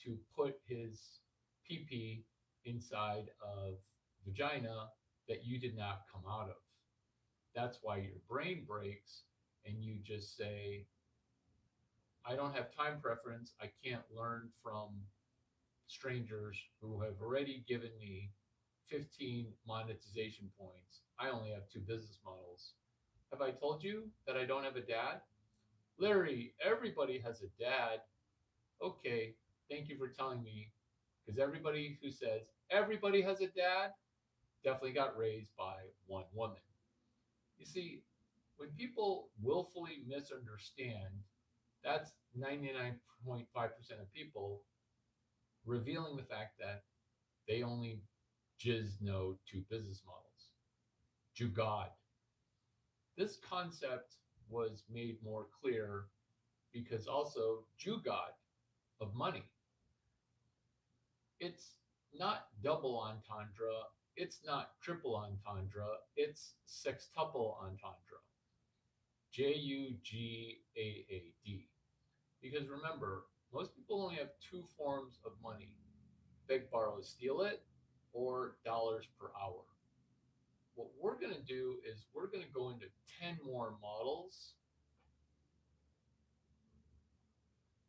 to put his pee pee inside of vagina that you did not come out of. That's why your brain breaks and you just say, I don't have time preference. I can't learn from strangers who have already given me 15 monetization points. I only have two business models. Have I told you that I don't have a dad? Larry, everybody has a dad. Okay, thank you for telling me. Because everybody who says everybody has a dad definitely got raised by one woman. You see, when people willfully misunderstand, that's 99.5% of people revealing the fact that they only jizz know two business models. Jugad. This concept was made more clear because also jugad of money. It's not double entendre, it's not triple entendre, it's sextuple entendre. Jugad. Because remember, most people only have two forms of money: beg, borrow, steal it, or dollars per hour. What we're going to do is we're going to go into 10 more models.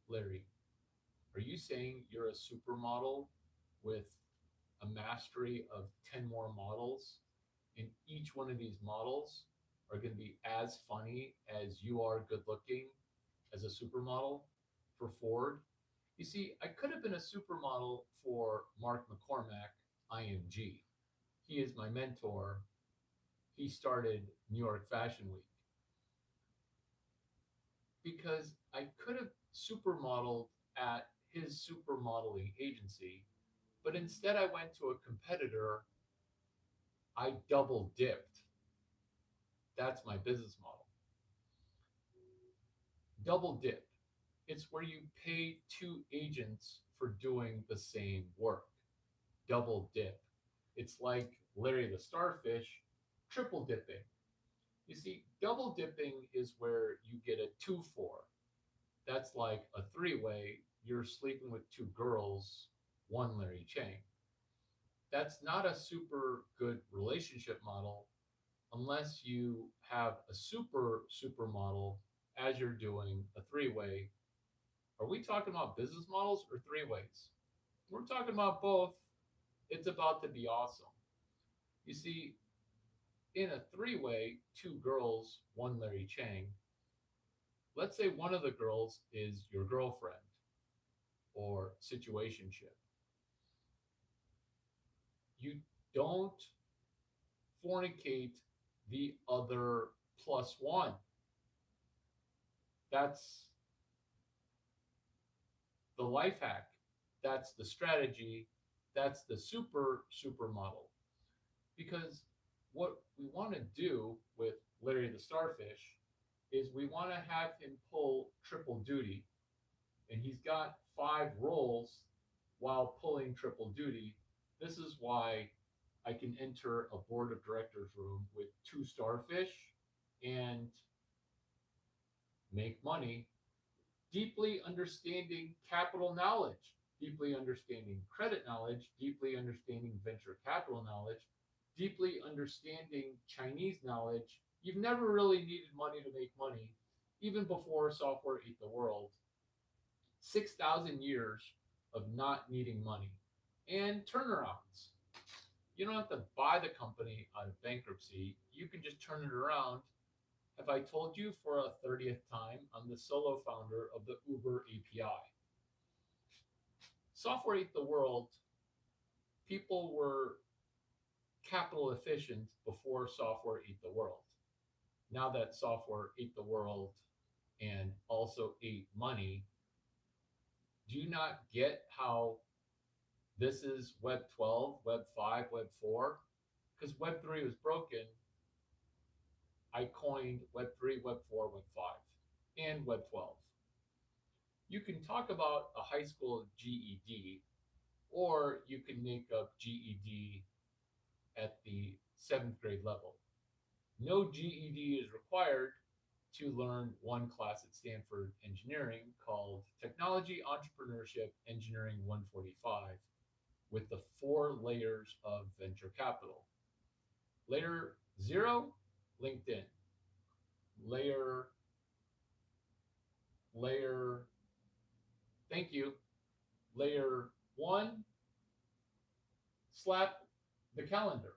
Larry, are you saying you're a supermodel with a mastery of 10 more models? And each one of these models are going to be as funny as you are good looking as a supermodel for Ford. You see, I could have been a supermodel for Mark McCormack, IMG. He is my mentor. He started New York Fashion Week because I could have supermodeled at his supermodeling agency, but instead I went to a competitor. I double dipped. That's my business model. Double dip. It's where you pay two agents for doing the same work. Double dip. It's like Larry the Starfish triple dipping. You see, double dipping is where you get a two for. That's like a three-way. You're sleeping with two girls, one Larry Chang. That's not a super good relationship model unless you have a supermodel as you're doing a three-way. Are we talking about business models or three ways? We're talking about both. It's about to be awesome. You see, in a three-way, two girls, one Larry Chang, let's say one of the girls is your girlfriend or situationship. You don't fornicate the other plus one. That's the life hack. That's the strategy. That's the super model. Because what we want to do with Larry the Starfish is we want to have him pull triple duty. And he's got five roles while pulling triple duty. This is why I can enter a board of directors room with two starfish and make money, deeply understanding capital knowledge, deeply understanding credit knowledge, deeply understanding venture capital knowledge, deeply understanding Chinese knowledge. You've never really needed money to make money, even before software ate the world. 6,000 years of not needing money and turnarounds. You don't have to buy the company out of bankruptcy. You can just turn it around. Have I told you for a 30th time? I'm the solo founder of the Uber API. Software ate the world. People were capital efficient before software ate the world. Now that software ate the world and also ate money, do you not get how this is Web 12, Web 5, Web 4? Because Web 3 was broken, I coined Web 3, Web 4, Web 5, and Web 12. You can talk about a high school GED, or you can make up GED at the seventh grade level. No GED is required to learn one class at Stanford Engineering called Technology Entrepreneurship Engineering 145 with the four layers of venture capital. Layer zero, LinkedIn. Layer, layer, thank you. Layer one, slap the calendar.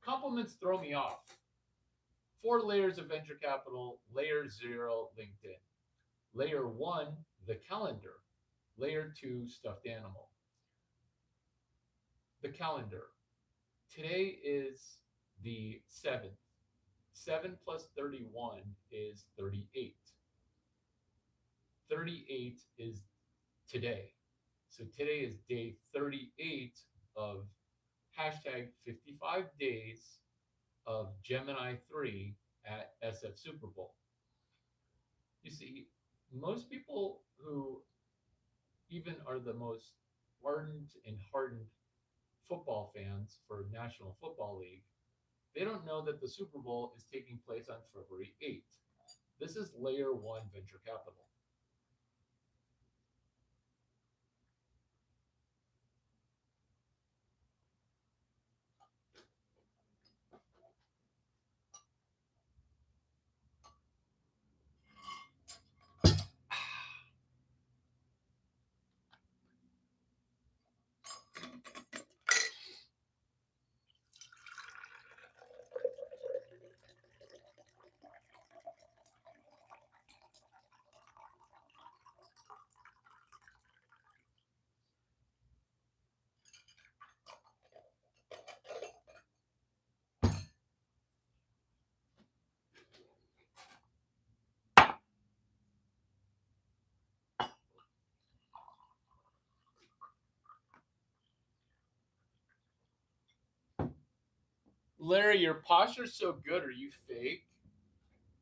Compliments throw me off. Four layers of venture capital. Layer zero, LinkedIn. Layer one, the calendar. Layer two, stuffed animal. The calendar. Today is the 7th. 7 plus 31 is 38. 38 is today. So today is day 38 of hashtag 55 days of Gemini 3 at SF Super Bowl. You see, most people who even are the most ardent and hardened football fans for National Football League, they don't know that the Super Bowl is taking place on February 8th. This is layer one venture capital. Larry, your posture's so good. Are you fake?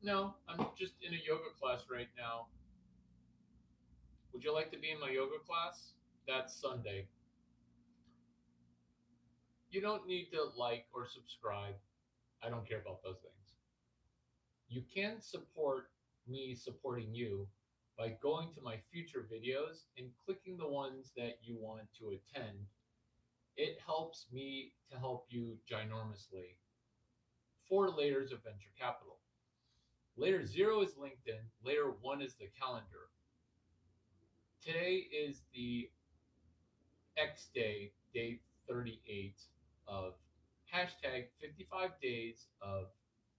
No, I'm just in a yoga class right now. Would you like to be in my yoga class? That's Sunday. You don't need to like or subscribe. I don't care about those things. You can support me supporting you by going to my future videos and clicking the ones that you want to attend. It helps me to help you ginormously. Four layers of venture capital. Layer zero is LinkedIn. Layer one is the calendar. Today is the X day, day 38 of hashtag 55 days of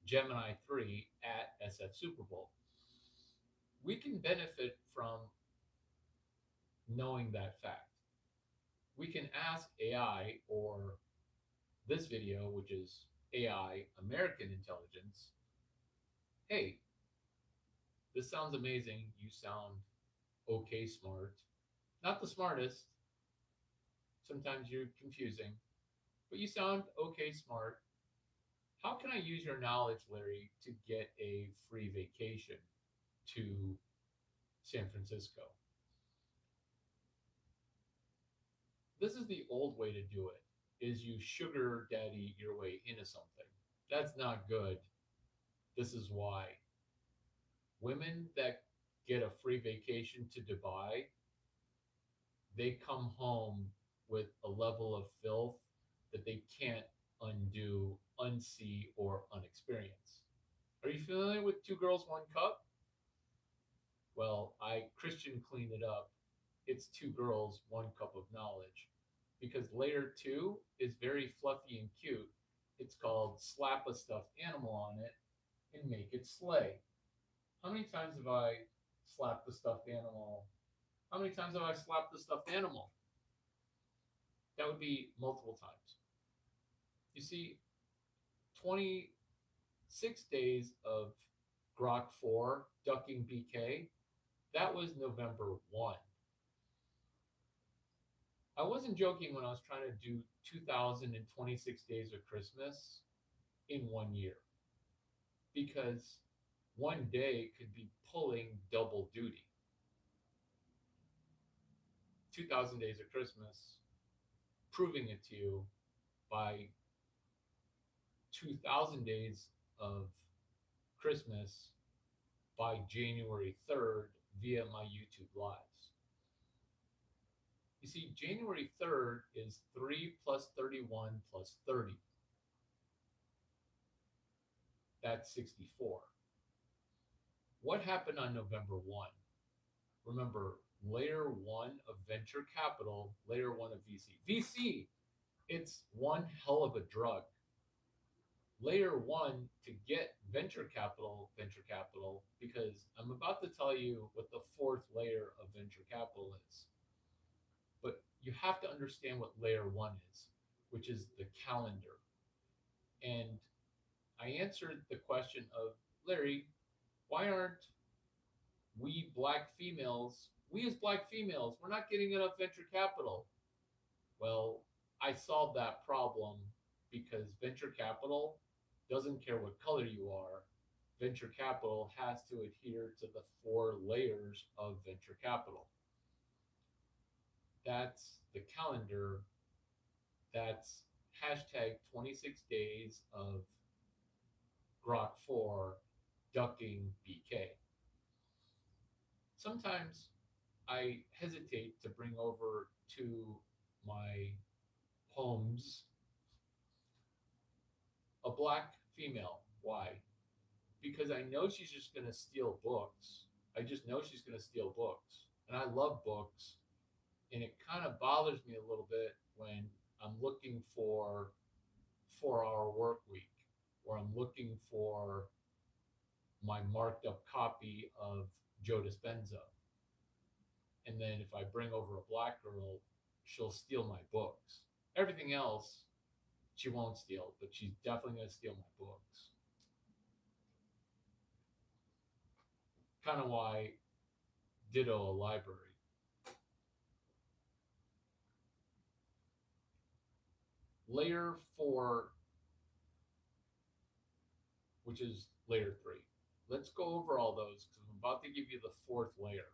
Gemini 3 at SF Super Bowl. We can benefit from knowing that fact. We can ask AI or this video, which is AI American Intelligence, hey, this sounds amazing. You sound okay smart. Not the smartest. Sometimes you're confusing, but you sound okay smart. How can I use your knowledge, Larry, to get a free vacation to San Francisco? This is the old way to do it, is you sugar daddy your way into something. That's not good. This is why. Women that get a free vacation to Dubai, they come home with a level of filth that they can't undo, unsee, or unexperience. Are you familiar with Two Girls, One Cup? Well, I Christian cleaned it up. It's two girls, one cup of knowledge. Because layer two is very fluffy and cute. It's called slap a stuffed animal on it and make it slay. How many times have I slapped the stuffed animal? How many times have I slapped the stuffed animal? That would be multiple times. You see, 26 days of Grok 4 ducking BK, that was November 1. I wasn't joking when I was trying to do 2026 days of Christmas in 1 year because one day could be pulling double duty. 2000 days of Christmas, proving it to you by 2000 days of Christmas by January 3rd via my YouTube lives. You see, January 3rd is 3 plus 31 plus 30. That's 64. What happened on November 1? Remember, layer one of venture capital, layer one of VC. VC, it's one hell of a drug. Layer one to get venture capital, because I'm about to tell you what the fourth layer of venture capital is. But you have to understand what layer one is, which is the calendar. And I answered the question of, Larry, why aren't we as black females, we're not getting enough venture capital? Well, I solved that problem because venture capital doesn't care what color you are. Venture capital has to adhere to the 4 layers of venture capital. That's the calendar. That's hashtag 26 days of Grok 4 ducking BK. Sometimes I hesitate to bring over to my homes a black female. Why? Because I know she's just going to steal books. I just know she's going to steal books. And I love books. And it kind of bothers me a little bit when I'm looking for 4-hour work week, or I'm looking for my marked up copy of Joe Dispenza. And then if I bring over a black girl, she'll steal my books. Everything else, she won't steal, but she's definitely going to steal my books. Kind of why ditto a library. Layer 4, which is layer 3. Let's go over all those because I'm about to give you the 4th layer.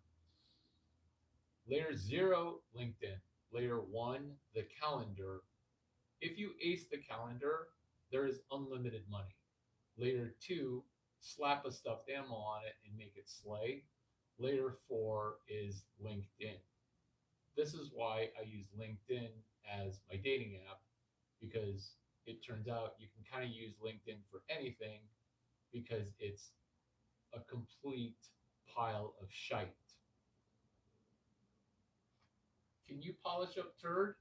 Layer 0, LinkedIn. Layer 1, the calendar. If you ace the calendar, there is unlimited money. Layer 2, slap a stuffed animal on it and make it slay. Layer 4 is LinkedIn. This is why I use LinkedIn as my dating app, because it turns out you can kind of use LinkedIn for anything because it's a complete pile of shite. Can you polish up turd?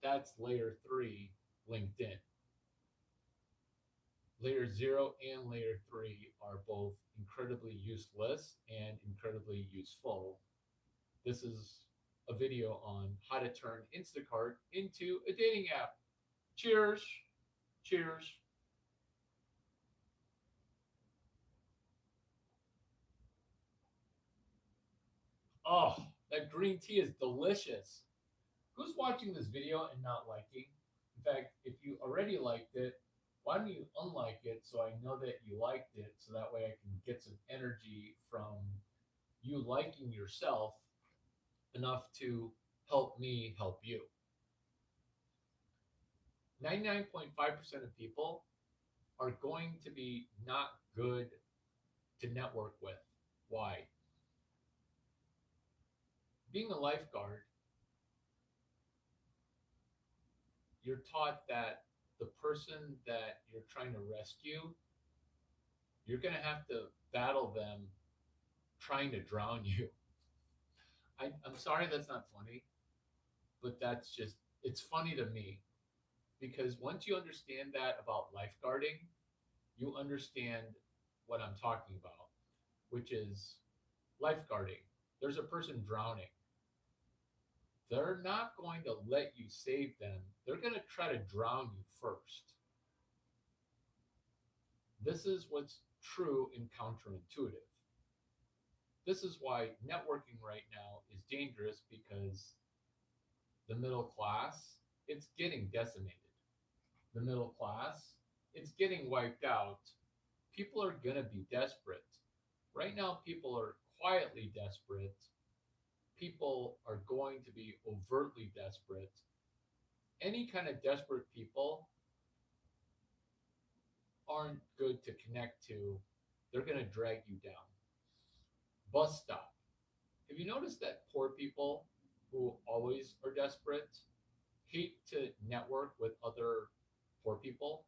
That's layer three, LinkedIn. Layer zero and layer three are both incredibly useless and incredibly useful. This is a video on how to turn Instacart into a dating app. Cheers. Cheers. Oh, that green tea is delicious. Who's watching this video and not liking? In fact, if you already liked it, why don't you unlike it so I know that you liked it so that way I can get some energy from you liking yourself enough to help me help you. 99.5% of people are going to be not good to network with. Why? Being a lifeguard, you're taught that the person that you're trying to rescue, you're going to have to battle them trying to drown you. I'm sorry that's not funny, but that's just, it's funny to me because once you understand that about lifeguarding, you understand what I'm talking about, which is lifeguarding. There's a person drowning. They're not going to let you save them. They're going to try to drown you first. This is what's true and counterintuitive. This is why networking right now is dangerous because the middle class, it's getting decimated. The middle class, it's getting wiped out. People are going to be desperate. Right now, people are quietly desperate. People are going to be overtly desperate. Any kind of desperate people aren't good to connect to. They're going to drag you down. Bus stop. Have you noticed that poor people who always are desperate hate to network with other poor people?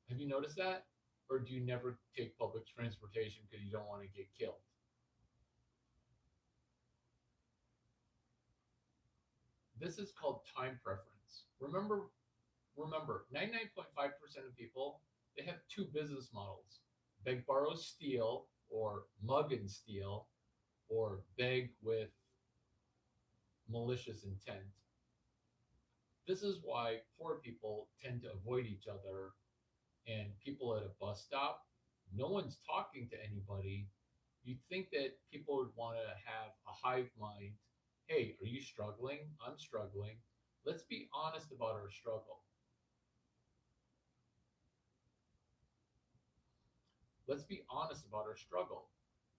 Have you noticed that? Or do you never take public transportation because you don't want to get killed? This is called time preference. Remember, 99.5% of people, they have two business models. Beg, borrow, steal, or mug and steal, or beg with malicious intent. This is why poor people tend to avoid each other and people at a bus stop, no one's talking to anybody. You'd think that people would want to have a hive mind. Hey, are you struggling? I'm struggling. Let's be honest about our struggle. Let's be honest about our struggle.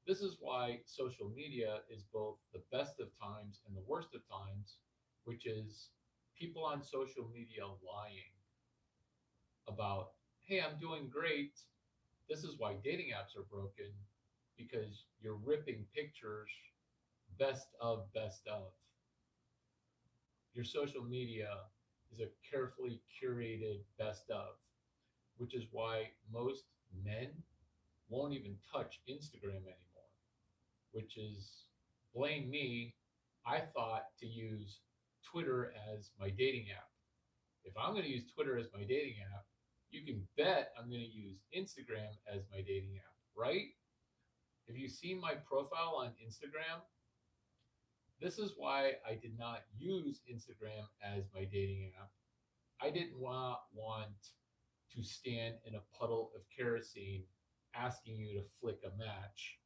This is why social media is both the best of times and the worst of times, which is people on social media lying about, hey, I'm doing great. This is why dating apps are broken because you're ripping pictures best of. Your social media is a carefully curated best of, which is why most men won't even touch Instagram anymore, which is blame me. I thought to use Twitter as my dating app. If I'm going to use Twitter as my dating app, you can bet I'm going to use Instagram as my dating app, right? If you see my profile on Instagram, this is why I did not use Instagram as my dating app. I didn't want to stand in a puddle of kerosene asking you to flick a match.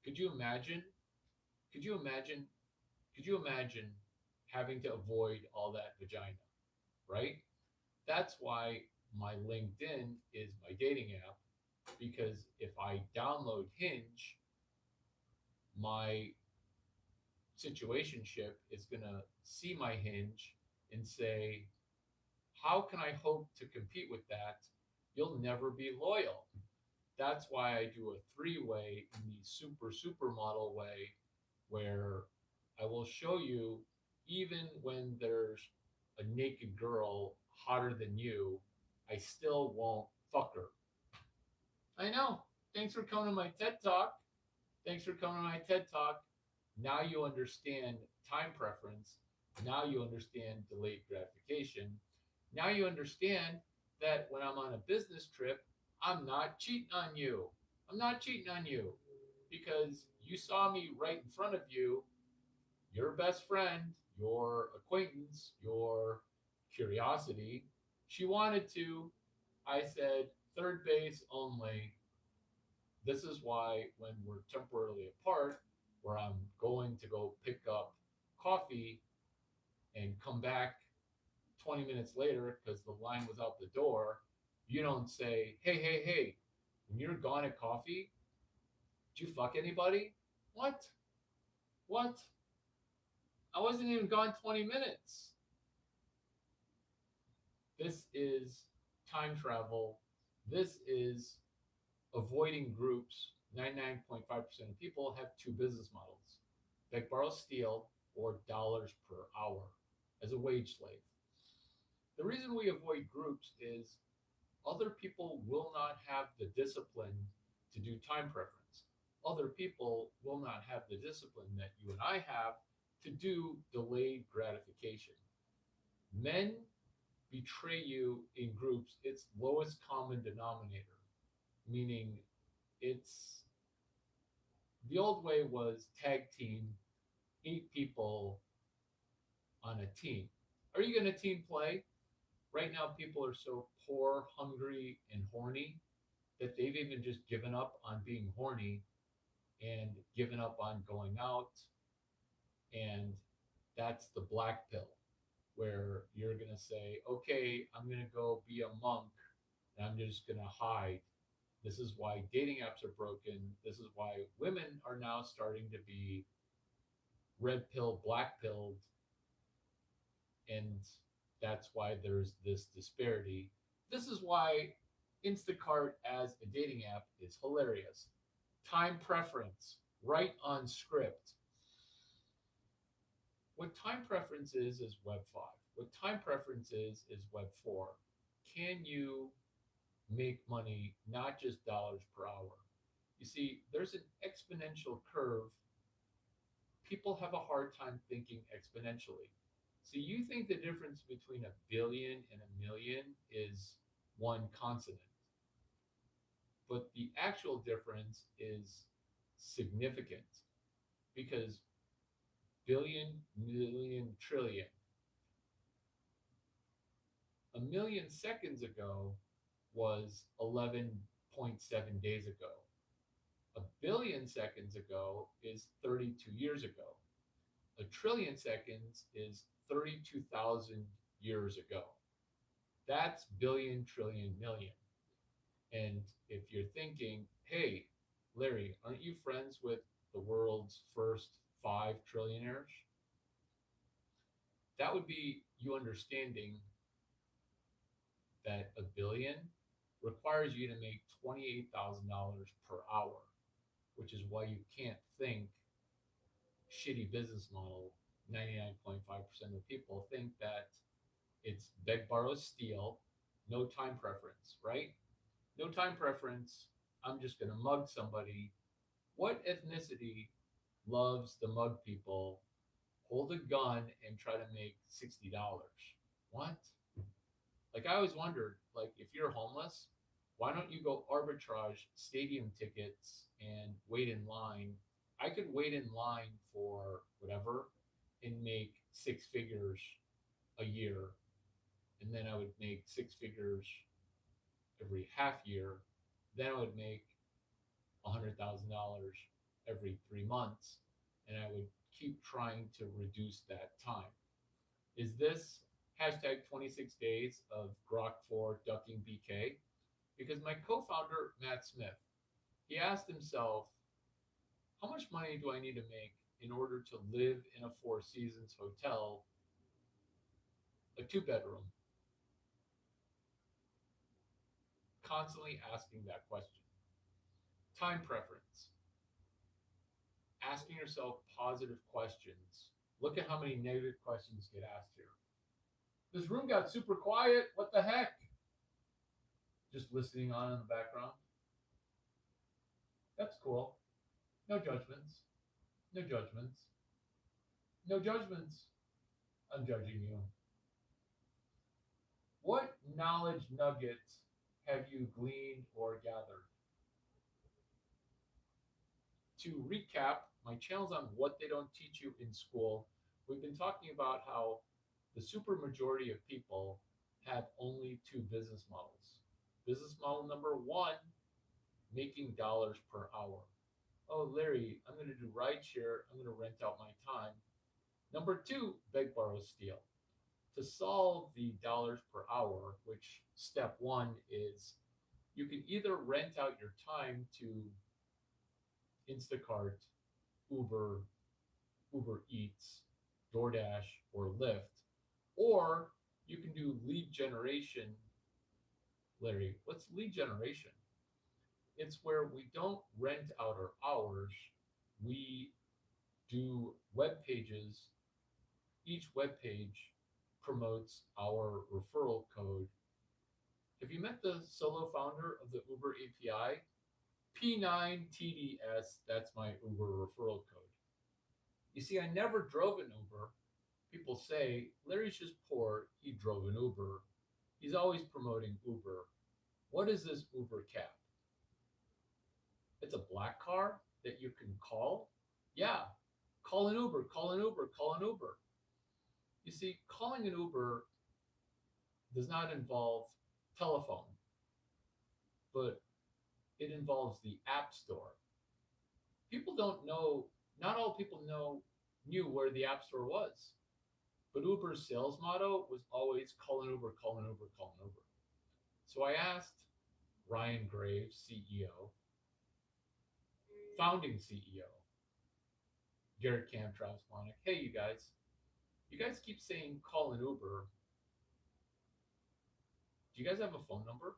Could you imagine? Could you imagine? Could you imagine having to avoid all that vagina, right? That's why my LinkedIn is my dating app because if I download Hinge, my situationship is going to see my Hinge and say, how can I hope to compete with that? You'll never be loyal. That's why I do a three-way in the supermodel way where I will show you even when there's a naked girl hotter than you, I still won't fuck her. I know. Thanks for coming to my TED Talk. Thanks for coming to my TED Talk. Now you understand time preference. Now you understand delayed gratification. Now you understand that when I'm on a business trip, I'm not cheating on you. I'm not cheating on you because you saw me right in front of you, your best friend, your acquaintance, your curiosity. She wanted to. I said, third base only. This is why when we're temporarily apart, where I'm going to go pick up coffee and come back 20 minutes later because the line was out the door, you don't say, hey, hey, hey, when you're gone at coffee, did you fuck anybody? What? What? I wasn't even gone 20 minutes. This is time travel. This is avoiding groups. 99.5% of people have two business models: beg, borrow, steal, or dollars per hour as a wage slave. The reason we avoid groups is other people will not have the discipline to do time preference. Other people will not have the discipline that you and I have to do delayed gratification. Men betray you in groups, it's lowest common denominator, meaning it's the old way was tag team, 8 people on a team. Are you going to team play? Right now, people are so poor, hungry, and horny that they've even just given up on being horny and given up on going out. And that's the black pill, where you're going to say, okay, I'm going to go be a monk and I'm just going to hide. This is why dating apps are broken. This is why women are now starting to be red pill, black pilled. And that's why there's this disparity. This is why Instacart as a dating app is hilarious. Time preference, right on script. What time preference is Web 5. What time preference is Web 4. Can you make money, not just dollars per hour? You see, there's an exponential curve. People have a hard time thinking exponentially. So you think the difference between a billion and a million is one consonant, but the actual difference is significant because billion, million, trillion. A million seconds ago was 11.7 days ago. A billion seconds ago is 32 years ago. A trillion seconds is 32,000 years ago. That's billion, trillion, million. And if you're thinking, hey, Larry, aren't you friends with the world's first 5 trillionaires? That would be you understanding that a billion requires you to make $28,000 per hour, which is why you can't think shitty business model. 99.5% of people think that it's beg, borrow, steal, no time preference, right? No time preference. I'm just going to mug somebody. What ethnicity loves to mug people, hold a gun, and try to make $60? What? Like, I always wondered, like, if you're homeless, why don't you go arbitrage stadium tickets and wait in line? I could wait in line for whatever and make 6 figures a year, and then I would make 6 figures every half year. Then I would make $100,000 every 3 months, and I would keep trying to reduce that time. Is this hashtag 26 days of Grok 4 ducking BK? Because my co founder, Matt Smith, he asked himself, how much money do I need to make in order to live in a Four Seasons hotel, a 2 bedroom? Constantly asking that question. Time preference. Asking yourself positive questions. Look at how many negative questions get asked here. This room got super quiet. What the heck? Just listening on in the background. That's cool. No judgments. No judgments. No judgments. I'm judging you. What knowledge nuggets have you gleaned or gathered? To recap, my channel's on what they don't teach you in school. We've been talking about how the supermajority of people have only two business models. Business model number one, making dollars per hour. Oh, Larry, I'm going to do rideshare. I'm going to rent out my time. Number two, beg, borrow, steal. To solve the dollars per hour, which step one is you can either rent out your time to Instacart, Uber, Uber Eats, DoorDash, or Lyft, or you can do lead generation. Larry, what's lead generation? It's where we don't rent out our hours, we do web pages. Each web page promotes our referral code. Have you met the solo founder of the Uber API? P9TDS, that's my Uber referral code. You see, I never drove an Uber. People say, Larry's just poor, he drove an Uber. He's always promoting Uber. What is this Uber cab? It's a black car that you can call? Yeah, call an Uber, call an Uber, call an Uber. You see, calling an Uber does not involve telephone, but it involves the App Store. People don't know, not all people knew where the App Store was. But Uber's sales motto was always call an Uber, call an Uber, call an Uber. So I asked Ryan Graves, CEO, founding CEO, Garrett Camp, Travis Kalanick, hey, you guys keep saying call an Uber. Do you guys have a phone number?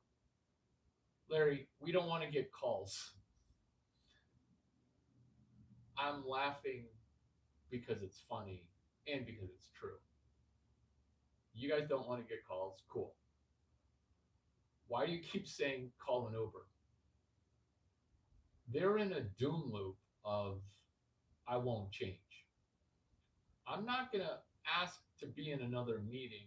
Larry, we don't want to get calls. I'm laughing because it's funny and because it's true. You guys don't want to get calls? Cool. Why do you keep saying call an Uber? They're in a doom loop of I won't change. I'm not going to ask to be in another meeting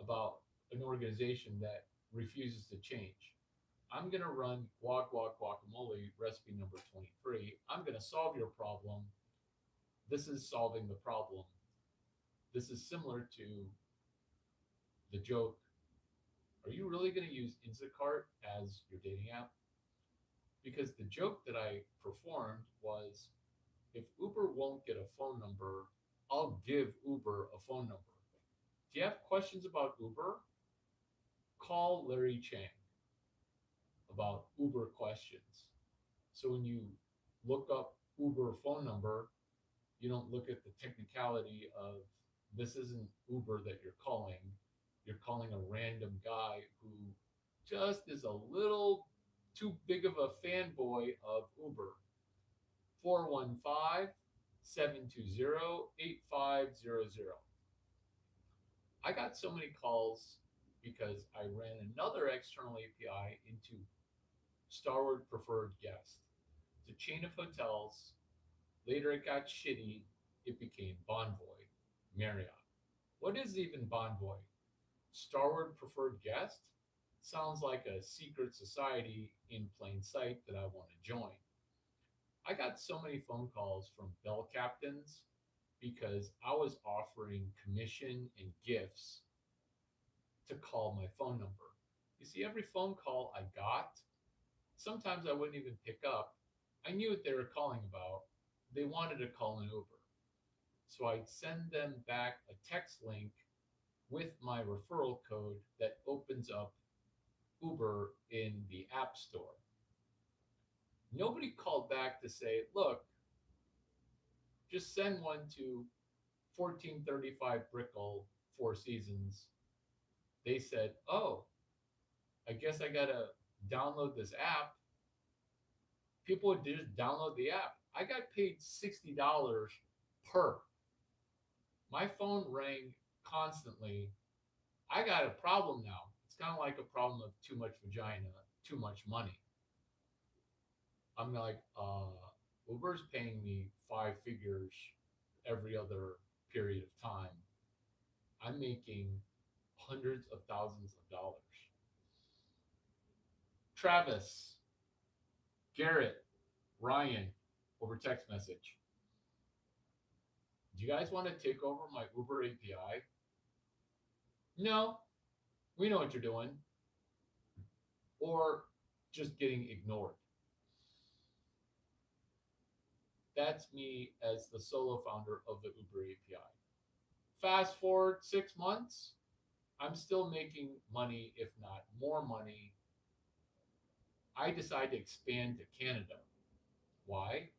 about an organization that refuses to change. I'm going to run Guac Guac Guacamole recipe number 23. I'm going to solve your problem. This is solving the problem. This is similar to the joke. Are you really going to use Instacart as your dating app? Because the joke that I performed was if Uber won't get a phone number, I'll give Uber a phone number. Do you have questions about Uber? Call Larry Chang about Uber questions. So when you look up Uber phone number, you don't look at the technicality of this isn't Uber that you're calling. You're calling a random guy who just is a little too big of a fanboy of Uber. 415-720-8500. I got so many calls because I ran another external API into Starwood Preferred Guest. It's a chain of hotels. Later it got shitty. It became Bonvoy, Marriott. What is even Bonvoy? Starwood Preferred Guest? Sounds like a secret society in plain sight that I want to join. I got so many phone calls from bell captains because I was offering commission and gifts to call my phone number. You see, every phone call I got, sometimes I wouldn't even pick up. I knew what they were calling about. They wanted to call an Uber. So I'd send them back a text link with my referral code that opens up Uber in the App Store. Nobody called back to say, look, just send one to 1435 Brickell, Four Seasons. They said, oh, I guess I got to download this app. People would just download the app. I got paid $60 per. My phone rang constantly. I got a problem now. It's kind of like a problem of too much vagina, too much money. I'm like, Uber's paying me five figures every other period of time. I'm making hundreds of thousands of dollars. Travis, Garrett, Ryan, over text message. Do you guys want to take over my Uber API? No, we know what you're doing. Or just getting ignored. That's me as the solo founder of the Uber API. Fast forward 6 months, I'm still making money, if not more money. I decide to expand to Canada. Why?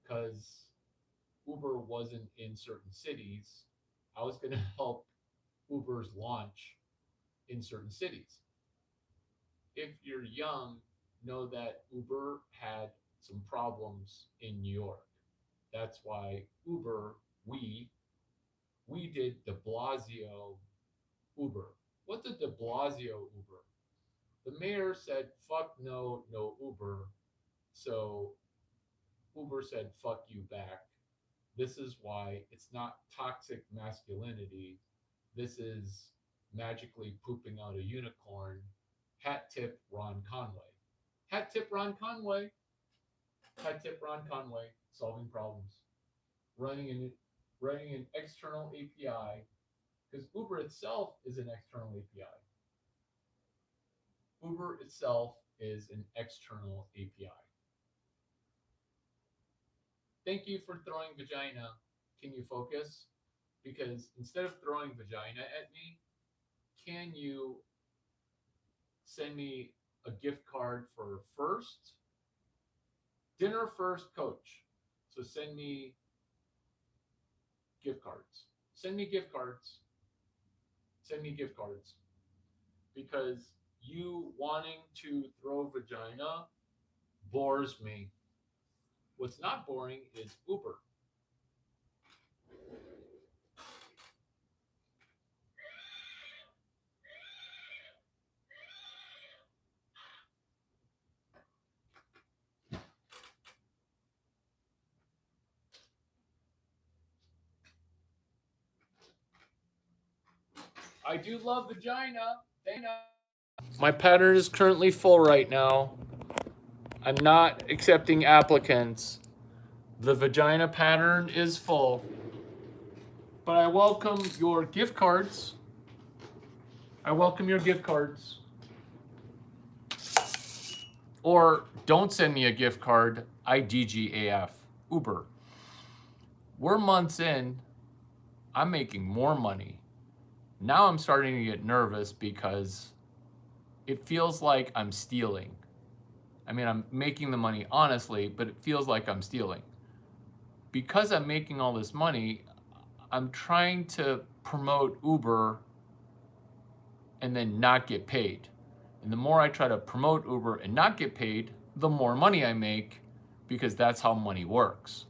Because Uber wasn't in certain cities. I was going to help Uber's launch in certain cities. If you're young, know that Uber had some problems in New York. That's why Uber, we did De Blasio Uber. What did De Blasio Uber? The mayor said, fuck no, no Uber. So Uber said, fuck you back. This is why it's not toxic masculinity. This is magically pooping out a unicorn. Hat tip Ron Conway. Hat tip Ron Conway. Hat tip Ron Conway. Solving problems. Running an external API, because Uber itself is an external API. Uber itself is an external API. Thank you for throwing vagina. Can you focus? Because instead of throwing vagina at me, can you send me a gift card for first? Dinner first, coach. So send me gift cards. Send me gift cards. Send me gift cards. Because you wanting to throw vagina bores me. What's not boring is Uber. I do love vagina. My pattern is currently full right now. I'm not accepting applicants. The vagina pattern is full. But I welcome your gift cards. I welcome your gift cards. Or don't send me a gift card. IDGAF. Uber. We're months in. I'm making more money. Now I'm starting to get nervous because it feels like I'm stealing. I mean, I'm making the money honestly, but it feels like I'm stealing. Because I'm making all this money, I'm trying to promote Uber and then not get paid. And the more I try to promote Uber and not get paid, the more money I make, because that's how money works.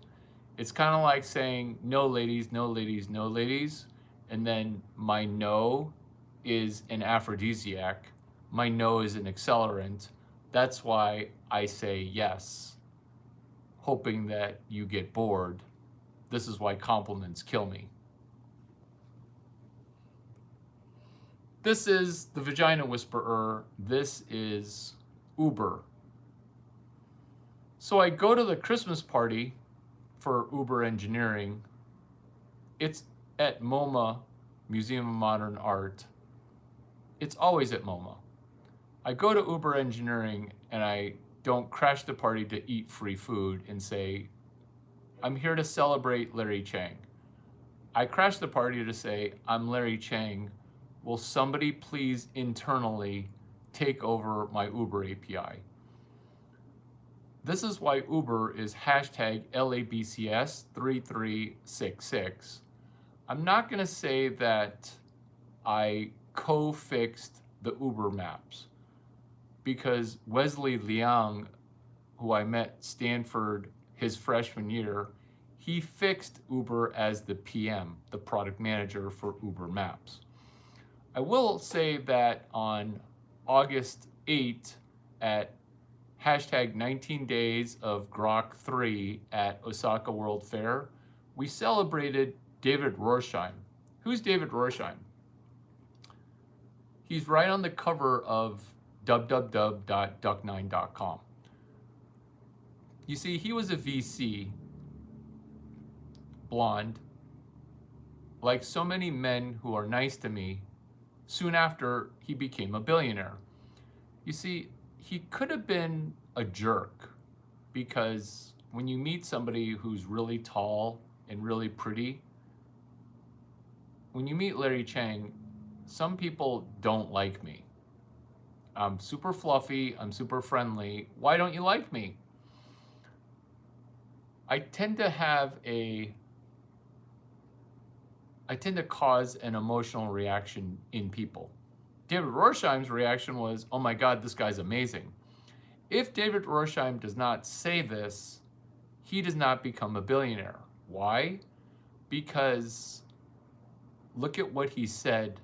It's kind of like saying, no ladies, no ladies, no ladies. And then my no is an aphrodisiac. My no is an accelerant. That's why I say yes, hoping that you get bored. This is why compliments kill me. This is the Vagina Whisperer. This is Uber. So I go to the Christmas party for Uber Engineering. It's at MoMA, Museum of Modern Art. It's always at MoMA. I go to Uber Engineering and I don't crash the party to eat free food and say, I'm here to celebrate Larry Chang. I crash the party to say, I'm Larry Chang. Will somebody please internally take over my Uber API? This is why Uber is hashtag LABCS3366. I'm not going to say that I co-fixed the Uber maps, because Wesley Liang, who I met at Stanford his freshman year, he fixed Uber as the PM, the product manager for Uber Maps. I will say that on August 8 at hashtag 19 days of Grok 3 at Osaka World Fair, we celebrated David Rorsheim. Who's David Rorsheim? He's right on the cover of www.duck9.com. You see, he was a VC, blonde, like so many men who are nice to me, soon after he became a billionaire. You see, he could have been a jerk, because when you meet somebody who's really tall and really pretty, when you meet Larry Chang, some people don't like me. I'm super fluffy, I'm super friendly. Why don't you like me? I tend to cause an emotional reaction in people. David Rorsheim's reaction was, oh my God, this guy's amazing. If David Rorsheim does not say this, he does not become a billionaire. Why? Because look at what he said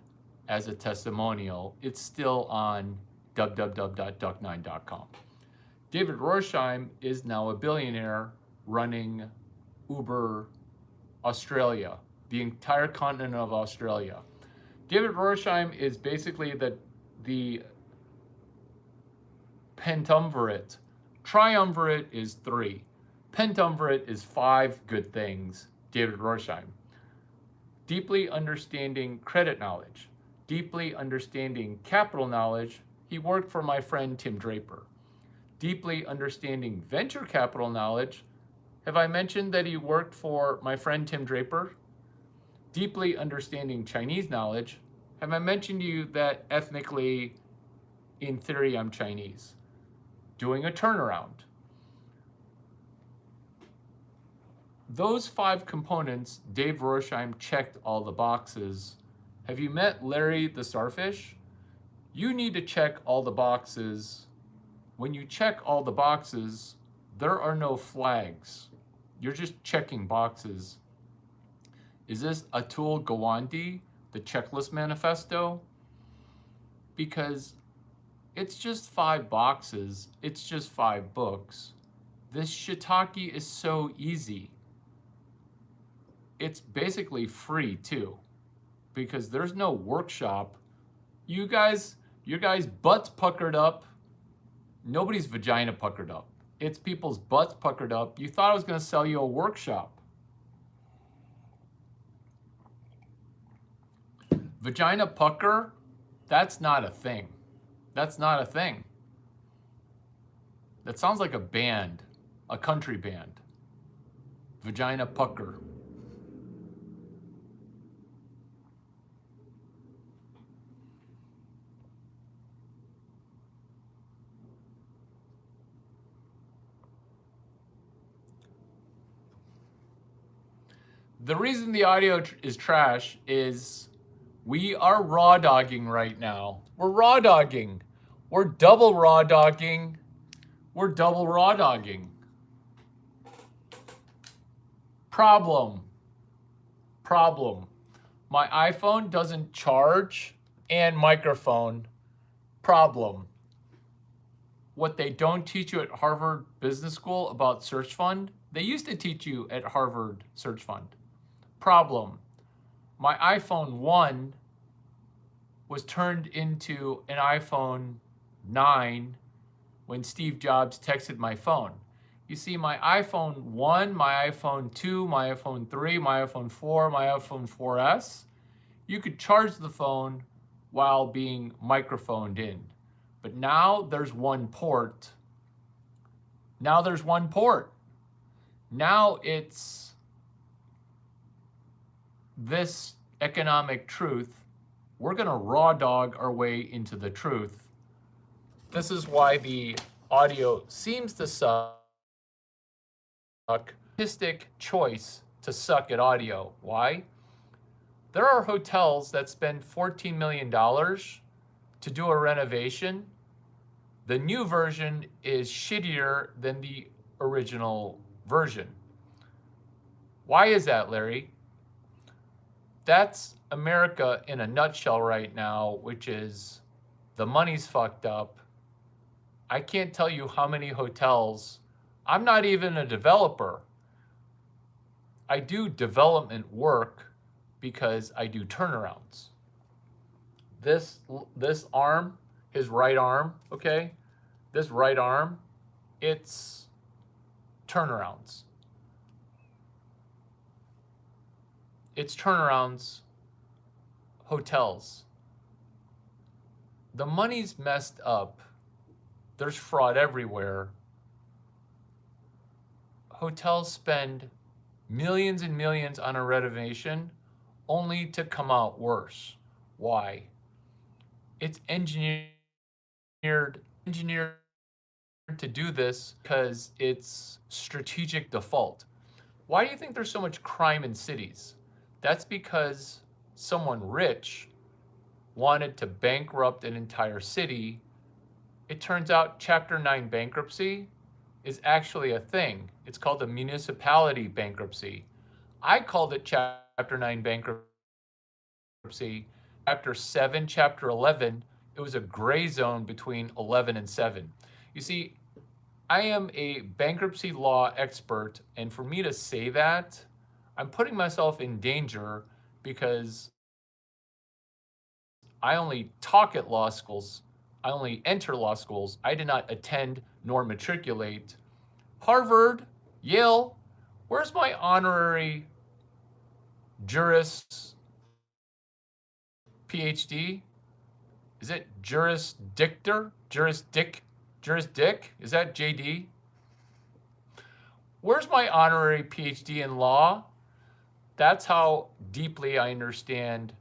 as a testimonial. It's still on www.duck9.com. David Rorsheim is now a billionaire running Uber Australia, the entire continent of Australia. David Rorsheim is basically the pentumvirate. Triumvirate is 3. Pentumvirate is 5 good things. David Rorsheim. Deeply understanding credit knowledge, deeply understanding capital knowledge. He worked for my friend Tim Draper. Deeply understanding venture capital knowledge. Have I mentioned that he worked for my friend Tim Draper? Deeply understanding Chinese knowledge. Have I mentioned to you that ethnically, in theory, I'm Chinese? Doing a turnaround. Those 5 components, Dave Rorsheim checked all the boxes. Have you met Larry the Starfish? You need to check all the boxes. When you check all the boxes, there are no flags. You're just checking boxes. Is this Atul Gawande, the Checklist Manifesto? Because it's just 5 boxes. It's just 5 books. This shiitake is so easy. It's basically free too, because there's no workshop. Your guys' butts puckered up. Nobody's vagina puckered up. It's people's butts puckered up. You thought I was going to sell you a workshop. Vagina pucker, that's not a thing. That's not a thing. That sounds like a band, a country band. Vagina pucker. The reason the audio is trash is we are raw dogging right now. We're raw dogging. We're double raw dogging. We're double raw dogging. Problem. My iPhone doesn't charge and microphone. Problem. What they don't teach you at Harvard Business School about Search Fund, they used to teach you at Harvard Search Fund. Problem. My iPhone 1 was turned into an iPhone 9 when Steve Jobs texted my phone. You see, my iPhone 1, my iPhone 2, my iPhone 3, my iPhone 4, my iPhone 4S, you could charge the phone while being microphoned in. But now there's one port. Now it's this economic truth. We're going to raw dog our way into the truth. This is why the audio seems to suck. Artistic choice to suck at audio. Why? There are hotels that spend $14 million to do a renovation. The new version is shittier than the original version. Why is that, Larry? That's America in a nutshell right now, which is the money's fucked up. I can't tell you how many hotels. I'm not even a developer. I do development work because I do turnarounds. this arm, his right arm, okay? This right arm, it's turnarounds. It's turnarounds, hotels. The money's messed up. There's fraud everywhere. Hotels spend millions and millions on a renovation only to come out worse. Why? It's engineered to do this because it's strategic default. Why do you think there's so much crime in cities? That's because someone rich wanted to bankrupt an entire city. It turns out Chapter 9 bankruptcy is actually a thing. It's called a municipality bankruptcy. I called it Chapter 9 bankruptcy. Chapter 7, Chapter 11, it was a gray zone between 11 and 7. You see, I am a bankruptcy law expert, and for me to say that, I'm putting myself in danger because I only talk at law schools. I only enter law schools. I did not attend nor matriculate. Harvard, Yale, where's my honorary juris PhD? Is it jurisdictor? Jurisdic? Is that JD? Where's my honorary PhD in law? That's how deeply I understand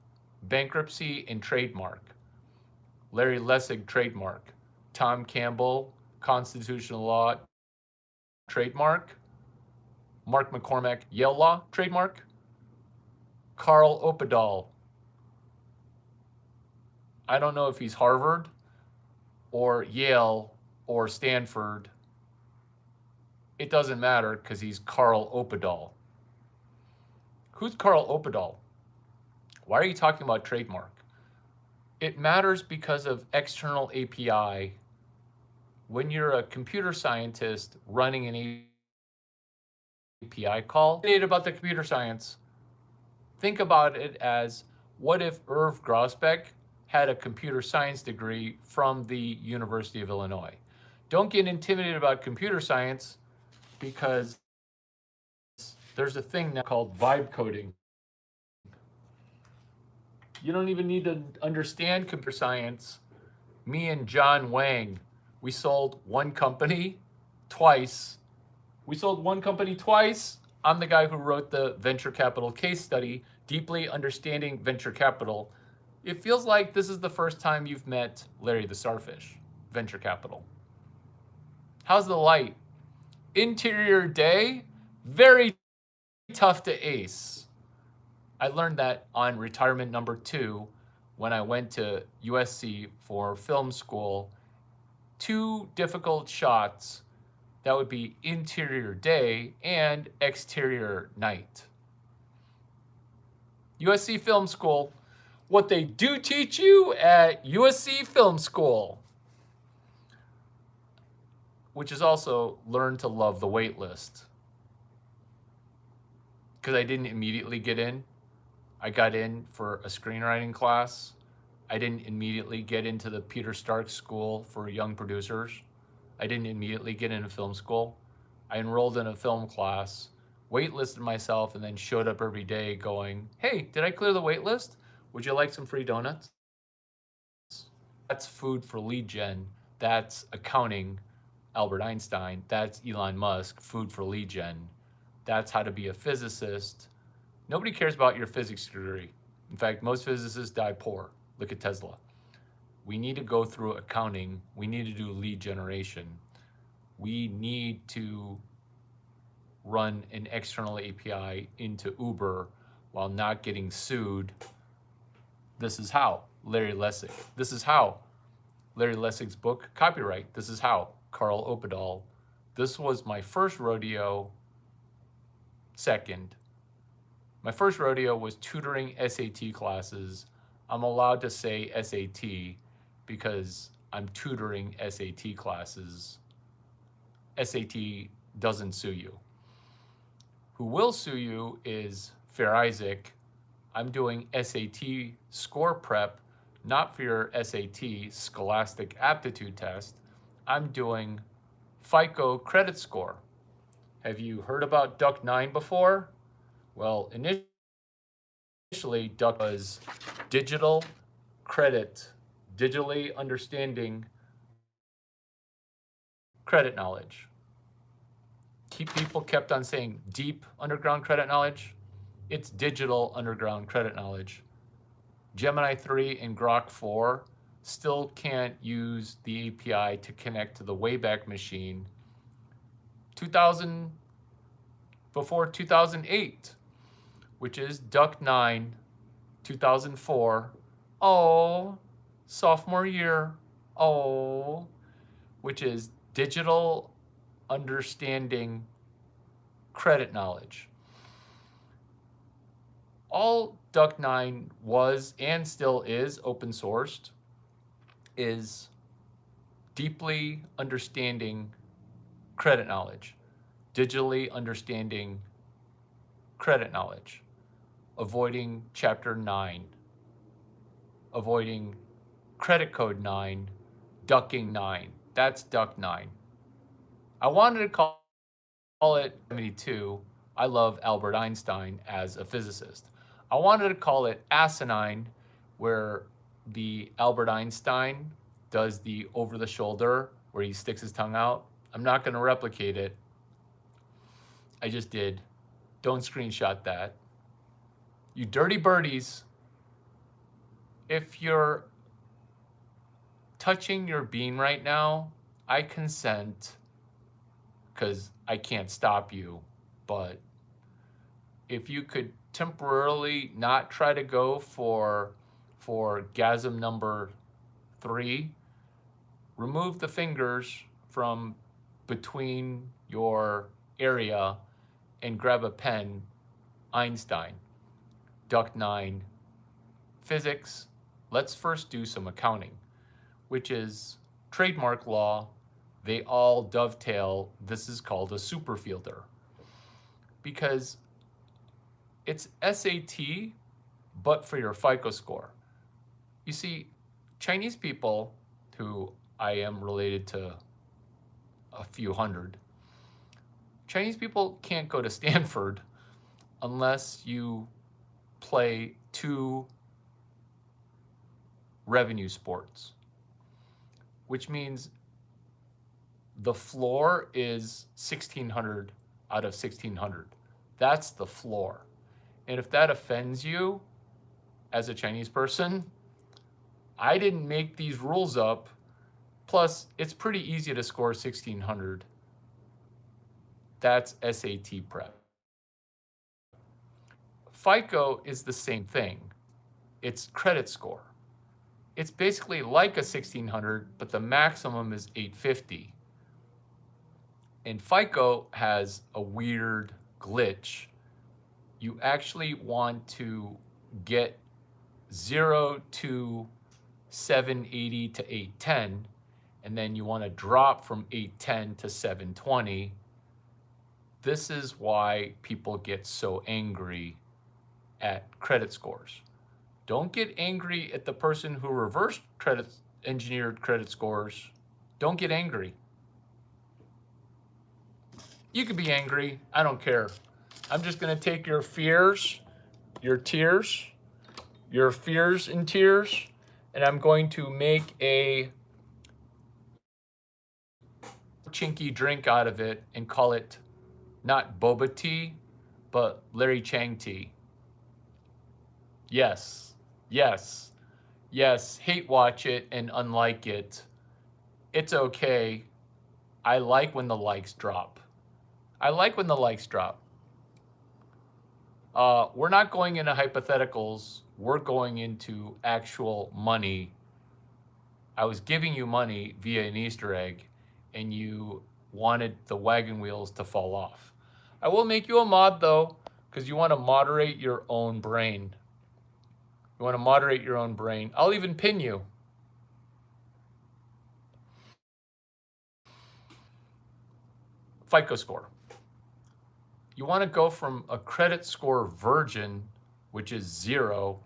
bankruptcy and trademark. Larry Lessig, trademark. Tom Campbell, constitutional law, trademark. Mark McCormack, Yale law, trademark. Carl Opedal. I don't know if he's Harvard or Yale or Stanford. It doesn't matter because he's Carl Opedal. Who's Carl Opedal? Why are you talking about trademark? It matters because of external API. When you're a computer scientist running an API call, about the computer science, think about it as, what if Irv Grosbeck had a computer science degree from the University of Illinois? Don't get intimidated about computer science because there's a thing now called vibe coding. You don't even need to understand computer science. Me and John Wang, we sold one company twice. I'm the guy who wrote the venture capital case study, Deeply Understanding Venture Capital. It feels like this is the first time you've met Larry the Starfish, venture capital. How's the light? Interior day, very tough to ace. I learned that on retirement number 2 when I went to USC for film school. 2 difficult shots, that would be interior day and exterior night. USC Film School, what they do teach you at USC Film School, which is also learn to love the wait list. Because I didn't immediately get in. I got in for a screenwriting class. I didn't immediately get into the Peter Stark School for Young Producers. I didn't immediately get into film school. I enrolled in a film class, waitlisted myself, and then showed up every day going, hey, did I clear the wait list? Would you like some free donuts? That's food for lead gen. That's accounting, Albert Einstein. That's Elon Musk, food for lead gen. That's how to be a physicist. Nobody cares about your physics degree. In fact, most physicists die poor. Look at Tesla. We need to go through accounting. We need to do lead generation. We need to run an external API into Uber while not getting sued. This is how. Larry Lessig. This is how. Larry Lessig's book, Copyright. This is how. Carl Opedal. This was my first rodeo. Second. My first rodeo was tutoring SAT classes. I'm allowed to say SAT because I'm tutoring SAT classes. SAT doesn't sue you. Who will sue you is Fair Isaac. I'm doing SAT score prep not for your SAT, Scholastic Aptitude Test. I'm doing FICO credit score. Have you heard about Duck 9 before? Well, initially, Duck was digital credit, digitally understanding credit knowledge. People kept on saying deep underground credit knowledge. It's digital underground credit knowledge. Gemini 3 and Grok 4 still can't use the API to connect to the Wayback Machine 2000 before 2008, which is Duck 9, 2004. Oh, sophomore year. Oh, which is digital understanding credit knowledge. All Duck 9 was and still is open sourced is deeply understanding credit knowledge, digitally understanding credit knowledge, avoiding Chapter 9, avoiding credit code 9, ducking 9. That's Duck 9. I wanted to call it 72. I love Albert Einstein as a physicist. I wanted to call it asinine, where the Albert Einstein does the over the shoulder where he sticks his tongue out. I'm not going to replicate it. I just did. Don't screenshot that. You dirty birdies, if you're touching your bean right now, I consent because I can't stop you. But if you could temporarily not try to go for gasm number 3, remove the fingers from between your area and grab a pen. Einstein, Duck 9, physics. Let's first do some accounting, which is trademark law. They all dovetail. This is called a superfielder because it's SAT, but for your FICO score. You see, Chinese people, who I am related to a few hundred, Chinese people can't go to Stanford unless you play 2 revenue sports, which means the floor is 1600 out of 1600. That's the floor. And if that offends you as a Chinese person, I didn't make these rules up. Plus, it's pretty easy to score 1600. That's SAT prep. FICO is the same thing. It's credit score. It's basically like a 1600, but the maximum is 850. And FICO has a weird glitch. You actually want to get 0 to 780 to 810, and then you want to drop from 810 to 720. This is why people get so angry at credit scores. Don't get angry at the person who reverse engineered credit scores. Don't get angry. You can be angry. I don't care. I'm just going to take your fears, your tears, your fears and tears, and I'm going to make a chinky drink out of it and call it not boba tea, but Larry Chang tea. Yes, yes, yes. Hate watch it and unlike it. It's okay. I like when the likes drop. I like when the likes drop. We're not going into hypotheticals. We're going into actual money. I was giving you money via an Easter egg, and you wanted the wagon wheels to fall off. I will make you a mod, though, because you want to moderate your own brain. You want to moderate your own brain. I'll even pin you. FICO score. You want to go from a credit score virgin, which is 0,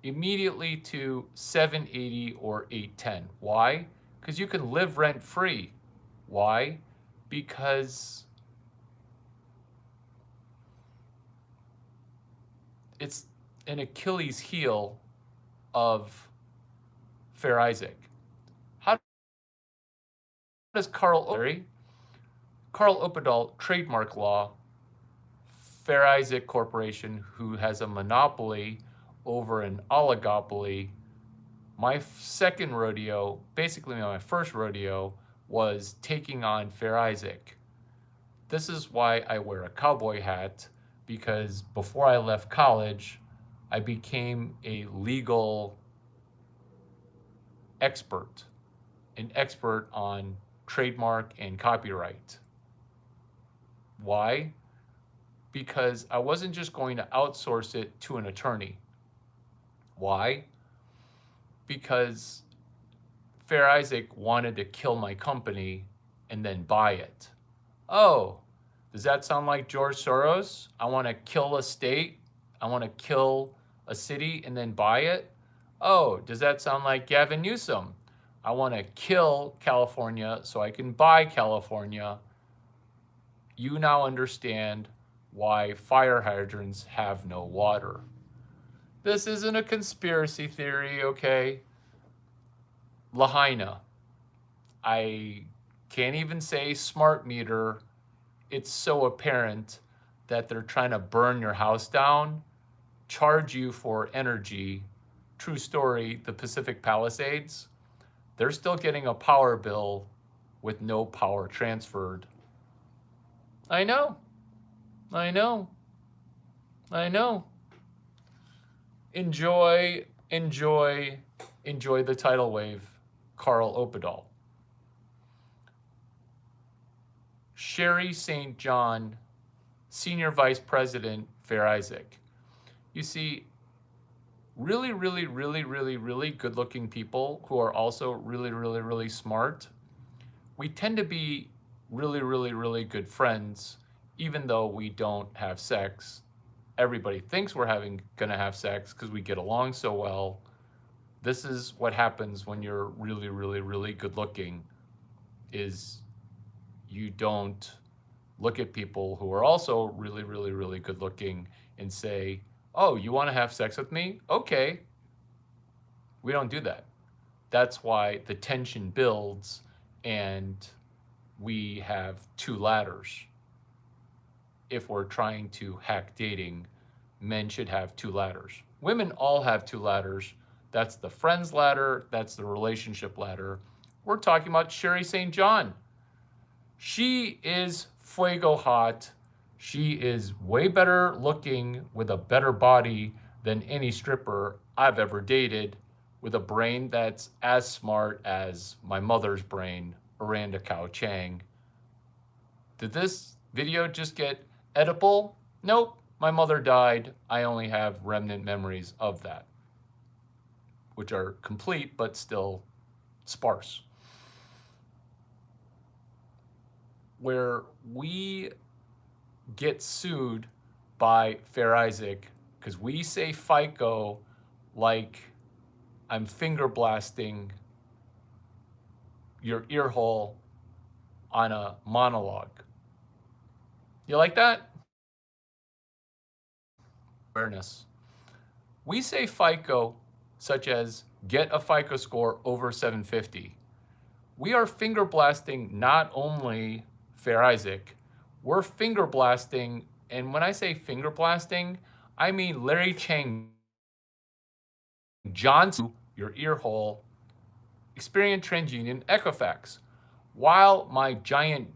immediately to 780 or 810. Why? Because you can live rent free. Why? Because it's an Achilles heel of Fair Isaac. How does Carl Opedal trademark law Fair Isaac Corporation, who has a monopoly over an oligopoly? My second rodeo, basically my first rodeo, was taking on Fair Isaac. This is why I wear a cowboy hat, because before I left college, I became a legal expert, an expert on trademark and copyright. Why? Because I wasn't just going to outsource it to an attorney. Why? Because Fair Isaac wanted to kill my company and then buy it. Oh, does that sound like George Soros? I want to kill a state, I want to kill a city and then buy it? Oh, does that sound like Gavin Newsom? I want to kill California so I can buy California. You now understand why fire hydrants have no water. This isn't a conspiracy theory, okay? Lahaina. I can't even say smart meter. It's so apparent that they're trying to burn your house down, charge you for energy. True story, the Pacific Palisades, they're still getting a power bill with no power transferred. I know. I know. I know. Enjoy the tidal wave, Carl Opedal. Sherry St. John, Senior Vice President, Fair Isaac. You see, really good looking people who are also really smart, we tend to be really good friends, even though we don't have sex. Everybody thinks we're gonna have sex because we get along so well. This is what happens when you're really good looking, is you don't look at people who are also really good looking and say, oh, you want to have sex with me? Okay. We don't do that. That's why the tension builds and we have two ladders. If we're trying to hack dating, men should have two ladders. Women all have two ladders. That's the friends ladder, that's the relationship ladder. We're talking about Sherry St. John. She is fuego hot. She is way better looking with a better body than any stripper I've ever dated, with a brain that's as smart as my mother's brain, Aranda Cow Chang. Did this video just get edible? Nope, my mother died. I only have remnant memories of that, which are complete but still sparse. Where we get sued by Fair Isaac because we say FICO like I'm finger blasting your ear hole on a monologue. You like that? Awareness. We say FICO such as get a FICO score over 750. We are finger blasting not only Fair Isaac, we're finger blasting, and when I say finger blasting, I mean Larry Chang Johnson, your ear hole, Experian TransUnion Equifax, while my giant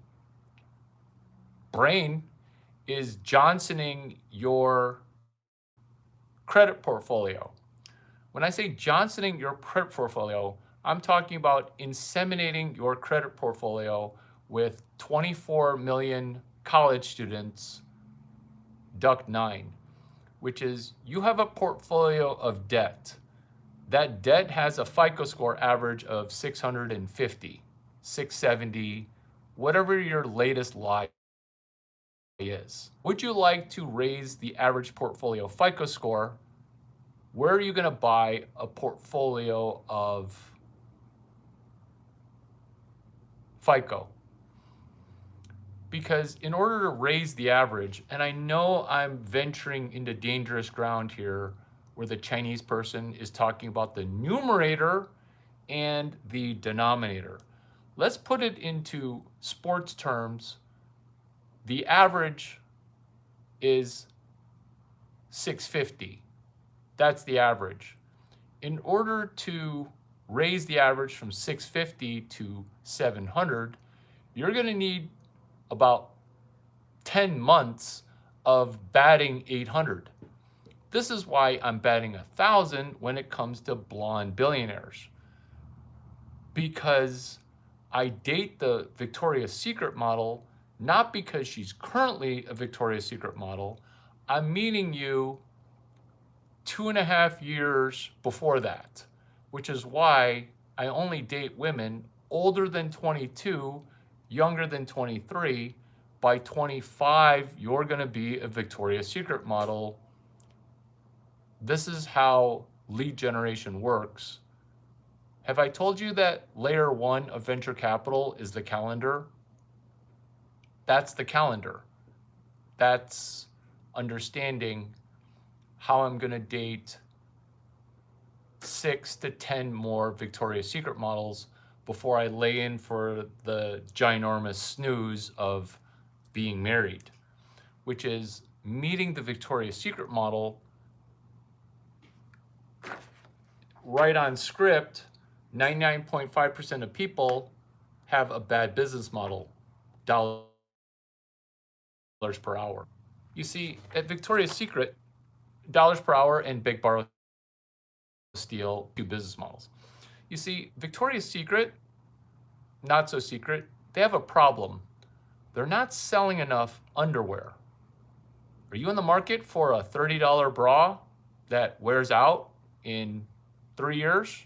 brain is Johnsoning your credit portfolio. When I say Johnsoning your credit portfolio, I'm talking about inseminating your credit portfolio with 24 million college students, Duck 9, which is you have a portfolio of debt. That debt has a FICO score average of 650, 670, whatever your latest lie is. Would you like to raise the average portfolio FICO score Where are you going to buy a portfolio of FICO? Because in order to raise the average, and I know I'm venturing into dangerous ground here where the Chinese person is talking about the numerator and the denominator. Let's put it into sports terms. The average is 650. That's the average. In order to raise the average from 650 to 700, you're going to need about 10 months of batting 800. This is why I'm batting 1,000 when it comes to blonde billionaires. Because I date the Victoria's Secret model, not because she's currently a Victoria's Secret model. I'm meeting you 2.5 years before that, which is why I only date women older than 22, younger than 23. By 25, you're going to be a Victoria's Secret model. This is how lead generation works. Have I told you that layer 1 of venture capital is the calendar? That's the calendar. That's understanding how I'm going to date 6 to 10 more Victoria's Secret models before I lay in for the ginormous snooze of being married, which is meeting the Victoria's Secret model right on script. 99.5% of people have a bad business model, dollars per hour. You see, at Victoria's Secret, dollars per hour and Big Borrow Steal, 2 business models. You see, Victoria's Secret, not so secret, they have a problem. They're not selling enough underwear. Are you in the market for a $30 bra that wears out in 3 years?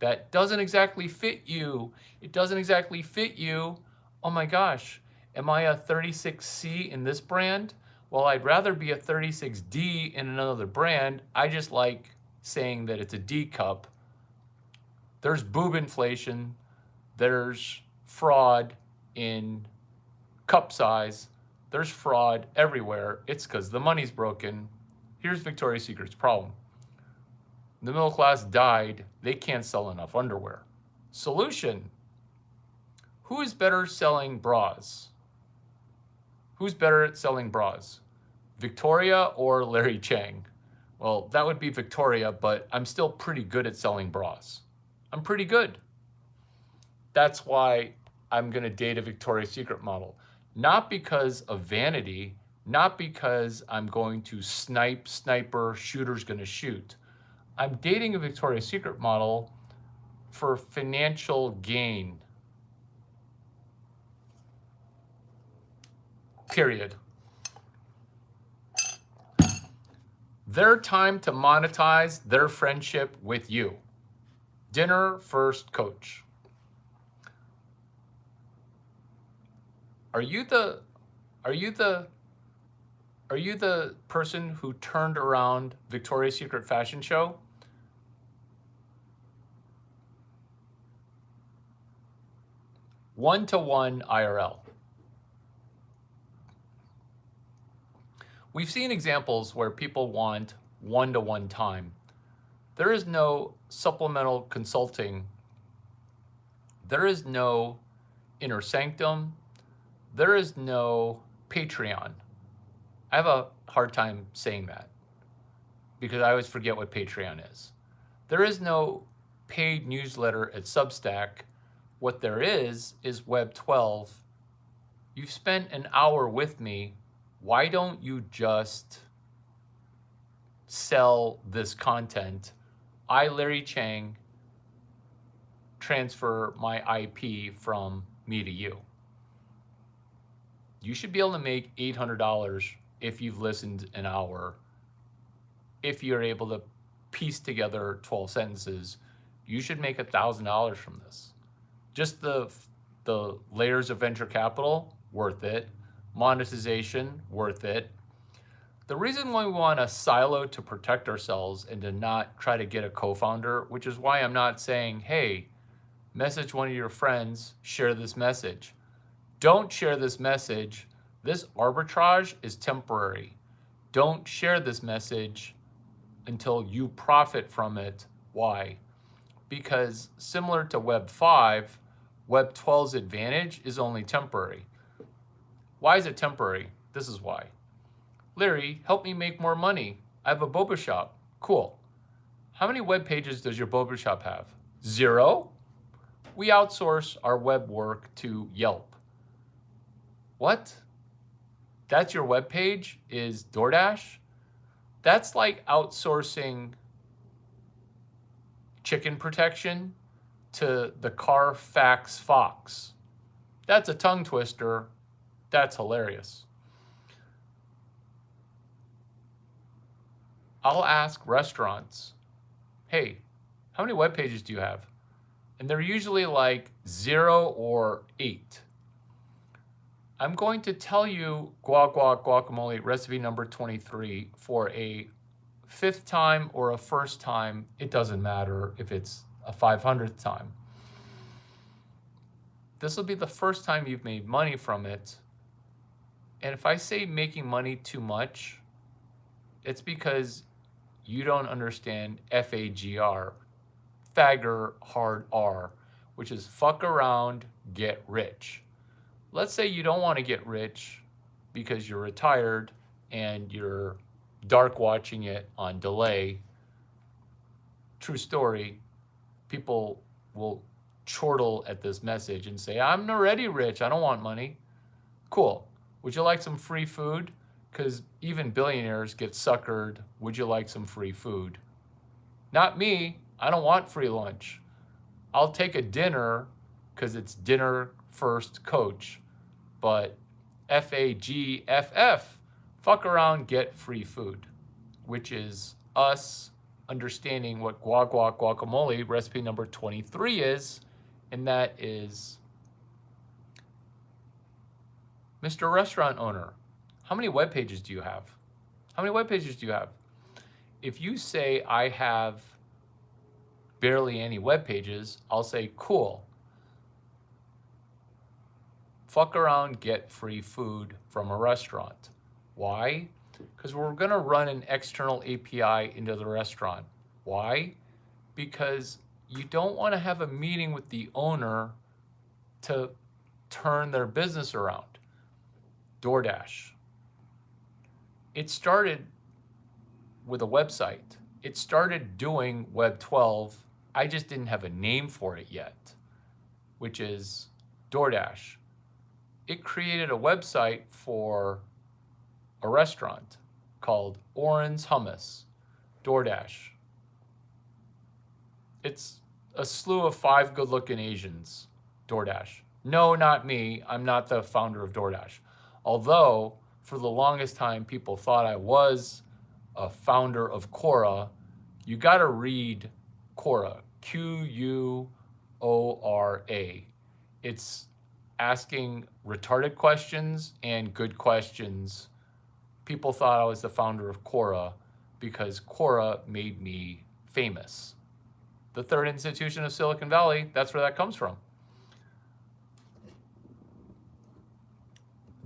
That doesn't exactly fit you. It doesn't exactly fit you. Oh my gosh, am I a 36C in this brand? Well, I'd rather be a 36D in another brand. I just like saying that it's a D cup. There's boob inflation. There's fraud in cup size. There's fraud everywhere. It's because the money's broken. Here's Victoria's Secret's problem. The middle class died. They can't sell enough underwear. Solution. Who is better selling bras? Who's better at selling bras? Victoria or Larry Chang? Well, that would be Victoria, but I'm still pretty good at selling bras. I'm pretty good. That's why I'm going to date a Victoria's Secret model. Not because of vanity, not because I'm going to sniper, shooter's going to shoot. I'm dating a Victoria's Secret model for financial gain. Period. Their time to monetize their friendship with you. Dinner first, coach. Are you the person who turned around Victoria's Secret fashion show? One-to-one IRL. We've seen examples where people want one-to-one time. There is no supplemental consulting. There is no inner sanctum. There is no Patreon. I have a hard time saying that because I always forget what Patreon is. There is no paid newsletter at Substack. What there is Web 12. You've spent an hour with me. Why don't you just sell this content? I, Larry Chang, transfer my IP from me to you. You should be able to make $800 if you've listened an hour. If you're able to piece together 12 sentences, you should make $1,000 from this. Just the layers of venture capital, worth it. Monetization, worth it. The reason why we want a silo to protect ourselves and to not try to get a co-founder, which is why I'm not saying, hey, message one of your friends, share this message. Don't share this message. This arbitrage is temporary. Don't share this message until you profit from it. Why? Because similar to Web 5, Web 12's advantage is only temporary. Why is it temporary? This is why. Larry, help me make more money. I have a boba shop. Cool. How many web pages does your boba shop have? 0? We outsource our web work to Yelp. What? That's your web page is DoorDash? That's like outsourcing chicken protection to the Carfax Fox. That's a tongue twister. That's hilarious. I'll ask restaurants, hey, how many web pages do you have? And they're usually like 0 or 8. I'm going to tell you guacamole recipe number 23 for a 5th time or a 1st time. It doesn't matter if it's a 500th time. This will be the first time you've made money from it. And if I say making money too much, it's because you don't understand FAGR, Fagger Hard R, which is fuck around, get rich. Let's say you don't want to get rich because you're retired and you're dark watching it on delay. True story. People will chortle at this message and say, I'm already rich. I don't want money. Cool. Would you like some free food? Because even billionaires get suckered. Would you like some free food? Not me. I don't want free lunch. I'll take a dinner because it's dinner first coach. But FAGFF, fuck around, get free food, which is us understanding what guacamole recipe number 23 is, and that is, Mr. Restaurant Owner, how many web pages do you have? How many web pages do you have? If you say I have barely any web pages, I'll say, cool. Fuck around, get free food from a restaurant. Why? Because we're going to run an external API into the restaurant. Why? Because you don't want to have a meeting with the owner to turn their business around. DoorDash. It started with a website. It started doing Web 12. I just didn't have a name for it yet, which is DoorDash. It created a website for a restaurant called Oren's Hummus, DoorDash. It's a slew of 5 good-looking Asians, DoorDash. No, not me. I'm not the founder of DoorDash. Although, for the longest time, people thought I was a founder of Quora. You got to read Quora, Quora. It's asking retarded questions and good questions. People thought I was the founder of Quora because Quora made me famous. The third institution of Silicon Valley, that's where that comes from.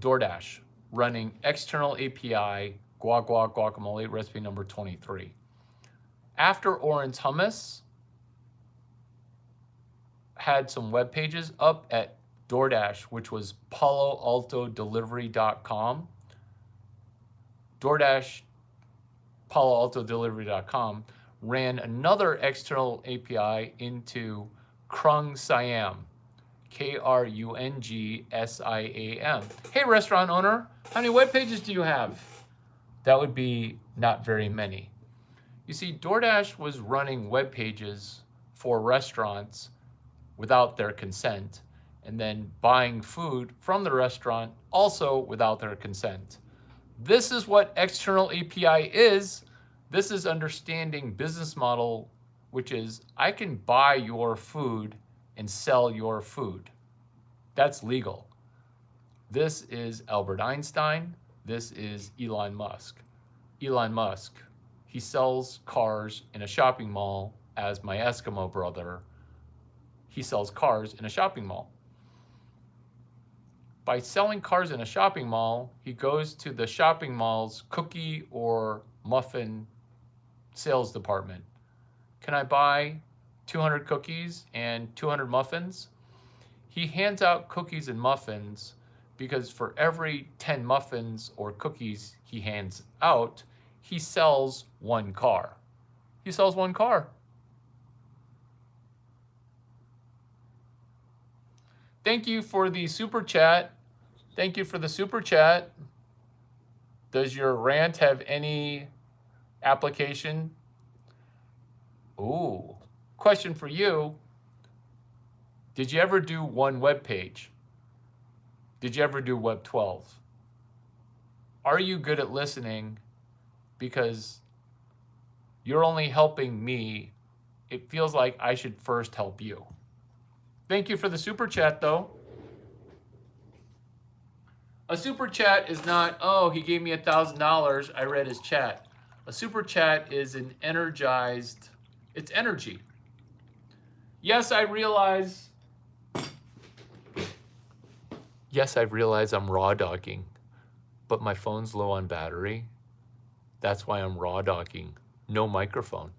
DoorDash, running external API, guacamole, recipe number 23. After Oren's Hummus had some web pages up at DoorDash, which was paloaltodelivery.com. DoorDash, paloaltodelivery.com, ran another external API into Krung Siam, KRUNGSIAM. Hey, restaurant owner, how many web pages do you have? That would be not very many. You see, DoorDash was running web pages for restaurants without their consent, and then buying food from the restaurant also without their consent. This is what external API is. This is understanding business model, which is I can buy your food and sell your food. That's legal. This is Albert Einstein. This is Elon Musk. Elon Musk. He sells cars in a shopping mall as my Eskimo brother. He sells cars in a shopping mall. By selling cars in a shopping mall, he goes to the shopping mall's cookie or muffin sales department. Can I buy 200 cookies and 200 muffins? He hands out cookies and muffins because for every 10 muffins or cookies he hands out, he sells one car. He sells one car. Thank you for the super chat. Thank you for the super chat. Does your rant have any application? Ooh, question for you. Did you ever do one web page? Did you ever do Web 12? Are you good at listening? Because you're only helping me. It feels like I should first help you. Thank you for the super chat, though. A super chat is not, oh, he gave me $1,000, I read his chat. A super chat is an energized, it's energy. Yes, I realize I'm raw dogging, but my phone's low on battery. That's why I'm raw dogging. No microphone.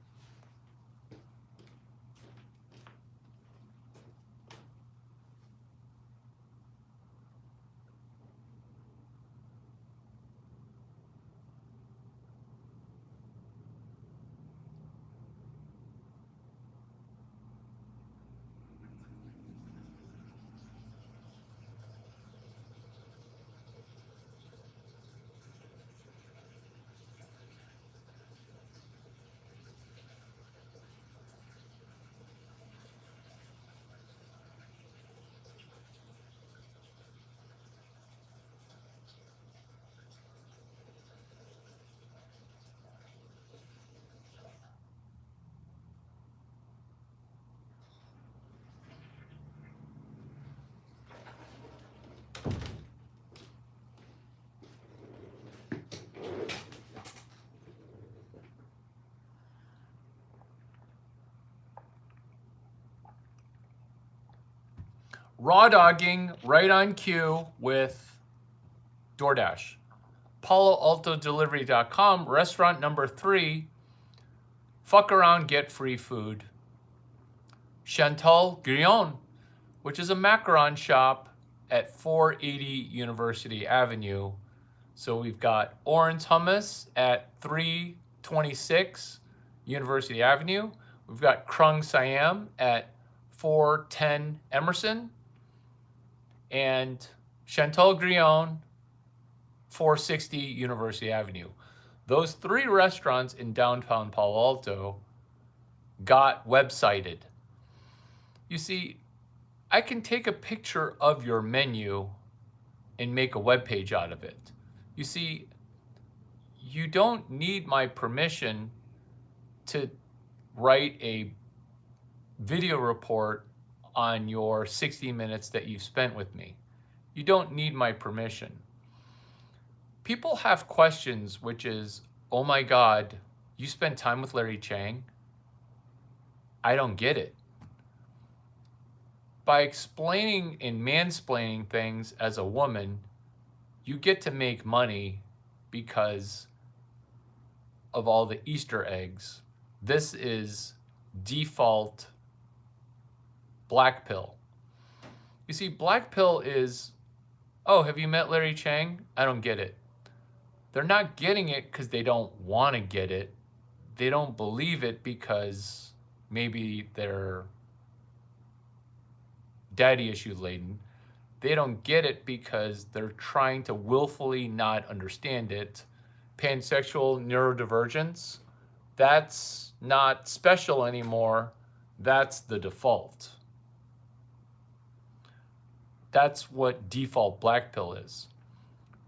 Raw dogging right on cue with DoorDash. PaloAltoDelivery.com, restaurant number 3. Fuck around, get free food. Chantal Grillon, which is a macaron shop at 480 University Avenue. So we've got Orange Hummus at 326 University Avenue. We've got Krung Siam at 410 Emerson. And Chantal Grillon, 460 University Avenue. Those 3 restaurants in downtown Palo Alto got websited. You see, I can take a picture of your menu and make a web page out of it. You see, you don't need my permission to write a video report on your 60 minutes that you've spent with me. You don't need my permission. People have questions, which is, oh my God, you spend time with Larry Chang? I don't get it. By explaining and mansplaining things as a woman, you get to make money because of all the Easter eggs. This is default black pill. You see, black pill is, oh, have you met Larry Chang? I don't get it. They're not getting it because they don't want to get it. They don't believe it because maybe they're daddy issue laden. They don't get it because they're trying to willfully not understand it. Pansexual neurodivergence, that's not special anymore. That's the default. That's what default black pill is.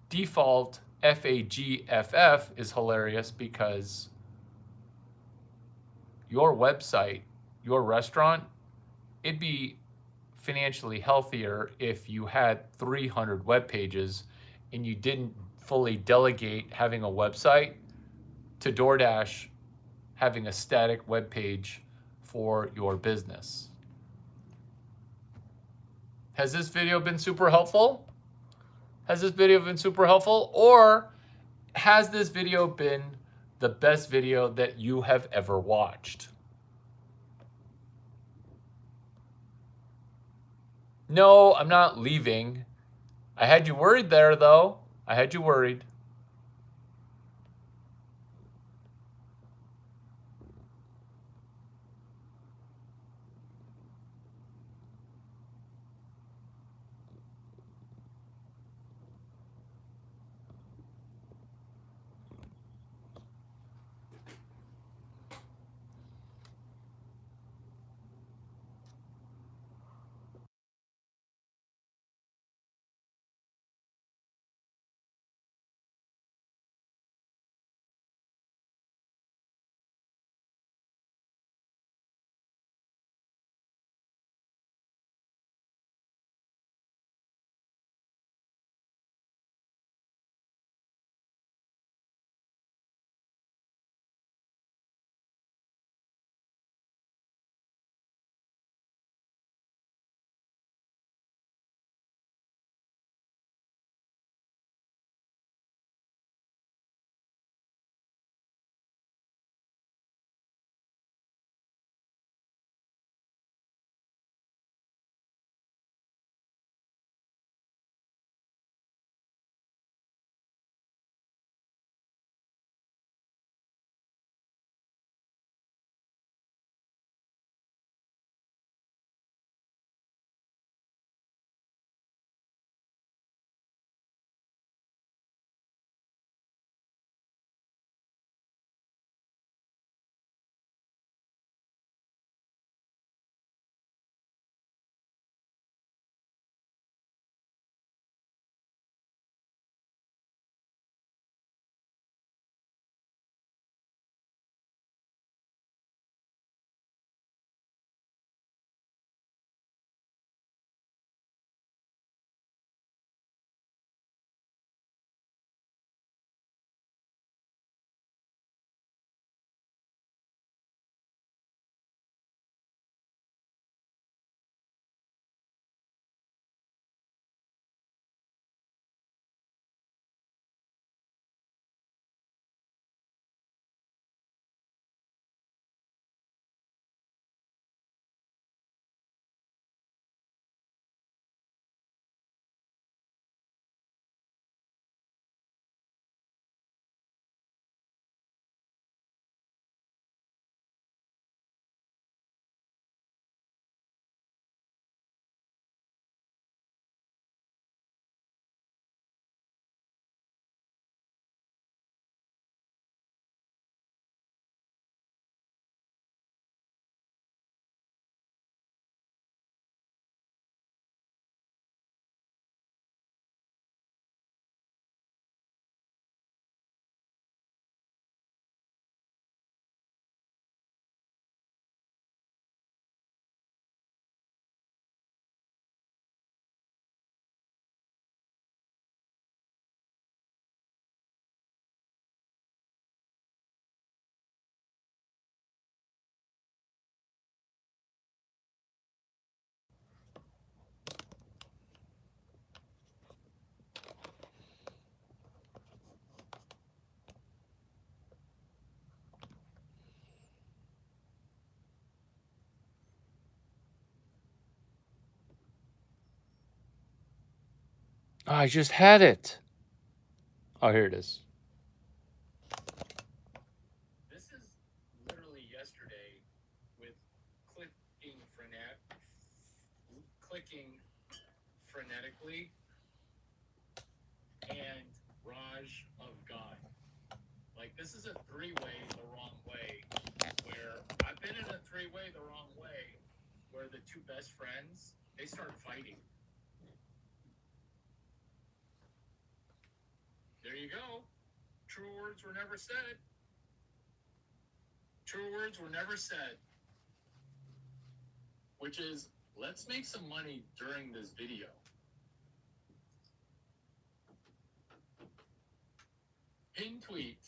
Default FAGFF is hilarious because your website, your restaurant, it'd be financially healthier if you had 300 web pages and you didn't fully delegate having a website to DoorDash having a static web page for your business. Has this video been super helpful? Has this video been super helpful? Or has this video been the best video that you have ever watched? No, I'm not leaving. I had you worried there, though. I had you worried. Oh, I just had it. Oh, here it is. This is literally yesterday with clicking frenetically, and Raj of God. Like, this is a three-way the wrong way, where I've been in a three-way the wrong way, where the two best friends, they start fighting. There you go. True words were never said. True words were never said. Which is, let's make some money during this video. Pin tweet.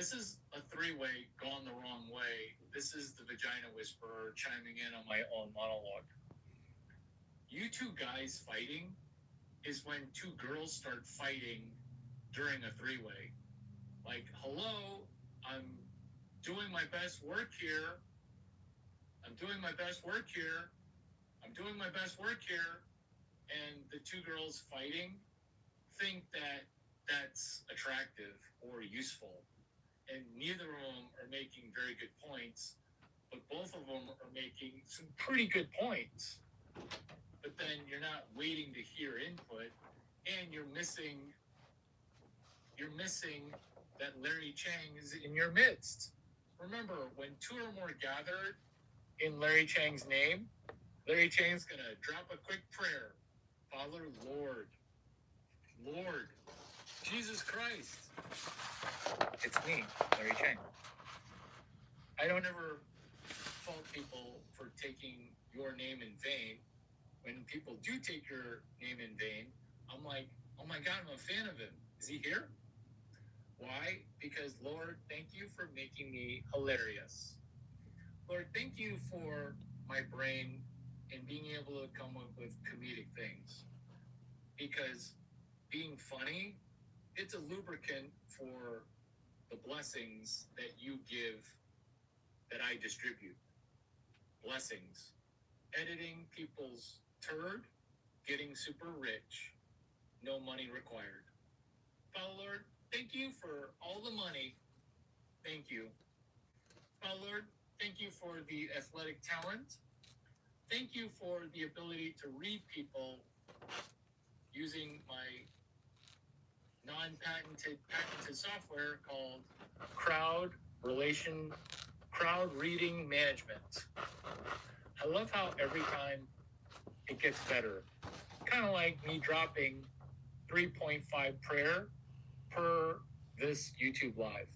This is a three-way gone the wrong way. This is the Vagina Whisperer chiming in on my own monologue. You two guys fighting is when two girls start fighting during a three-way. Like, hello, I'm doing my best work here. I'm doing my best work here. I'm doing my best work here. And the two girls fighting think that that's attractive or useful. And neither of them are making very good points, but both of them are making some pretty good points. But then you're not waiting to hear input, and you're missing that Larry Chang is in your midst. Remember, when two or more gathered in Larry Chang's name, Larry Chang's gonna drop a quick prayer. Father, Lord, Jesus Christ. It's me, Larry Chang. I don't ever fault people for taking your name in vain. When people do take your name in vain, I'm like, oh my God, I'm a fan of him. Is he here? Why? Because, Lord, thank you for making me hilarious. Lord, thank you for my brain and being able to come up with comedic things. Because being funny, it's a lubricant for the blessings that you give, that I distribute. Blessings. Editing people's turd, getting super rich, no money required. Father Lord, thank you for all the money. Thank you. Father Lord, thank you for the athletic talent. Thank you for the ability to read people using my patented software called Crowd Reading Management. I love how every time it gets better. Kind of like me dropping 3.5 prayer per this YouTube live.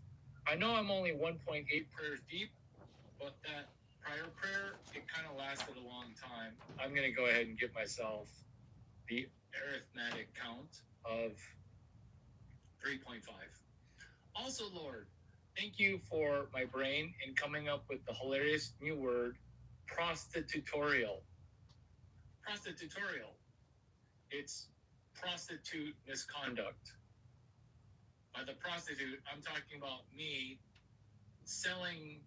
I know I'm only 1.8 prayers deep, but that prior prayer, it kind of lasted a long time. I'm going to go ahead and give myself the arithmetic count of 3.5. Also, Lord, thank you for my brain in coming up with the hilarious new word, prostitutorial. Prostitutorial. It's prostitute misconduct. By the prostitute, I'm talking about me selling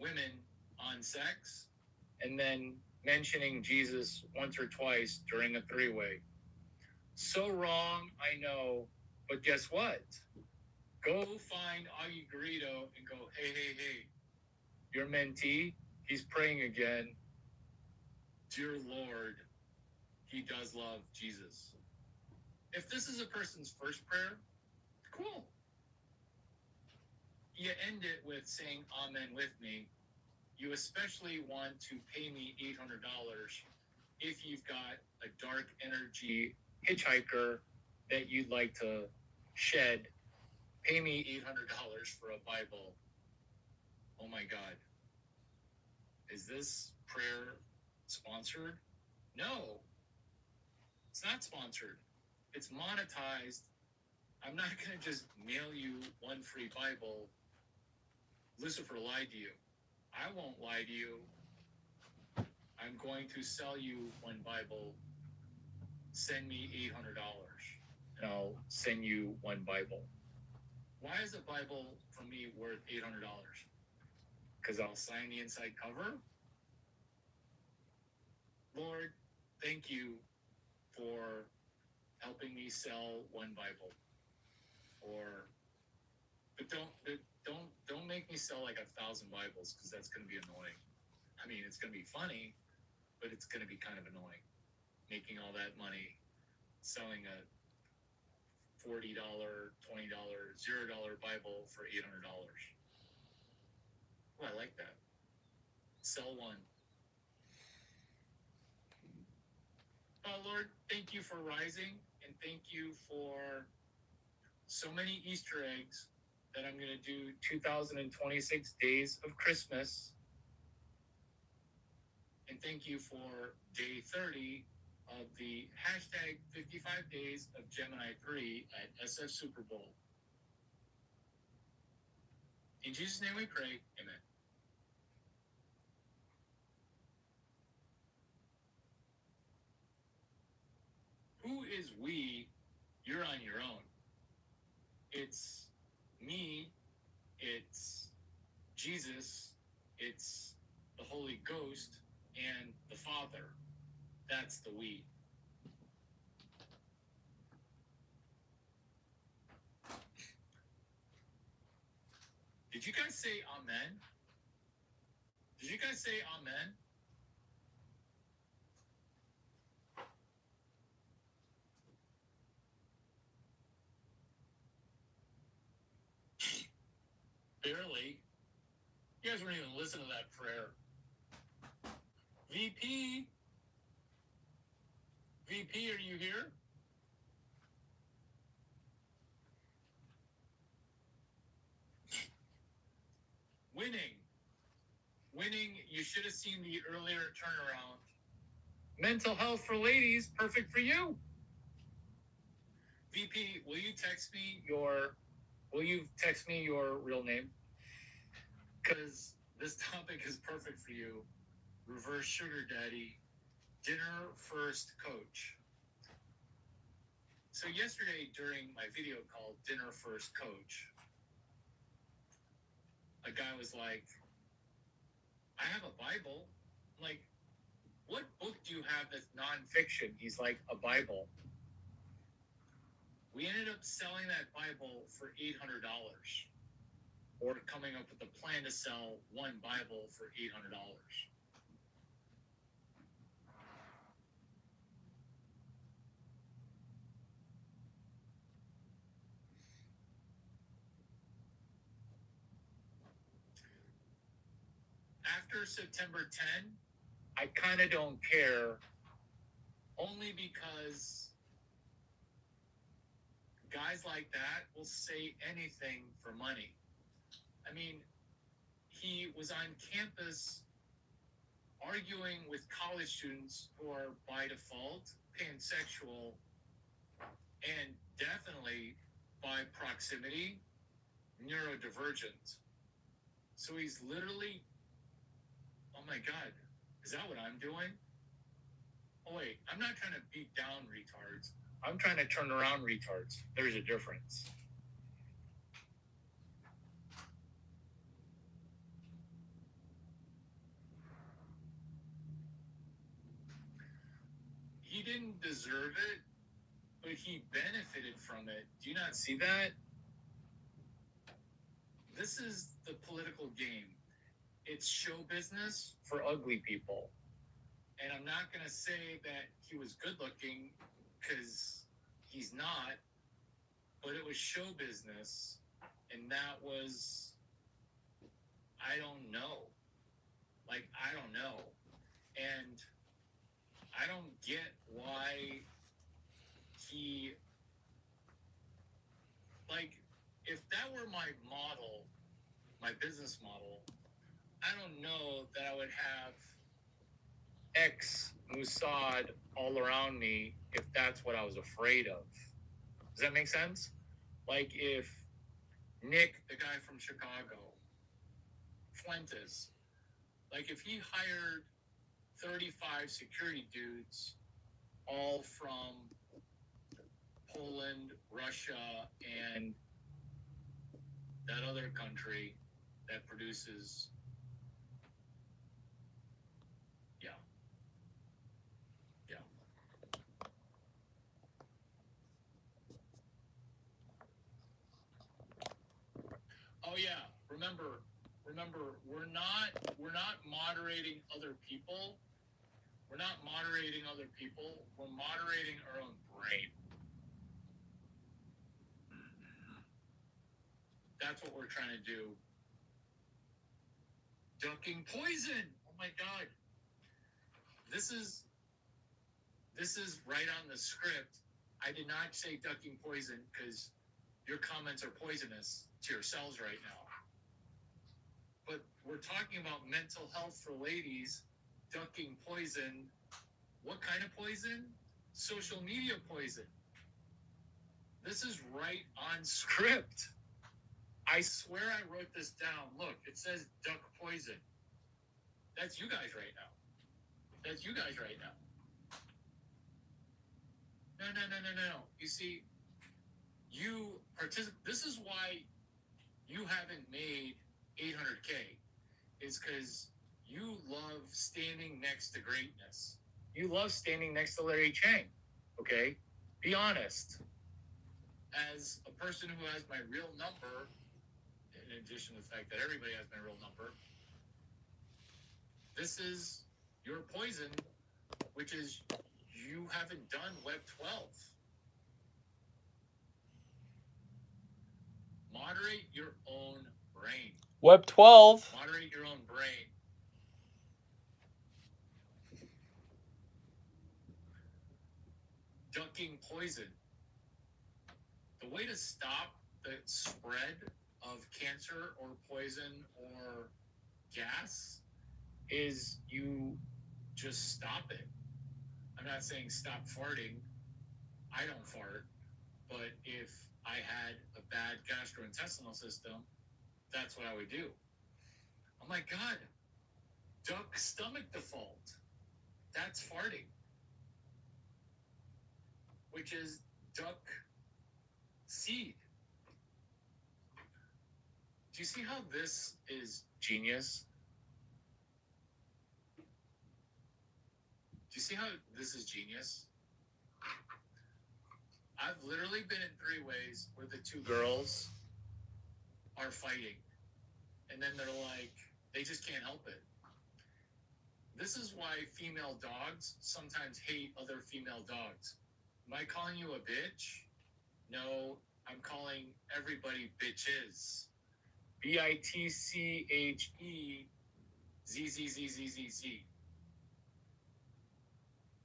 women on sex and then mentioning Jesus once or twice during a three-way. So wrong, I know, but guess what? Go find Augie Garrido and go, hey, your mentee, he's praying again. Dear Lord, he does love Jesus. If this is a person's first prayer, cool. You end it with saying amen with me. You especially want to pay me $800 if you've got a dark energy hitchhiker that you'd like to shed. Pay me $800 for a Bible. Oh my God. Is this prayer sponsored? No, it's not sponsored. It's monetized. I'm not going to just mail you one free Bible. Lucifer lied to you. I won't lie to you. I'm going to sell you one Bible. Send me $800 and I'll send you one Bible. Why is a Bible for me worth $800? Because I'll sign the inside cover? Lord, thank you for helping me sell one Bible. But don't make me sell like 1,000 Bibles, because that's going to be annoying. I mean, it's going to be funny, but it's going to be kind of annoying. Making all that money, selling a $40, $20, $0 Bible for $800. Oh, I like that. Sell one. Oh, Lord, thank you for rising, and thank you for so many Easter eggs that I'm going to do 2026 days of Christmas. And thank you for day 30 of the hashtag 55 days of Gemini 3 at SF Super Bowl. In Jesus' name we pray. Amen. Who is we? You're on your own. It's me. It's Jesus. It's the Holy Ghost and the Father. That's the we. Did you guys say amen? Did you guys say amen? Barely. You guys weren't even listening to that prayer. VP? VP, are you here? Winning. Winning, you should have seen the earlier turnaround. Mental health for ladies, perfect for you. VP, will you text me your real name? Because this topic is perfect for you. Reverse sugar daddy, dinner first coach. So yesterday during my video called Dinner First Coach, a guy was like, I have a Bible. I'm like, what book do you have that's nonfiction? He's like, a Bible. We ended up selling that Bible for $800, or coming up with a plan to sell one Bible for $800. After September 10, I kind of don't care, only because guys like that will say anything for money. I mean, he was on campus arguing with college students who are by default pansexual and definitely by proximity neurodivergent. So he's literally, oh my God, is that what I'm doing? Oh wait, I'm not trying to beat down retards. I'm trying to turn around retards. There's a difference. He didn't deserve it, but he benefited from it. Do you not see that? This is the political game. It's show business for ugly people. And I'm not going to say that he was good looking, because he's not, but it was show business. And that was, I don't know. Like, I don't know. And I don't get why he, like, if that were my model, my business model, I don't know that I would have ex Mossad all around me if that's what I was afraid of. Does that make sense? Like if Nick, the guy from Chicago, Fuentes, like if he hired 35 security dudes, all from Poland, Russia, and that other country that produces, yeah. Oh yeah, remember, we're not moderating other people. We're not moderating other people. We're moderating our own brain. That's what we're trying to do. Ducking poison. Oh my God. This is right on the script. I did not say ducking poison because your comments are poisonous to your cells right now. But we're talking about mental health for ladies, ducking poison. What kind of poison? Social media poison. This is right on script. I swear I wrote this down. Look, it says duck poison. That's you guys right now. That's you guys right now. No. You see, you participate. This is why you haven't made 800K. Is because you love standing next to greatness. You love standing next to Larry Chang. Okay? Be honest. As a person who has my real number, in addition to the fact that everybody has my real number, this is your poison, which is you haven't done Web 12. Moderate your own brain. Web 12. Moderate your own brain. Ducking poison. The way to stop the spread of cancer or poison or gas is you just stop it. I'm not saying stop farting. I don't fart. But if I had a bad gastrointestinal system, that's what I would do. Oh my God. Duck stomach default. That's farting. Which is duck seed. Do you see how this is genius? Do you see how this is genius? I've literally been in 3 ways where the 2 girls are fighting. And then they're like, they just can't help it. This is why female dogs sometimes hate other female dogs. Am I calling you a bitch? No, I'm calling everybody bitches. BITCHEZZZZZZ.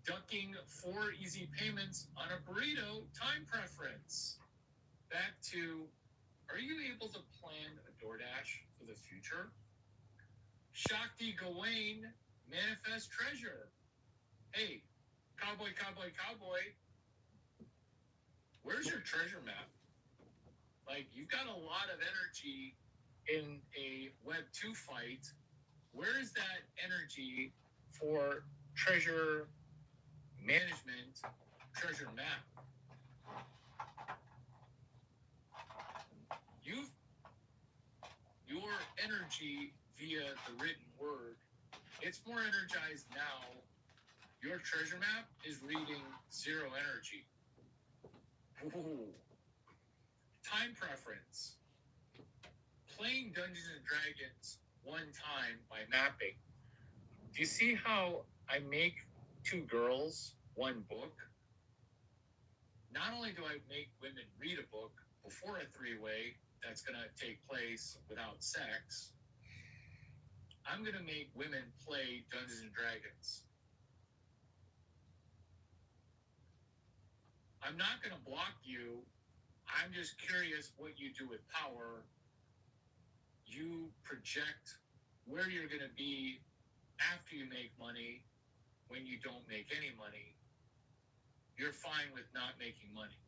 Ducking 4 easy payments on a burrito time preference. Back to, are you able to plan a DoorDash for the future? Shakti Gawain, manifest treasure. Hey, cowboy. Where's your treasure map? Like, you've got a lot of energy in a Web 2 fight. Where is that energy for treasure management, treasure map? Your energy via the written word, it's more energized now. Your treasure map is reading 0 energy. Ooh. Time preference. Playing Dungeons and Dragons one time by mapping. Do you see how I make 2 girls, 1 book? Not only do I make women read a book before a 3-way that's going to take place without sex, I'm going to make women play Dungeons and Dragons. I'm not going to block you. I'm just curious what you do with power. You project where you're going to be after you make money when you don't make any money. You're fine with not making money.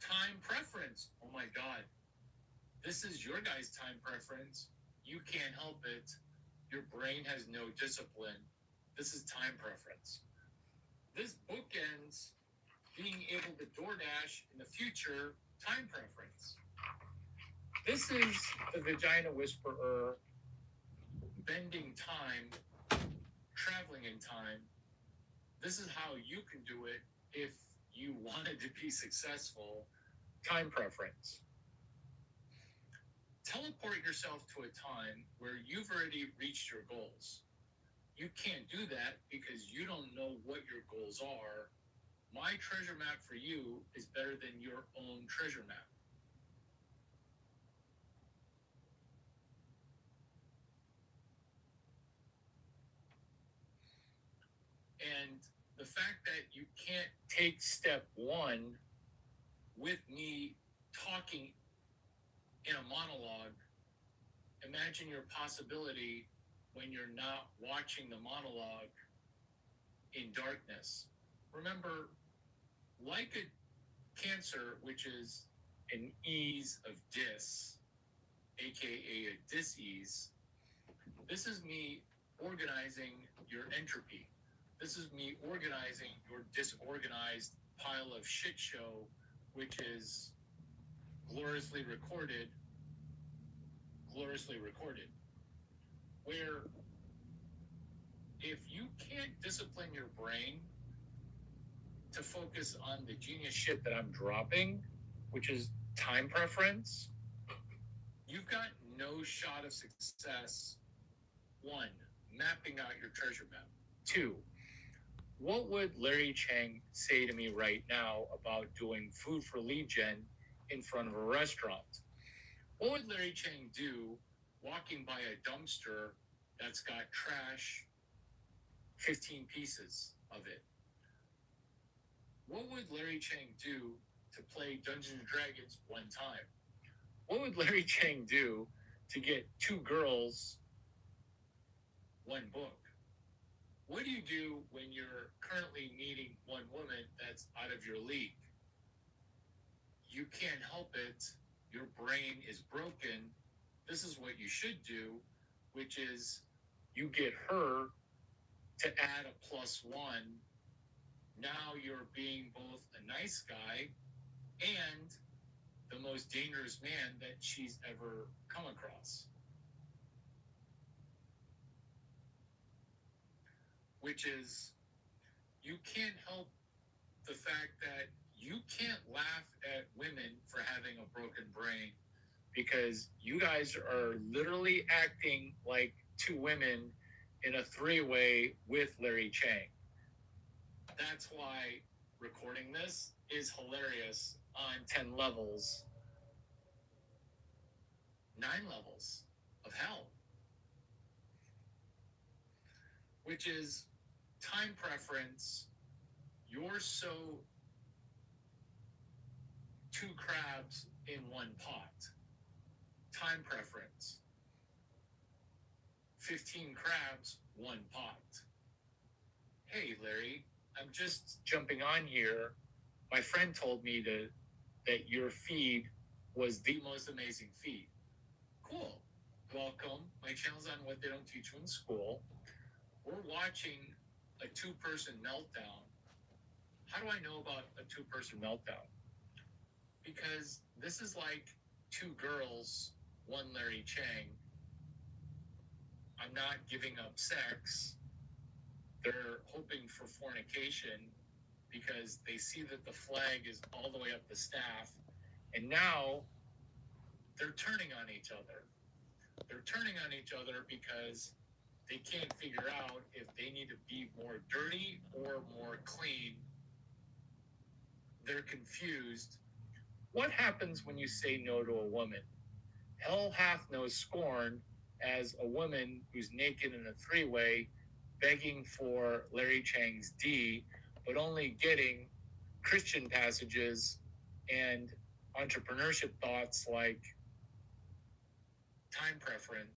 Time preference. Oh my God. This is your guys' time preference. You can't help it. Your brain has no discipline. This is time preference. This bookends being able to DoorDash in the future, time preference. This is the Vagina Whisperer bending time, traveling in time. This is how you can do it if you wanted to be successful. Time preference. Teleport yourself to a time where you've already reached your goals. You can't do that because you don't know what your goals are. My treasure map for you is better than your own treasure map. And the fact that you can't take step 1 with me talking in a monologue, imagine your possibility when you're not watching the monologue in darkness. Remember, like a Cancer, which is an ease of dis, aka a dis-ease. This is me organizing your entropy. This is me organizing your disorganized pile of shit show, which is gloriously recorded, where if you can't discipline your brain to focus on the genius shit that I'm dropping, which is time preference, you've got no shot of success. 1, mapping out your treasure map. 2, what would Larry Chang say to me right now about doing food for lead gen in front of a restaurant? What would Larry Chang do walking by a dumpster that's got trash, 15 pieces of it? What would Larry Chang do to play Dungeons and Dragons one time? What would Larry Chang do to get 2 girls, 1 book? What do you do when you're currently meeting 1 woman that's out of your league? You can't help it. Your brain is broken. This is what you should do, which is you get her to add a +1. Now you're being both a nice guy and the most dangerous man that she's ever come across. Which is, you can't help the fact that you can't laugh at women for having a broken brain because you guys are literally acting like 2 women in a 3-way with Larry Chang. That's why recording this is hilarious on 10 levels, 9 levels of hell. Which is time preference. You're so 2 crabs in 1 pot. Time preference. 15 crabs, 1 pot. Hey, Larry, I'm just jumping on here. My friend told me that your feed was the most amazing feed. Cool. Welcome. My channel's on What They Don't Teach You in School. We're watching a 2-person meltdown. How do I know about a 2-person meltdown? Because this is like 2 girls, 1 Larry Chang. I'm not giving up sex. They're hoping for fornication because they see that the flag is all the way up the staff. And now they're turning on each other. They're turning on each other because they can't figure out if they need to be more dirty or more clean. They're confused. What happens when you say no to a woman? Hell hath no scorn as a woman who's naked in a 3-way begging for Larry Chang's D, but only getting Christian passages and entrepreneurship thoughts like time preference.